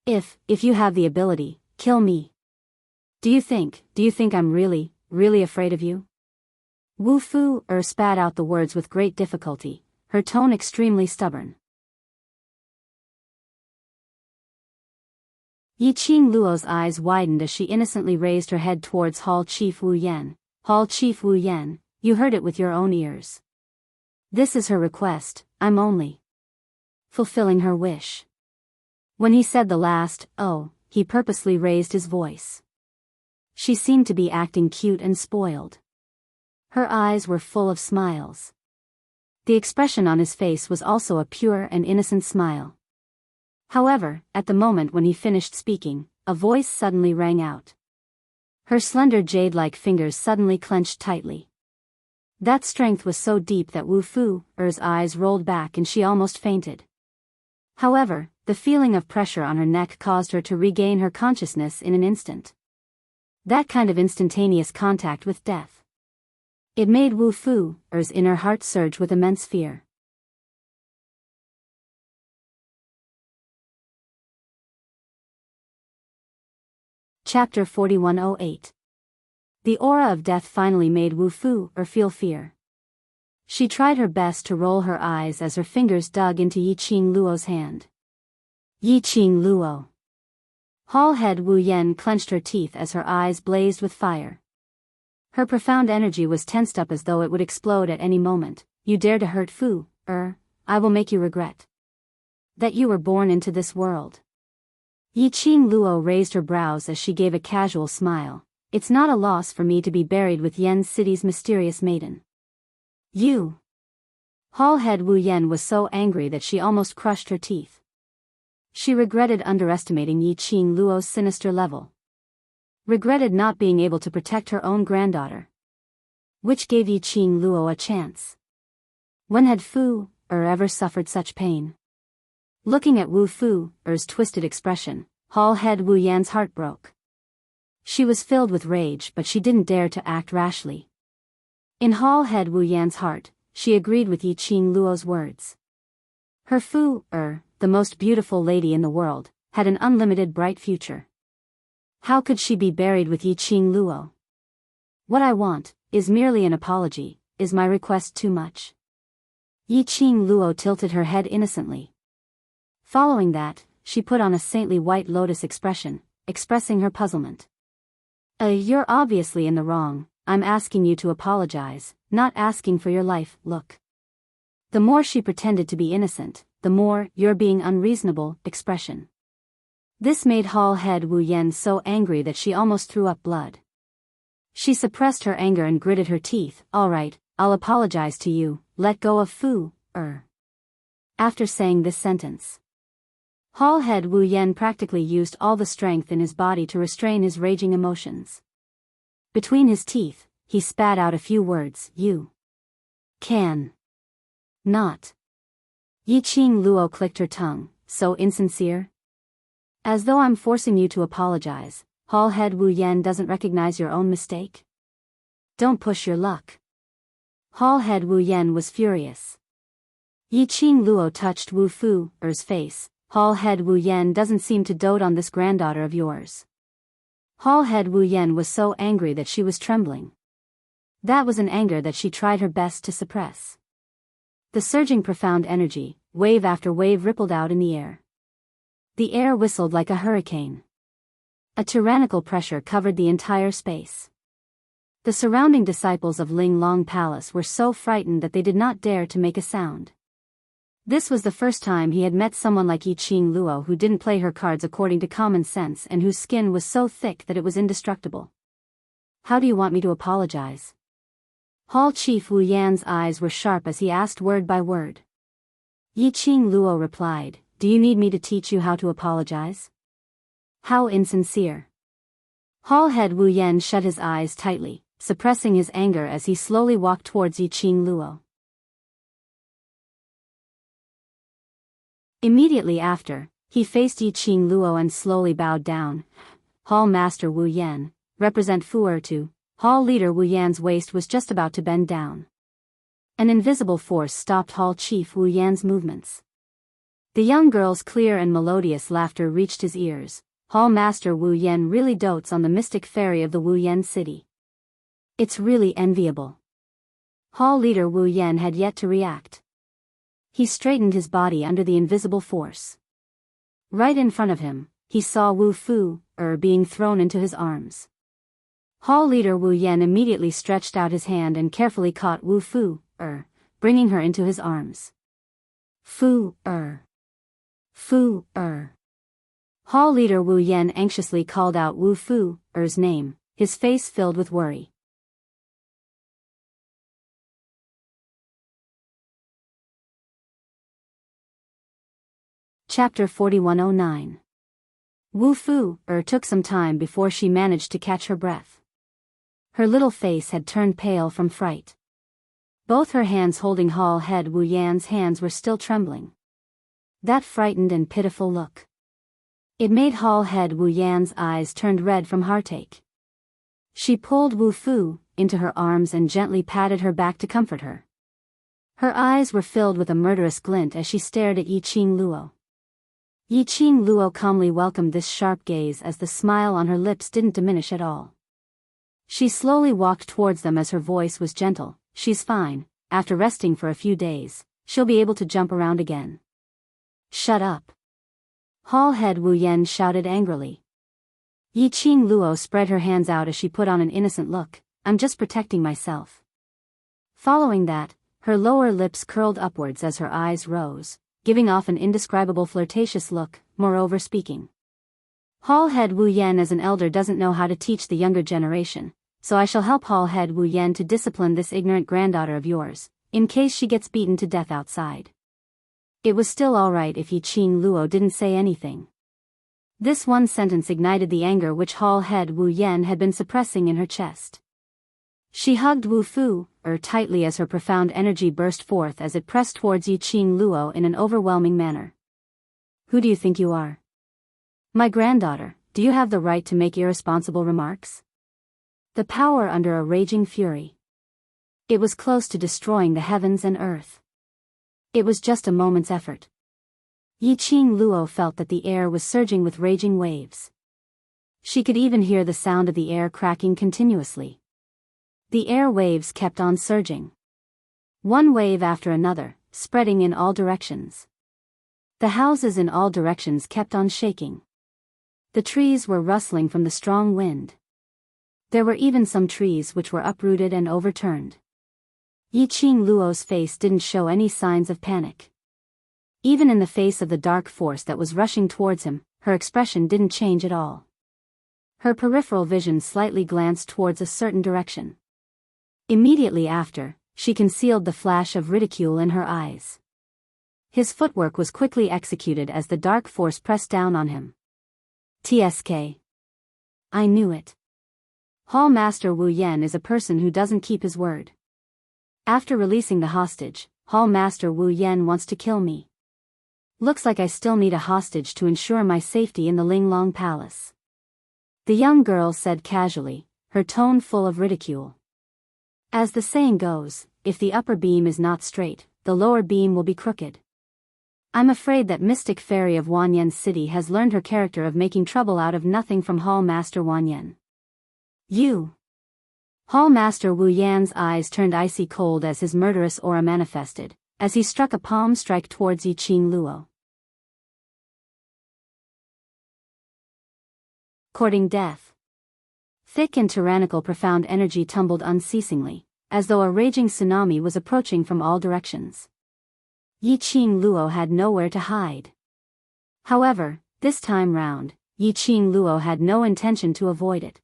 If you have the ability, kill me. Do you think I'm really afraid of you? Wu Fu spat out the words with great difficulty, her tone extremely stubborn. Yiqing Luo's eyes widened as she innocently raised her head towards Hall Chief Wu Yan. Hall Chief Wu Yan, you heard it with your own ears. This is her request, I'm only fulfilling her wish. When he said the last, he purposely raised his voice. She seemed to be acting cute and spoiled. Her eyes were full of smiles. The expression on his face was also a pure and innocent smile. However, at the moment when he finished speaking, a voice suddenly rang out. Her slender jade-like fingers suddenly clenched tightly. That strength was so deep that Wu Fu's eyes rolled back and she almost fainted. However, the feeling of pressure on her neck caused her to regain her consciousness in an instant. That kind of instantaneous contact with death. It made Wu Fu's inner heart surge with immense fear. Chapter 4108. The aura of death finally made Wu feel fear. She tried her best to roll her eyes as her fingers dug into Yiqing Luo's hand. Yiqing Luo. Hall head Wu Yan clenched her teeth as her eyes blazed with fire. Her profound energy was tensed up as though it would explode at any moment. You dare to hurt I will make you regret that you were born into this world. Yiqing Luo raised her brows as she gave a casual smile. It's not a loss for me to be buried with Yen City's mysterious maiden. You. Hall head Wu Yan was so angry that she almost crushed her teeth. She regretted underestimating Yiqing Luo's sinister level. Regretted not being able to protect her own granddaughter. Which gave Yiqing Luo a chance. When had ever suffered such pain? Looking at Wu Fu's twisted expression, Hall head Wu Yan's heart broke. She was filled with rage, but she didn't dare to act rashly. In Hall head Wu Yan's heart, she agreed with Yiqing Luo's words. Her the most beautiful lady in the world, had an unlimited bright future. How could she be buried with Yiqing Luo? What I want is merely an apology. Is my request too much? Yiqing Luo tilted her head innocently. Following that, she put on a saintly white lotus expression, expressing her puzzlement. You're obviously in the wrong. I'm asking you to apologize, not asking for your life. Look. The more she pretended to be innocent, the more "you're being unreasonable" expression. This made Hall head Wu Yan so angry that she almost threw up blood. She suppressed her anger and gritted her teeth. All right, I'll apologize to you. Let go of After saying this sentence, Hall head Wu Yan practically used all the strength in his body to restrain his raging emotions. Between his teeth, he spat out a few words. You can not. Yiqing Luo clicked her tongue. So insincere? As though I'm forcing you to apologize. Hall head Wu Yan doesn't recognize your own mistake? Don't push your luck. Hall head Wu Yan was furious. Yiqing Luo touched Wu Fu's face. Hall head Wu Yan doesn't seem to dote on this granddaughter of yours. Hall head Wu Yan was so angry that she was trembling. That was an anger that she tried her best to suppress. The surging profound energy, wave after wave, rippled out in the air. The air whistled like a hurricane. A tyrannical pressure covered the entire space. The surrounding disciples of Ling Long Palace were so frightened that they did not dare to make a sound. This was the first time he had met someone like Yiqing Luo who didn't play her cards according to common sense and whose skin was so thick that it was indestructible. How do you want me to apologize? Hall Chief Wu Yan's eyes were sharp as he asked word by word. Yiqing Luo replied, do you need me to teach you how to apologize? How insincere. Hall head Wu Yan shut his eyes tightly, suppressing his anger as he slowly walked towards Yiqing Luo. Immediately after, he faced Yiqing Luo and slowly bowed down. Hall Master Wu Yan, represent to. Hall Leader Wu Yan's waist was just about to bend down. An invisible force stopped Hall Chief Wu Yan's movements. The young girl's clear and melodious laughter reached his ears. Hall Master Wu Yan really dotes on the mystic fairy of the Wu Yan city. It's really enviable. Hall Leader Wu Yan had yet to react. He straightened his body under the invisible force. Right in front of him, he saw Wu being thrown into his arms. Hall Leader Wu Yan immediately stretched out his hand and carefully caught Wu bringing her into his arms. Hall Leader Wu Yan anxiously called out Wu Fu's name, his face filled with worry. Chapter 4109. Wu took some time before she managed to catch her breath. Her little face had turned pale from fright. Both her hands holding Hall head Wu Yan's hands were still trembling. That frightened and pitiful look. It made Hall Head Wu Yan's eyes turned red from heartache. She pulled Wu Fu into her arms and gently patted her back to comfort her. Her eyes were filled with a murderous glint as she stared at Yiqing Luo. Yiqing Luo calmly welcomed this sharp gaze as the smile on her lips didn't diminish at all. She slowly walked towards them as her voice was gentle. She's fine, after resting for a few days, she'll be able to jump around again. Shut up. Hall Head Wu Yan shouted angrily. Yiqing Luo spread her hands out as she put on an innocent look. I'm just protecting myself. Following that, her lower lips curled upwards as her eyes rose, giving off an indescribable flirtatious look, moreover speaking. Hall Head Wu Yan as an elder doesn't know how to teach the younger generation, so I shall help Hall Head Wu Yan to discipline this ignorant granddaughter of yours, in case she gets beaten to death outside. It was still alright if Yiqing Luo didn't say anything. This one sentence ignited the anger which Hall Head Wu Yan had been suppressing in her chest. She hugged Wu Fu tightly as her profound energy burst forth as it pressed towards Yiqing Luo in an overwhelming manner. Who do you think you are? My granddaughter, do you have the right to make irresponsible remarks? The power under a raging fury. It was close to destroying the heavens and earth. It was just a moment's effort. Yiqing Luo felt that the air was surging with raging waves. She could even hear the sound of the air cracking continuously. The air waves kept on surging. One wave after another, spreading in all directions. The houses in all directions kept on shaking. The trees were rustling from the strong wind. There were even some trees which were uprooted and overturned. Yiqing Luo's face didn't show any signs of panic. Even in the face of the dark force that was rushing towards him, her expression didn't change at all. Her peripheral vision slightly glanced towards a certain direction. Immediately after, she concealed the flash of ridicule in her eyes. His footwork was quickly executed as the dark force pressed down on him. TSK. I knew it. Hall Master Wu Yan is a person who doesn't keep his word. After releasing the hostage, Hall Master Wu Yan wants to kill me. Looks like I still need a hostage to ensure my safety in the Linglong Palace. The young girl said casually, her tone full of ridicule. As the saying goes, if the upper beam is not straight, the lower beam will be crooked. I'm afraid that Mystic Fairy of Wanyan City has learned her character of making trouble out of nothing from Hall Master Wanyan. You. Hall Master Wu Yan's eyes turned icy cold as his murderous aura manifested, as he struck a palm strike towards Yiqing Luo. Courting death. Thick and tyrannical profound energy tumbled unceasingly, as though a raging tsunami was approaching from all directions. Yiqing Luo had nowhere to hide. However, this time round, Yiqing Luo had no intention to avoid it.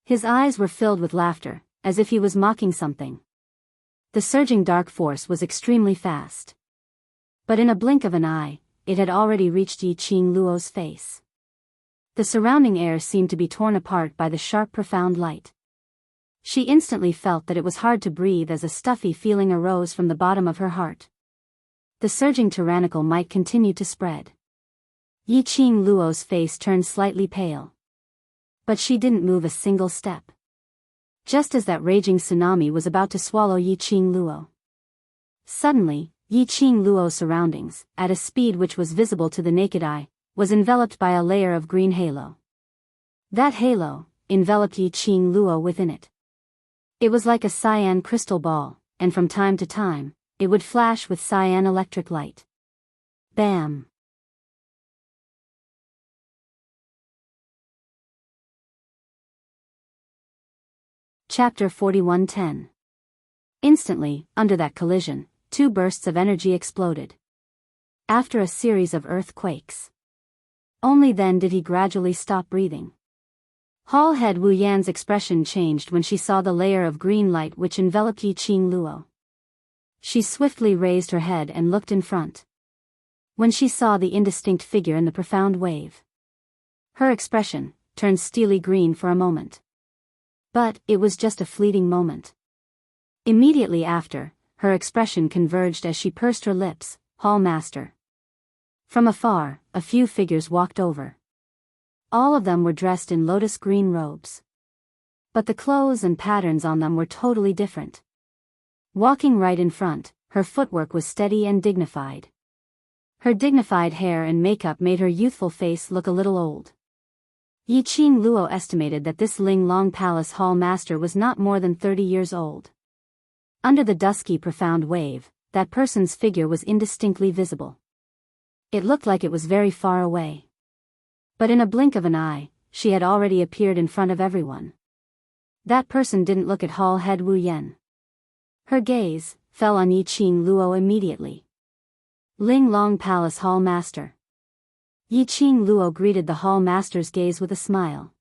His eyes were filled with laughter, as if he was mocking something. The surging dark force was extremely fast. But in a blink of an eye, it had already reached Yiqing Luo's face. The surrounding air seemed to be torn apart by the sharp profound light. She instantly felt that it was hard to breathe as a stuffy feeling arose from the bottom of her heart. The surging tyrannical might continue to spread. Yiqing Luo's face turned slightly pale. But she didn't move a single step. Just as that raging tsunami was about to swallow Yiqing Luo. Suddenly, Yiqing Luo's surroundings, at a speed which was visible to the naked eye, was enveloped by a layer of green halo. That halo enveloped Yiqing Luo within it. It was like a cyan crystal ball, and from time to time, it would flash with cyan electric light. Bam! Chapter 41:10. Instantly, under that collision, two bursts of energy exploded. After a series of earthquakes. Only then did he gradually stop breathing. Hall Head Wu Yan's expression changed when she saw the layer of green light which enveloped Yiqing Luo. She swiftly raised her head and looked in front. When she saw the indistinct figure in the profound wave, her expression turned steely green for a moment. But it was just a fleeting moment. Immediately after, her expression converged as she pursed her lips. Hall Master. From afar, a few figures walked over. All of them were dressed in lotus green robes. But the clothes and patterns on them were totally different. Walking right in front, her footwork was steady and dignified. Her dignified hair and makeup made her youthful face look a little old. Yiqing Luo estimated that this Linglong Palace Hall master was not more than 30 years old. Under the dusky profound wave, that person's figure was indistinctly visible. It looked like it was very far away. But in a blink of an eye, she had already appeared in front of everyone. That person didn't look at Hall Head Wu Yan. Her gaze fell on Yiqing Luo immediately. Linglong Palace Hall Master. Yiqing Luo greeted the Hall Master's gaze with a smile.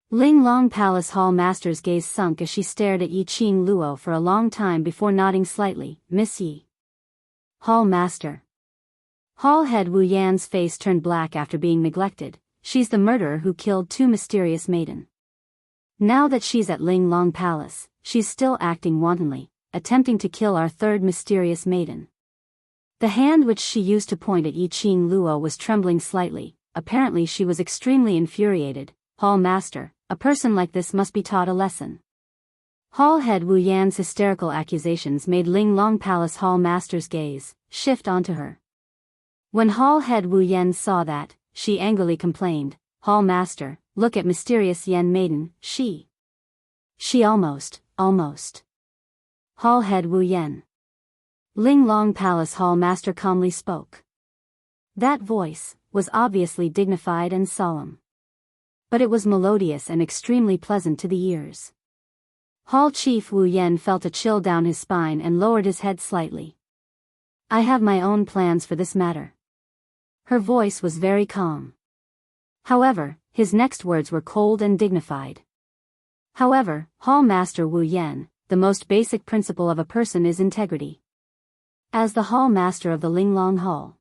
Linglong Palace Hall Master's gaze sunk as she stared at Yiqing Luo for a long time before nodding slightly. Miss Yi. Hall Master. Hall Head Wu Yan's face turned black after being neglected. She's the murderer who killed 2 mysterious maiden. Now that she's at Linglong Palace, she's still acting wantonly, attempting to kill our 3rd mysterious maiden. The hand which she used to point at Yiqing Luo was trembling slightly. Apparently she was extremely infuriated. Hall Master, a person like this must be taught a lesson. Hall Head Wu Yan's hysterical accusations made Linglong Palace Hall Master's gaze shift onto her. When Hall Head Wu Yan saw that, she angrily complained, Hall Master, look at mysterious Yan maiden, she almost. Hall Head Wu Yan. Linglong Palace Hall Master calmly spoke. That voice was obviously dignified and solemn. But it was melodious and extremely pleasant to the ears. Hall Chief Wu Yan felt a chill down his spine and lowered his head slightly. I have my own plans for this matter. Her voice was very calm. However, his next words were cold and dignified. However, Hall Master Wu Yan, the most basic principle of a person is integrity. As the Hall Master of the Linglong Hall,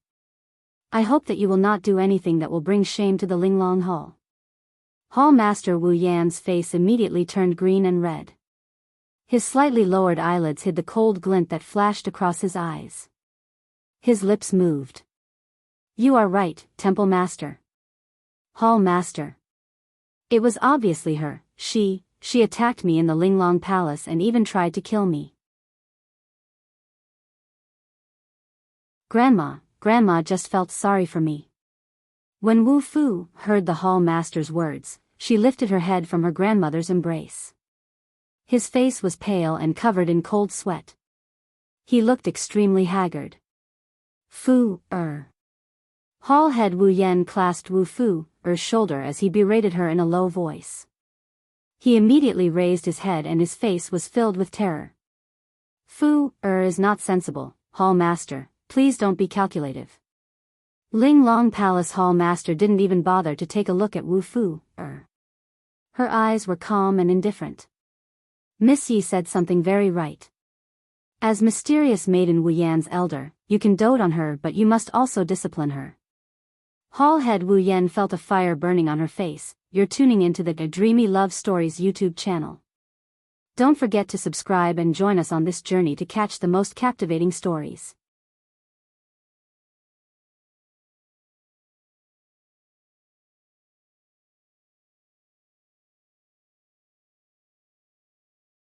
I hope that you will not do anything that will bring shame to the Linglong Hall. Hall Master Wu Yan's face immediately turned green and red. His slightly lowered eyelids hid the cold glint that flashed across his eyes. His lips moved. You are right, Temple Master. Hall Master. It was obviously her. She attacked me in the Linglong Palace and even tried to kill me. Grandma just felt sorry for me. When Wu Fu heard the Hall Master's words, she lifted her head from her grandmother's embrace. His face was pale and covered in cold sweat. He looked extremely haggard. Hall Head Wu Yan clasped Wu Fu's shoulder as he berated her in a low voice. He immediately raised his head and his face was filled with terror. Is not sensible, Hall Master, please don't be calculative. Linglong Palace Hall Master didn't even bother to take a look at Wu Fu. Her eyes were calm and indifferent. Miss Yi said something very right. As mysterious maiden Wu Yan's elder, you can dote on her but you must also discipline her. Hall Head Wu Yan felt a fire burning on her face. You're tuning into the Dreamy Love Stories YouTube channel. Don't forget to subscribe and join us on this journey to catch the most captivating stories.